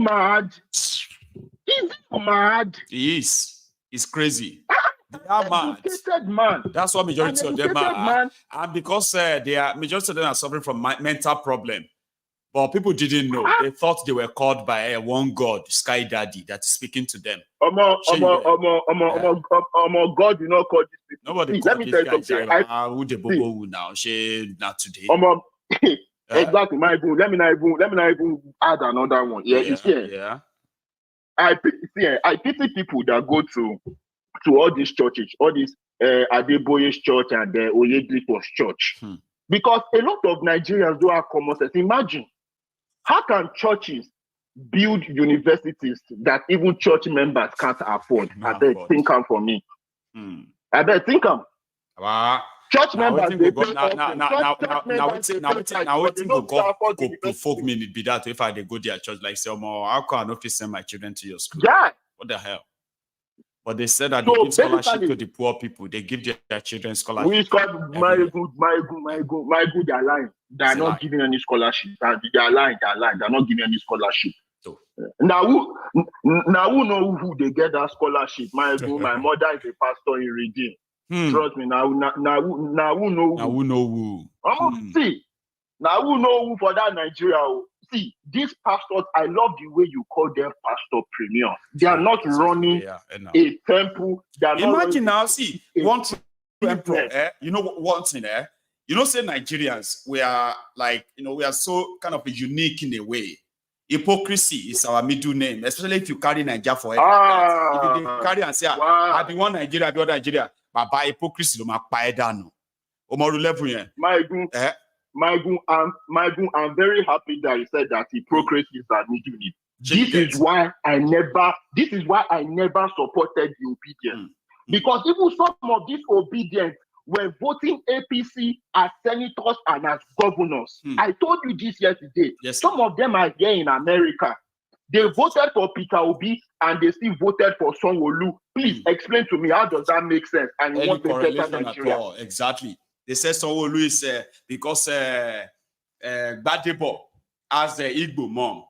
mad? He is. He's crazy. They are mad. Man. That's what majority of them are. And because majority of them are suffering from mental problem. But people didn't know. They thought they were called by one God, Sky Daddy, that is speaking to them. God, you not call these people. Nobody let me tell you something. Who the bobo now? She not today. Exactly, Maiyegun. Let me not even add another one. Yeah, you see, Yeah. I pity people that go to all these churches, all these Adeboye's church and Oyedepo's church, because a lot of Nigerians do have common sense. Imagine, how can churches build universities that even church members can't afford? I bet think them for me. I bet think them. Church members they pay now waiting go provoke me be that if I they go their church like say, how can I not send my children to your school? Yeah. What the hell? But they said that they give scholarship to the poor people. They give their children scholarship. We call Maiyegun, they're lying. They're not giving any scholarship. They're lying. They're not giving any scholarship. So. Now who know who they get that scholarship? Maiyegun, my mother is a pastor in Redeem. Trust me. Now who know who? See. Now who know who for that Nigeria? See, these pastors, I love the way you call them pastor premium. They are not running a temple. Imagine now, see, one temple, you know one thing, you know, say Nigerians, we are like, we are so kind of unique in a way. Hypocrisy is our middle name, especially if you carry Nigeria for it. If you carry and say, I be one Nigeria, I be one Nigeria, but by hypocrisy, you might buy down. Maiyegun, I'm very happy that you said that hypocrisy is our middle name. This is why I never supported the obedience. Because even some of these obedience were voting APC as senators and as governors. I told you this yesterday. Yes. Some of them are here in America. They voted for Peter Obi and they still voted for Sanwo-Olu. Please explain to me, how does that make sense? And any correlation at all? Exactly. They said Sanwo-Olu is because Gbadebo has the Igbo mom.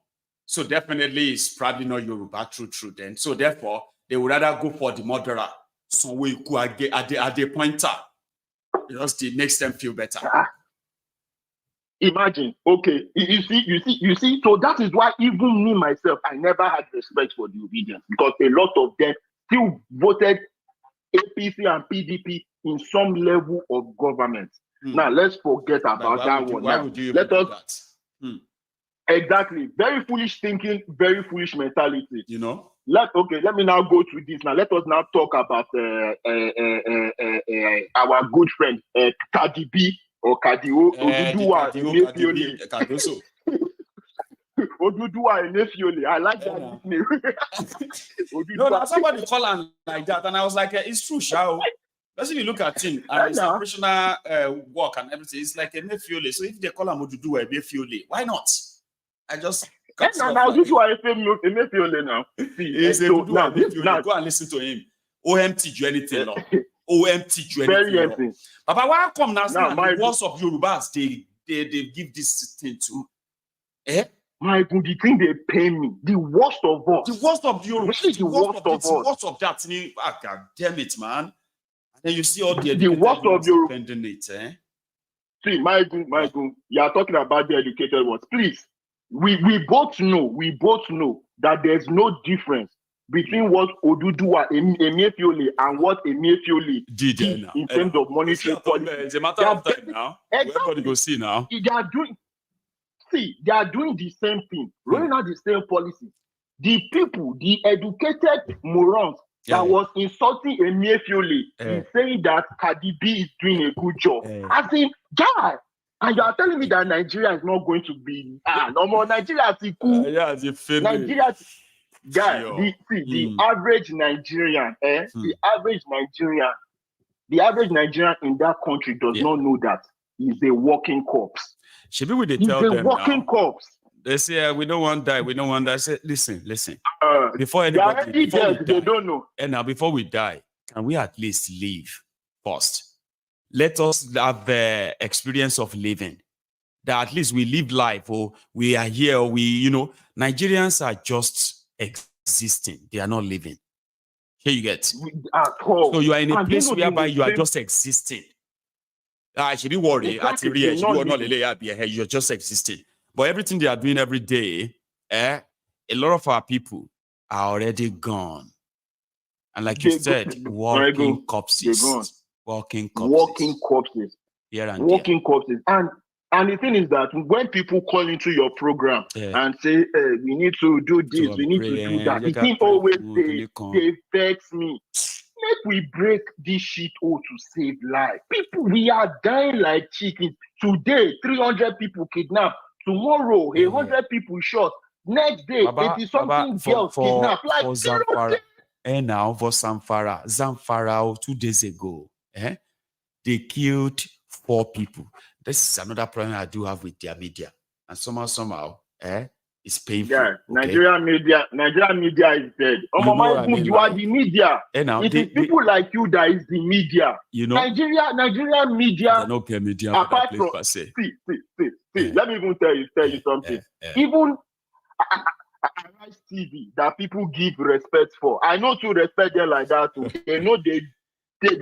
So definitely it's probably not Yoruba, true then. So therefore, they would rather go for the murderer. Sanwo-Olu at the pointer. Because it makes them feel better. Imagine, okay, you see, so that is why even me myself, I never had respect for the obedience, because a lot of them still voted APC and PDP in some level of government. Now let's forget about that one. Why would you let us that? Exactly. Very foolish thinking, very foolish mentality. Let me now go to this. Now let us now talk about our good friend Cardi B or Cardio Oduduwa Emefiole. Oduduwa Emefiole. I like that name. No, now somebody call him like that, and I was like, it's true, Shao. Let's if you look at him and his operational work and everything, it's like Emefiole. So if they call him Oduduwa Emefiole, why not? I just now this is why Emefiole now. Go and listen to him. OM teach you anything, no? OM teach you anything. Very anything. But why come now? The worst of Yorubas, they give this thing to. Maiyegun, the thing they pay me, the worst of us. The worst of Yoruba. The worst of that. God damn it, man. And then you see all the worst of Yoruba. See, Maiyegun, you are talking about the educated ones. Please. We both know that there's no difference between what Oduduwa Emefiole and what Emefiole did in terms of monetary policy. It's a matter of time now. Everybody go see now. They are doing the same thing, rolling out the same policy. The people, the educated morons that was insulting Emefiole is saying that Cardi B is doing a good job. As in, God. And you are telling me that Nigeria is not going to be no more. Nigeria is cool. Nigeria, the average Nigerian, the average Nigerian in that country does not know that he's a walking corpse. Should we he's tell them a walking corpse. They say we don't want to die. We don't want to die. I said, listen. Before anybody, they don't know. And now before we die, can we at least live first? Let us have the experience of living. That at least we live life, or we are here, or Nigerians are just existing. They are not living. Here you get. So you are in a place whereby you are just existing. I should be worried. You're just existing. But everything they are doing every day, a lot of our people are already gone. And like you said, walking corpses. Walking corpses. Walking corpses. Here and walking corpses. And And the thing is that when people call into your program and say, we need to do this, we need to do that, the thing always they vex me. Make we break this shit all to save life. People, we are dying like chickens. Today, 300 people kidnapped. Tomorrow, 100 people shot. Next day, 80-something girls kidnapped. Like, for Zamfara. And now for Zamfara 2 days ago, they killed 4 people. This is another problem I do have with their media. And somehow, it's painful. Yeah, Nigerian media is dead. You are the media. It is people like you that is the media. You know, Nigerian media. They don't care media apart from, see. Let me even tell you something. Even Arise TV that people give respect for. I know to respect them like that too. They know they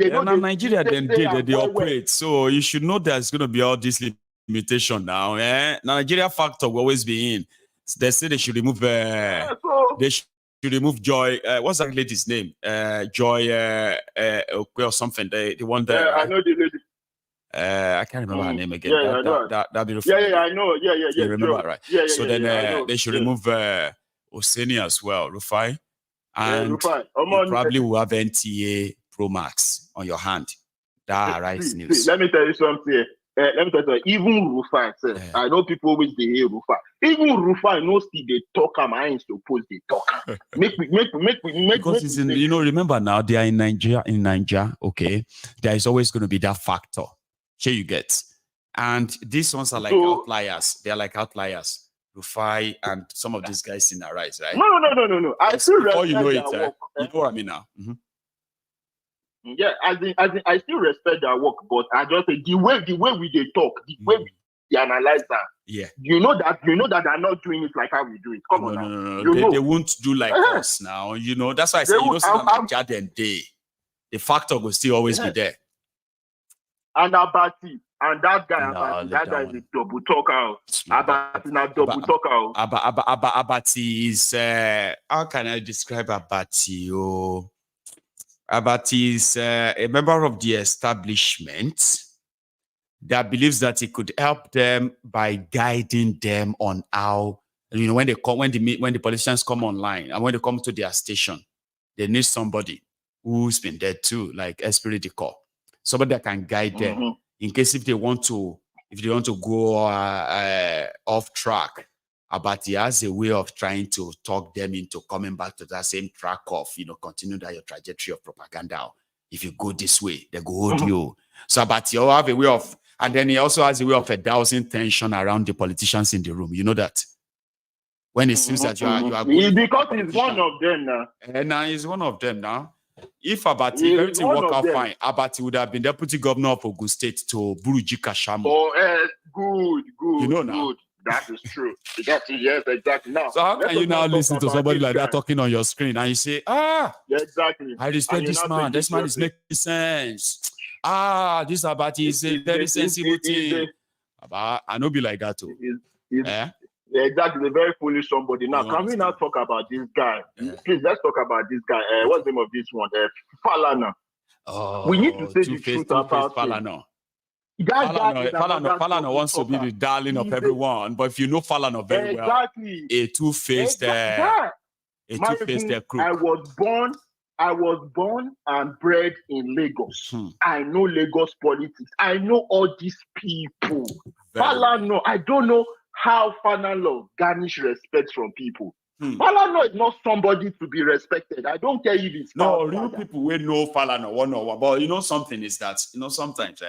know Nigeria they operate. So you should know there's going to be all this limitation now. Nigeria factor will always be in. They say they should remove they should remove Joy. What's that lady's name? Joy or something. The one that I know the lady. I can't remember her name again. That beautiful. I know. You remember that, right? So then they should remove Oseni as well, Rufai. And you probably will have NTA Pro Max on your hand. That Arise News. Let me tell you something. Even Rufai says, I know people always they hear Rufai. Even Rufai knows they talk. I ain't supposed they talk. Make because it's in, remember now they are in Nigeria. Okay, there is always going to be that factor. Here you get, and these ones are like outliers. They are like outliers. Rufai and some of these guys in Arise, right? No. I still respect you know their it. work. You know what I mean now. Mm-hmm. Yeah, I still respect their work, but I just say the way we they talk, the way we analyze that. Yeah. You know that they're not doing it like how we do it. Come on now. No. They won't do like us now. That's why I say the factor will still always be there. And Abati and that guy, that guy is a double talker. Abati is not double talker. Abati is how can I describe Abati? Abati is a member of the establishment that believes that he could help them by guiding them on how, when the politicians come online and when they come to their station, they need somebody who's been there too, like Esprit de Corps, somebody that can guide them in case if they want to go off track. Abati has a way of trying to talk them into coming back to that same track of, continue that your trajectory of propaganda. If you go this way, they go hold you. So Abati will have a way of, and then he also has a way of dousing tension around the politicians in the room. You know that? When it seems that you are good. Because he's one of them now. And now he's one of them now. If Abati, everything work out fine, Abati would have been deputy governor of Ogun State to Buruji Kashamu. Oh, good. You know now. Good. That is true. Yes, exactly. Now, so how can you now listen to somebody like that talking on your screen and you say, exactly. I respect this man. This man is making sense. This Abati is a very sensible thing. I know be like that too. Exactly, very foolish somebody. Now, can we now talk about this guy? Please, let's talk about this guy. What's the name of this one? Falana. We need to say the truth about Falana. Falana wants to be the darling of everyone, but if you know Falana very well, a two-faced crook. I was born and bred in Lagos. I know Lagos politics. I know all these people. Falana, I don't know how Falana garnish respect from people. Falana is not somebody to be respected. I don't care if it's real people will know Falana one on one. But something is that sometimes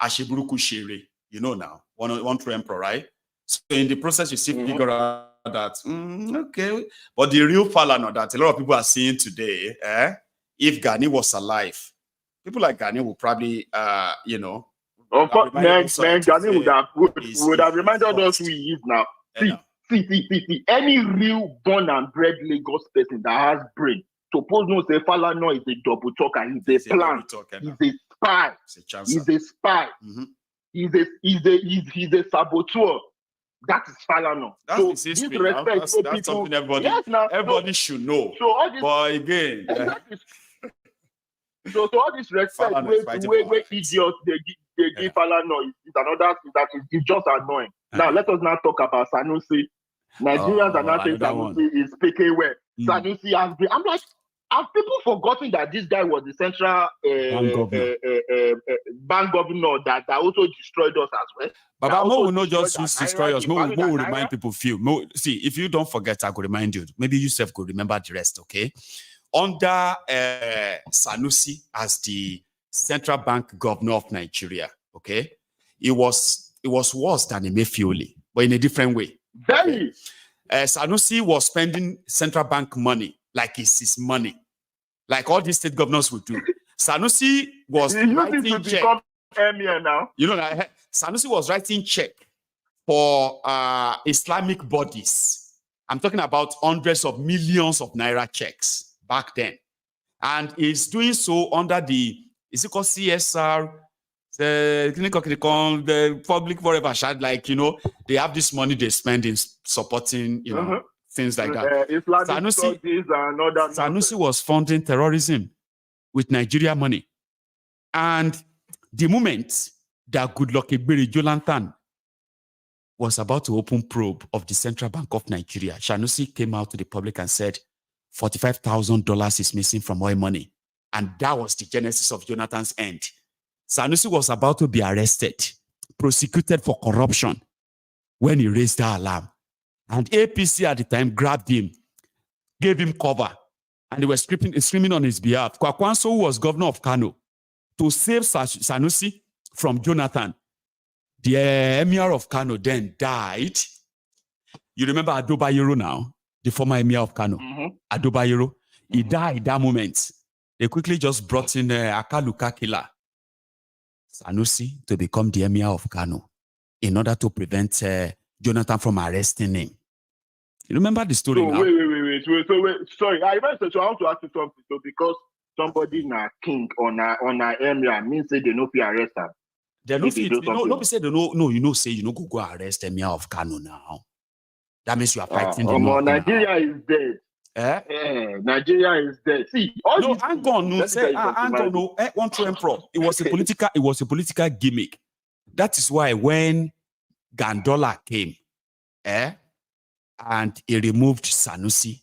Ashiburuku Shere, now, one true emperor, right? So in the process, you see figure out that, okay. But the real Falana that a lot of people are seeing today, if Gani was alive, people like Gani would probably, Gani would have reminded us who he is now. See. Any real born and bred Lagos person that has brain, suppose no say Falana is a double talker, he's a plan, he's a spy. He's a spy. He's a saboteur. That is Falana. That's something everybody should know. So all this, but again, so all this respect, where idiots they give Falana is another thing that is just annoying. Now, let us now talk about Sanusi. Nigerians are not saying Sanusi is speaking well. Sanusi has been, I'm like, have people forgotten that this guy was the central bank governor that also destroyed us as well? But Mo will not just destroy us. Mo will remind people few. See, if you don't forget, I could remind you. Maybe yourself could remember the rest, okay? Under Sanusi as the central bank governor of Nigeria, okay? It was worse than Emefiele, but in a different way. Very. Okay? Sanusi was spending central bank money like it's his money, like all these state governors would do. Sanusi was writing check. Now. You know, Sanusi was writing check for Islamic bodies. I'm talking about hundreds of millions of naira checks back then, and he's doing so under the, is it called CSR? The public forever shad, like, you know, they have this money they spend in supporting, you know, things like that. Sanusi was funding terrorism with Nigeria money. And the moment that Goodluck Ebere Jonathan was about to open probe of the Central Bank of Nigeria, Sanusi came out to the public and said $45,000 is missing from oil money. And that was the genesis of Jonathan's end. Sanusi was about to be arrested, prosecuted for corruption when he raised the alarm. And APC at the time grabbed him, gave him cover, and they were screaming on his behalf. Kwakwanso, who was governor of Kano, to save Sanusi from Jonathan. The emir of Kano then died. You remember Ado Bayero now, the former emir of Kano, Ado Bayero? He died at that moment. They quickly just brought in Akaluka killer, Sanusi, to become the emir of Kano in order to prevent Jonathan from arresting him. You remember the story now? Wait. Sorry, I want to ask you something. So because somebody na king on a emir means say they no be arrested. They no fit. No be say they no. You know, say you no go arrest emir of Kano now. That means you are fighting the North. Nigeria is dead. Nigeria is dead. See, hang on. No. One true emperor. It was a political gimmick. That is why when Gandola came, and he removed Sanusi,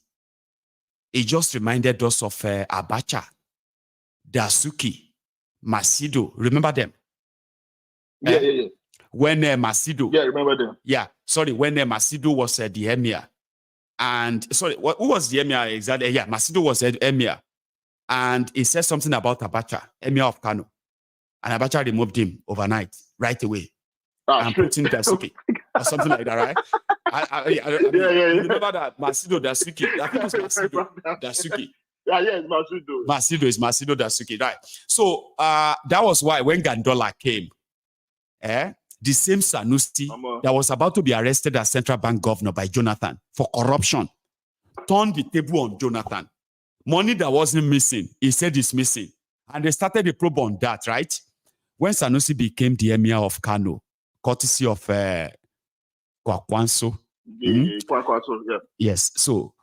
he just reminded us of Abacha, Dasuki, Masido. Remember them? Yeah. When Masido. Yeah, remember them. Yeah, sorry. When Masido was the emir. And sorry, who was the emir exactly? Yeah, Masido was the emir. And he said something about Abacha, emir of Kano. And Abacha removed him overnight, right away. And put in Dasuki or something like that, right? You remember that Masido Dasuki? I think it was Masido Dasuki. Yeah, it's Masido. Masido Dasuki, right? So that was why when Gandola came, the same Sanusi that was about to be arrested as central bank governor by Jonathan for corruption turned the table on Jonathan. Money that wasn't missing, he said is missing. And they started a probe on that, right? When Sanusi became the emir of Kano, courtesy of Kwakwanso. Kwakwanso, yeah. Yes, so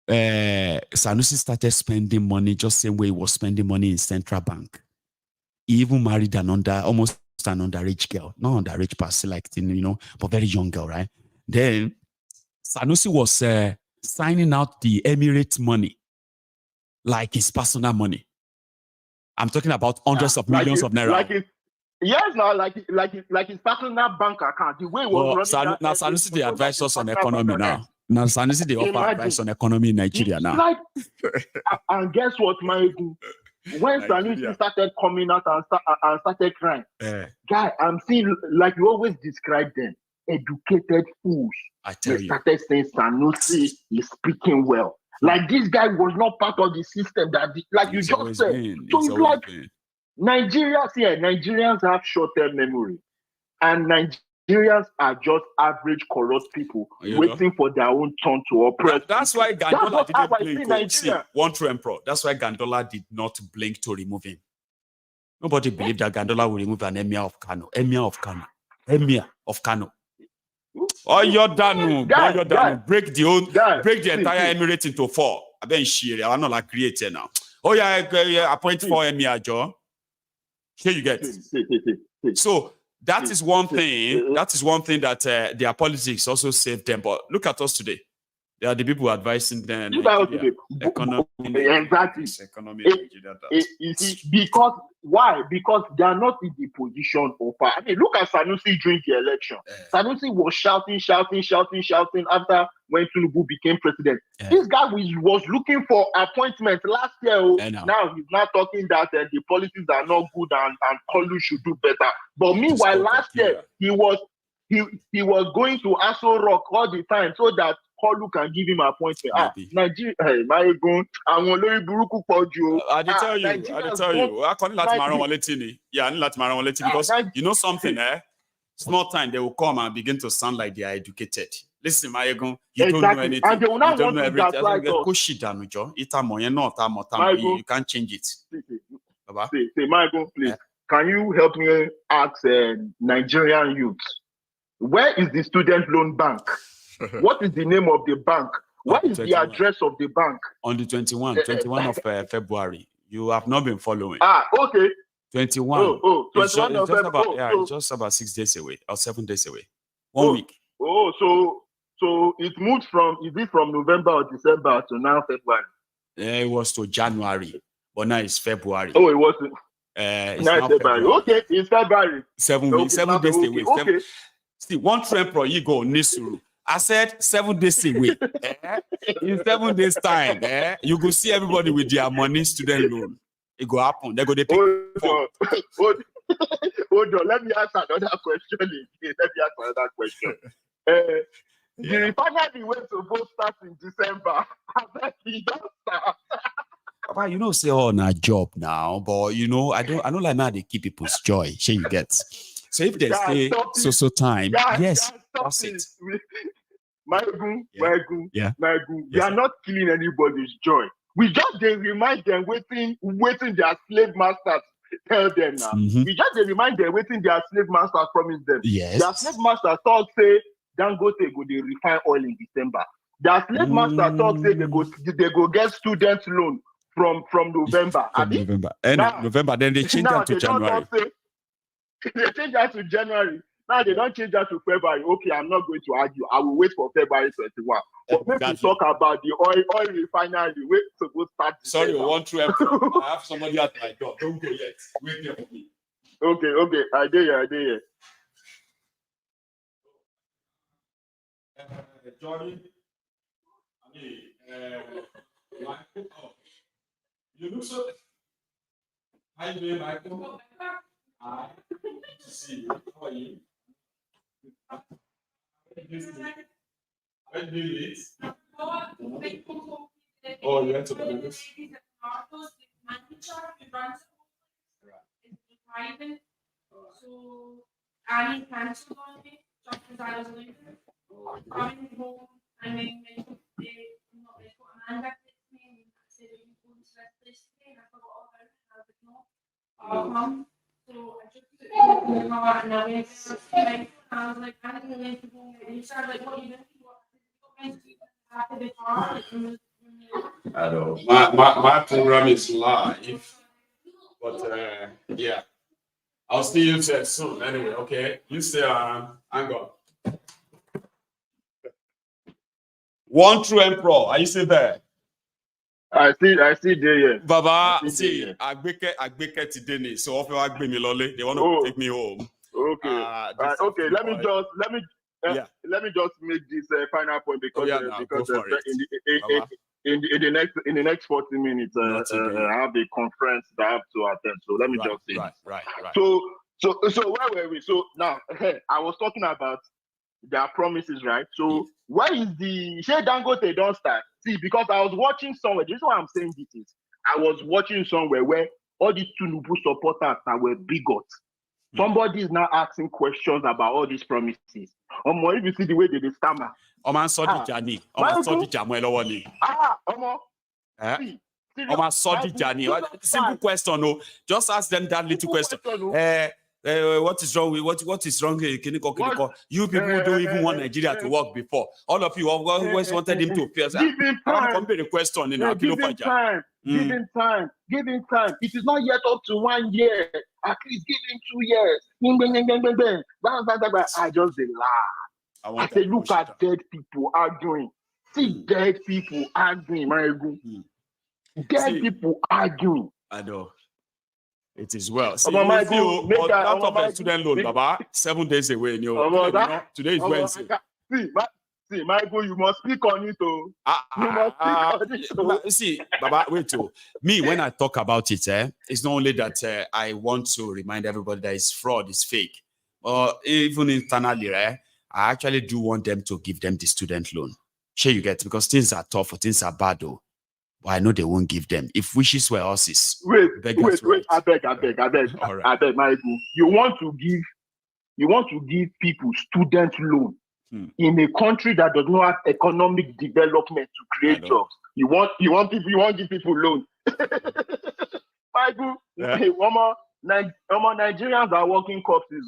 Sanusi started spending money just the same way he was spending money in central bank. He even married almost an underage girl, not underage person, like, you know, but very young girl, right? Then Sanusi was signing out the Emirates money like his personal money. I'm talking about hundreds of millions of naira. Like his personal bank account. The way it was running. Now Sanusi, they advise us on economy now. Now Sanusi, they offer advice on economy in Nigeria now. Like, and guess what, Maiyegun? When Sanusi started coming out and started crying, guy, I'm seeing, like you always describe them, educated fools. I tell you. Started saying Sanusi is speaking well. Like this guy was not part of the system like you just said. So it's like Nigerians have short-term memory, and Nigerians are just average corrupt people waiting for their own turn to oppress. That's why Gandola didn't blink. See, one true emperor. That's why Gandola did not blink to remove him. Nobody believed that Gandola would remove an emir of Kano. Oh, you're done. Break the entire emirate into four. I bet I'm not like creator now. Oh yeah, appoint for emir, Joe. Here you get. So that is one thing. That is one thing that their politics also saved them. But look at us today. They are the people advising them. Economy. Exactly. You see, because why? Because they are not in the position of power. I mean, look at Sanusi during the election. Sanusi was shouting after when Tinubu became president. This guy was looking for appointment last year. Now he's not talking that the policies are not good and Kolu should do better. But meanwhile, last year he was going to Aso Rock all the time so that Kolu can give him appointment. Nigeria, Maiyegun, àwọn olórí burúkú pọ̀ jù. I tell you. I can't let because you know something, small time they will come and begin to sound like they are educated. Listen, Maiyegun, you don't know anything. And they will not you don't know everything. You can't change it. Say, Maiyegun, please. Can you help me ask Nigerian youth, where is the student loan bank? What is the name of the bank? What is the address of the bank? On the 21 of February. You have not been following. Okay. 21. 21 of February. It's just about 6 days away or 7 days away. 1 week. So it moved from November or December to now February? It was to January, but now it's February. Oh, it wasn't. It's now February. Okay, it's February. 7 weeks, 7 days away. Okay. See, one trend pro you go Nisuru. I said 7 days away. In 7 days time, you go see everybody with their money student loan. It go happen. They go they pick. Hold on. Let me ask another question. The refinery went to both start in December. Papa, you know, say on a job now, but you know, I don't like now they keep people's joy. Sure, you get. So if they say so time, yes, that's it. Maiyegun, we Yes, are not killing anybody's joy. We just remind them waiting their slave masters tell them now. We just remind them waiting their slave masters promise them. Yes. Their slave masters talk say Dangote go they refine oil in December. Their slave masters talk say they go get student loan from November. November, then they change that to January. They change that to January. Now they don't change that to February. Okay, I'm not going to argue. I will wait for February 21. But maybe talk about the oil refinery. Wait to go start. Sorry, one true. I have somebody at my door. Don't go yet. Wait there for me. Okay. I did here. Johnny, you look so. How you doing, Michael? Hi. Good to see you. How are you? When do you eat? Oh, you went to Bangladesh? So, I cancelled on me just as I was leaving. Coming home, I mean, they put Amanda with me and I said, "Are you going to this day?" And I forgot all about it. And I was like, "No, I'll come." So I just took it in the car and I went to I was like, "I'm going to go." And he started like, "What are you doing?" After the car. I know. My program is live, but yeah, I'll see you soon. Anyway, okay. You stay hang on. One true emperor. Are you still there? I see there, yeah. Baba, see, I make it today. So often I bring me lolly. They want to take me home. Okay. Okay. Let me just make this final point because in the next 40 minutes I have a conference that I have to attend. So let me just say right. So where were we? So now I was talking about their promises, right? So where is the Dangote don't start? See, because I was watching somewhere. This is why I'm saying this is. I was watching somewhere where all these Tinubu supporters that were bigots. Somebody is now asking questions about all these promises. If you see the way they stammer. Simple question, no. Just ask them that little question. what is wrong with what is wrong here? You people don't even want Nigeria to work before. All of you always wanted him to fail. Give him time. Give him time. Give him time. Give him time. It is not yet up to 1 year. At least give him 2 years. I just laugh. I say, look at dead people arguing. See dead people arguing, Maiyegun. Dead people arguing. I know. It is well. See, out of the student loan, Baba, 7 days away. Today is Wednesday. See, Maiyegun, you must speak on it. You must speak on it. See, Baba, wait. Me, when I talk about it, it's not only that I want to remind everybody that it's fraud, it's fake. Or even internally, I actually do want them to give them the student loan. Sure, you get, because things are tough or things are bad, though. But I know they won't give them. If wishes were horses. Wait. I beg, Maiyegun. You want to give people student loan in a country that does not have economic development to create jobs. You want to give people loan. Maiyegun, Nigerians are working corpses.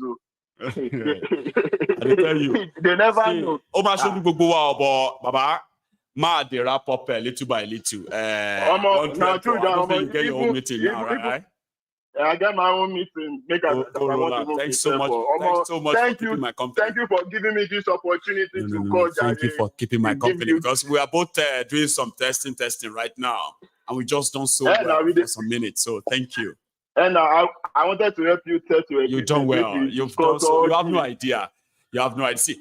I tell you. They never know. Baba. They wrap up little by little. Get your own meeting now, right? I get my own meeting. Thanks so much. Thanks so much for keeping my company. Thank you for giving me this opportunity to call. Thank you for keeping my company, because we are both doing some testing right now, and we just done so well for some minutes. So thank you. And I wanted to help you test your. You've done well. You've done so. You have no idea. You have no idea. See,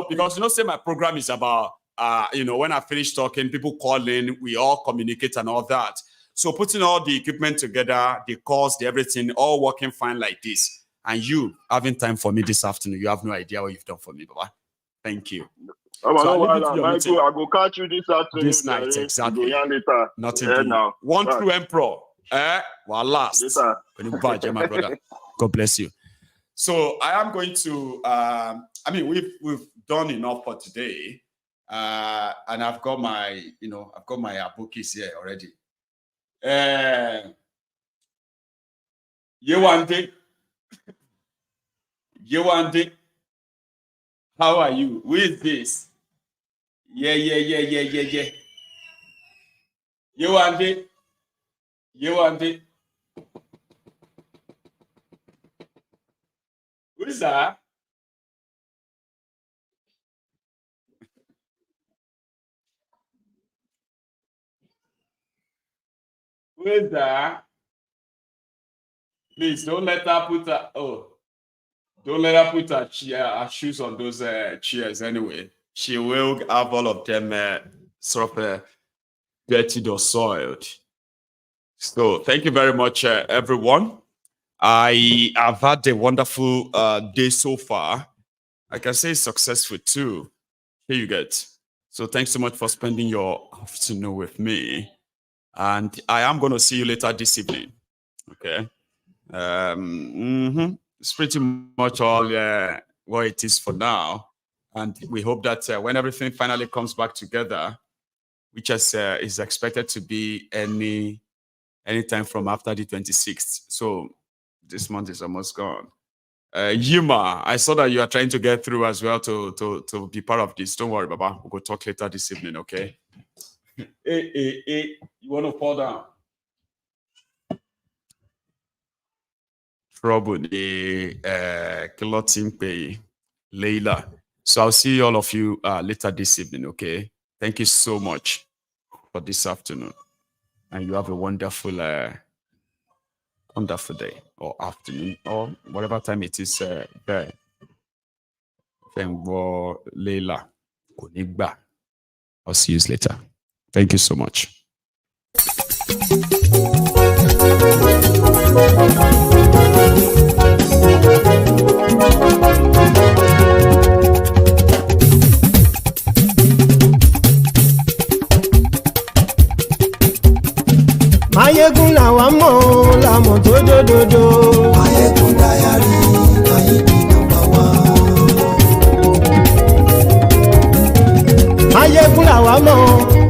because say my program is about. When I finish talking, people call in, we all communicate and all that. So putting all the equipment together, the calls, the everything, all working fine like this. And you having time for me this afternoon, you have no idea what you've done for me, Baba. Thank you. I go catch you this afternoon. This night, exactly. Nothing now. One true emperor. Well, last. My brother. God bless you. So I am going to, we've done enough for today. And I've got my, bookies here already. Yewande, how are you? Who is this? Yeah. Yewande. Who is that? Who is that? Please don't let her put her shoes on those chairs anyway. She will have all of them sort of dirtied or soiled. So thank you very much, everyone. I have had a wonderful day so far. I can say successful too. Here you get. So thanks so much for spending your afternoon with me. And I am going to see you later this evening. Okay. It's pretty much all what it is for now. And we hope that when everything finally comes back together, which is expected to be anytime from after the 26th. So this month is almost gone. Yuma, I saw that you are trying to get through as well to be part of this. Don't worry, Baba. We'll go talk later this evening, okay? Hey, you want to fall down? Trouble, clothing pay, Leila. So I'll see all of you later this evening, okay? Thank you so much for this afternoon. And you have a wonderful day or afternoon or whatever time it is there. Leila. I'll see you later. Thank you so much. Maiyegun làwa mọ̀ làmọ̀ tó dòdòdò. Maiyegun Diary, Maiyegun #1. Maiyegun làwa mọ̀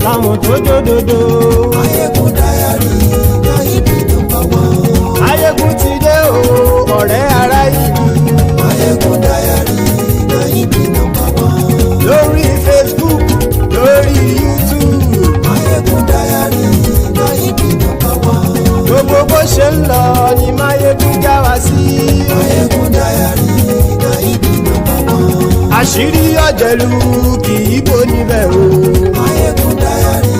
làmọ̀ tó dòdòdò. Maiyegun Diary, Maiyegun #1. Maiyegun ti dé o, ọ̀rẹ́ aráyé. ọ̀jẹ̀lú kì í bò níbẹ̀ o. Maiyegun Diary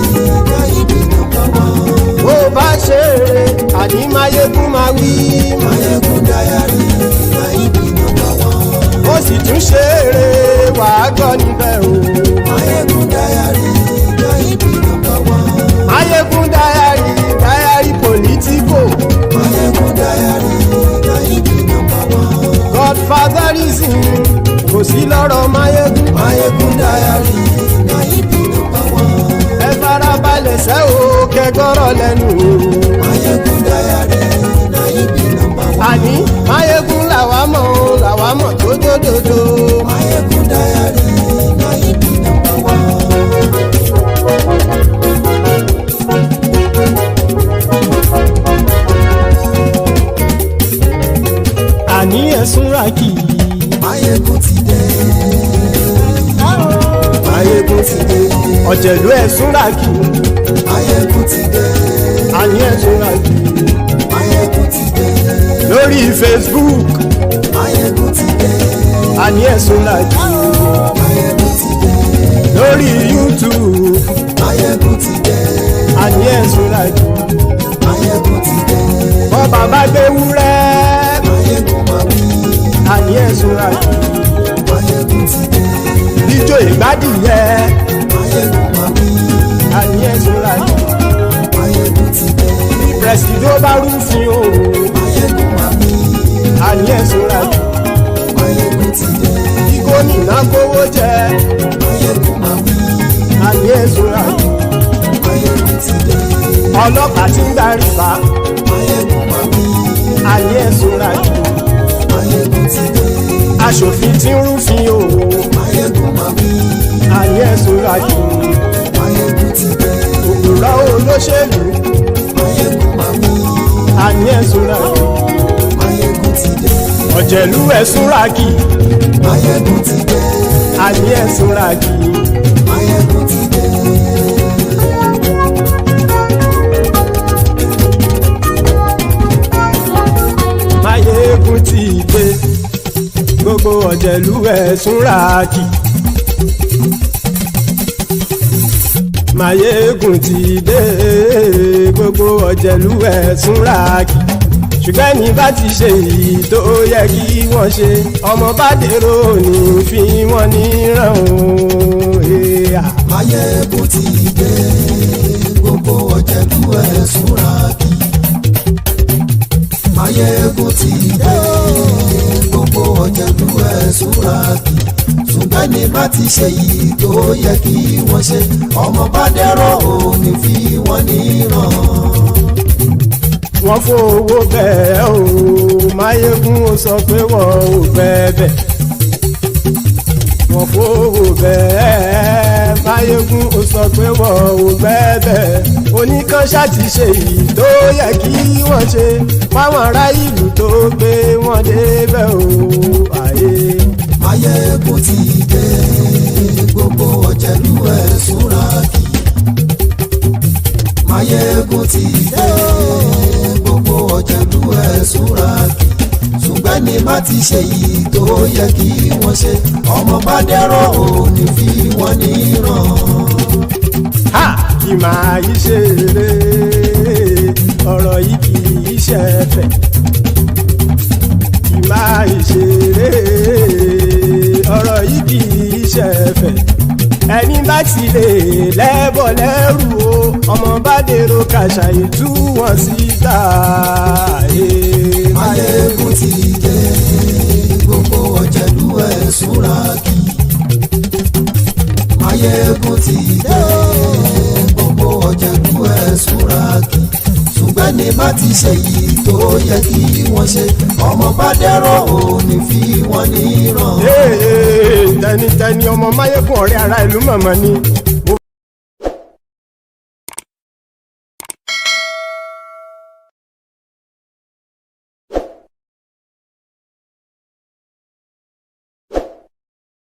Nayibi #1. bó bá ṣe eré àní Maiyegun máa wí. Maiyegun Diary Nayibi #1. ó sì tún ṣe eré wàá gbọ́ níbẹ̀ o. Maiyegun Diary Nayibi #1. Maiyegun Diary politico. Maiyegun Diary Nayibi #1. Godfatherism kò sí lọ́rọ̀ Maiyegun. Maiyegun Diary Nayibi #1. ẹ farabalẹ̀ sẹ́ o kẹgọ́rọ̀ lẹ́nu o. Maiyegun Diary Nayibi #1. àní Maiyegun làwa mọ̀ tó dódòdó. Maiyegun Diary Nayibi #1. àní ẹ̀sùn ràkì. Maiyegun ti dé. Maiyegun ti dé. ọ̀jẹ̀lú ẹ̀sùn ràkì. Maiyegun ti dé. àní ẹ̀sùn ràkì. Maiyegun ti dé. lórí Facebook. Maiyegun ti dé. àní ẹ̀sùn ràkì. Maiyegun ti dé. lórí YouTube. Maiyegun ti dé. àní ẹ̀sùn ràkì. Maiyegun ti dé. bọ́ bàbá gbé wúrẹ́. Maiyegun máa wí. àní ẹ̀sùn ràkì. Maiyegun ti dé. ijó ìgbádìyẹ. Maiyegun máa wí. àní ẹ̀sùn ràkì. Maiyegun ti dé. pẹ̀sìdó bá rúfin o. Maiyegun máa wí. àní ẹ̀sùn ràkì. Maiyegun ti dé. kí gómìnà kówó jẹ. Maiyegun máa wí. àní ẹ̀sùn ràkì. Maiyegun ti dé. ọlọ́pàá tí ń darí bá. Maiyegun máa wí. àní ẹ̀sùn ràkì. Maiyegun ti dé. aṣòfin tí ń rúfin o. Maiyegun máa wí. àní ẹ̀sùn ràkì. Maiyegun ti dé. òpùrọ́ olóṣèlú. Maiyegun máa wí. àní ẹ̀sùn ràkì. Maiyegun ti dé. ọ̀jẹ̀lú ẹ̀sùn ràkì. Maiyegun ti dé. àní ẹ̀sùn ràkì. Maiyegun ti dé. Maiyegun ti dé. gbogbo ọ̀jẹ̀lú ẹ̀sùn ràkì. Maiyegun ti dé. gbogbo ọ̀jẹ̀lú ẹ̀sùn ràkì. ṣùgbọ́n ní bá ti ṣe èyí tó yẹ kí wọ́n ṣe ọmọ bá dèrò ní fi wọ́n níran o. Maiyegun ti dé. Gbogbo ọ̀jẹ̀lú ẹ̀sùn ràkì. Maiyegun ti dé. Gbogbo ọ̀jẹ̀lú ẹ̀sùn ràkì. ṣùgbọ́n ní bá ti ṣe yìí tó yẹ kí wọ́n ṣe ọmọ bá dẹ́rọ̀ òní fi wọ́n níran. wọ́n fowó bẹ́ẹ̀ o Maiyegun ó sọ pé wọ́n ò fẹ́ bẹ́ẹ̀. wọ́n fowó bẹ́ẹ̀ Maiyegun ó sọ pé wọ́n ò fẹ́ bẹ́ẹ̀. oníkan ṣáàtì ṣe yìí tó yẹ kí wọ́n ṣe fáwọn ará ìlú tó gbé wọn débẹ̀ o. Maiyegun ti dé gbogbo ọ̀jẹ̀lú ẹ̀sùn ràkì. Maiyegun ti dé gbogbo ọ̀jẹ̀lú ẹ̀sùn ràkì. ṣùgbọ́n ní má ti ṣe yìí tó yẹ kí wọ́n ṣe ọmọ bá dẹ́rọ̀ òní fi wọ́n níran. kì máa yí ṣe eré ọ̀rọ̀ yìí kì í ṣe ẹ̀fẹ̀. kì máa yí ṣe eré ọ̀rọ̀ yìí kì í ṣe ẹ̀fẹ̀. ẹni bá ti lè lẹ́bọ̀ lẹ́rù o ọmọ bá dèrò kàṣàyè tú wọn síta. Maiyegun ti dé gbogbo ọ̀jẹ̀lú ẹ̀sùn ràkì. Maiyegun ti dé gbogbo ọ̀jẹ̀lú ẹ̀sùn ràkì. ṣùgbọ́n ní bá ti ṣe yìí tó yẹ kí wọ́n ṣe ọmọ bá dẹ́rọ̀ òní fi wọ́n níran. tẹnitẹni ọmọ Maiyegun ọ̀rẹ́ ara ìlú mọ̀mọ́ ni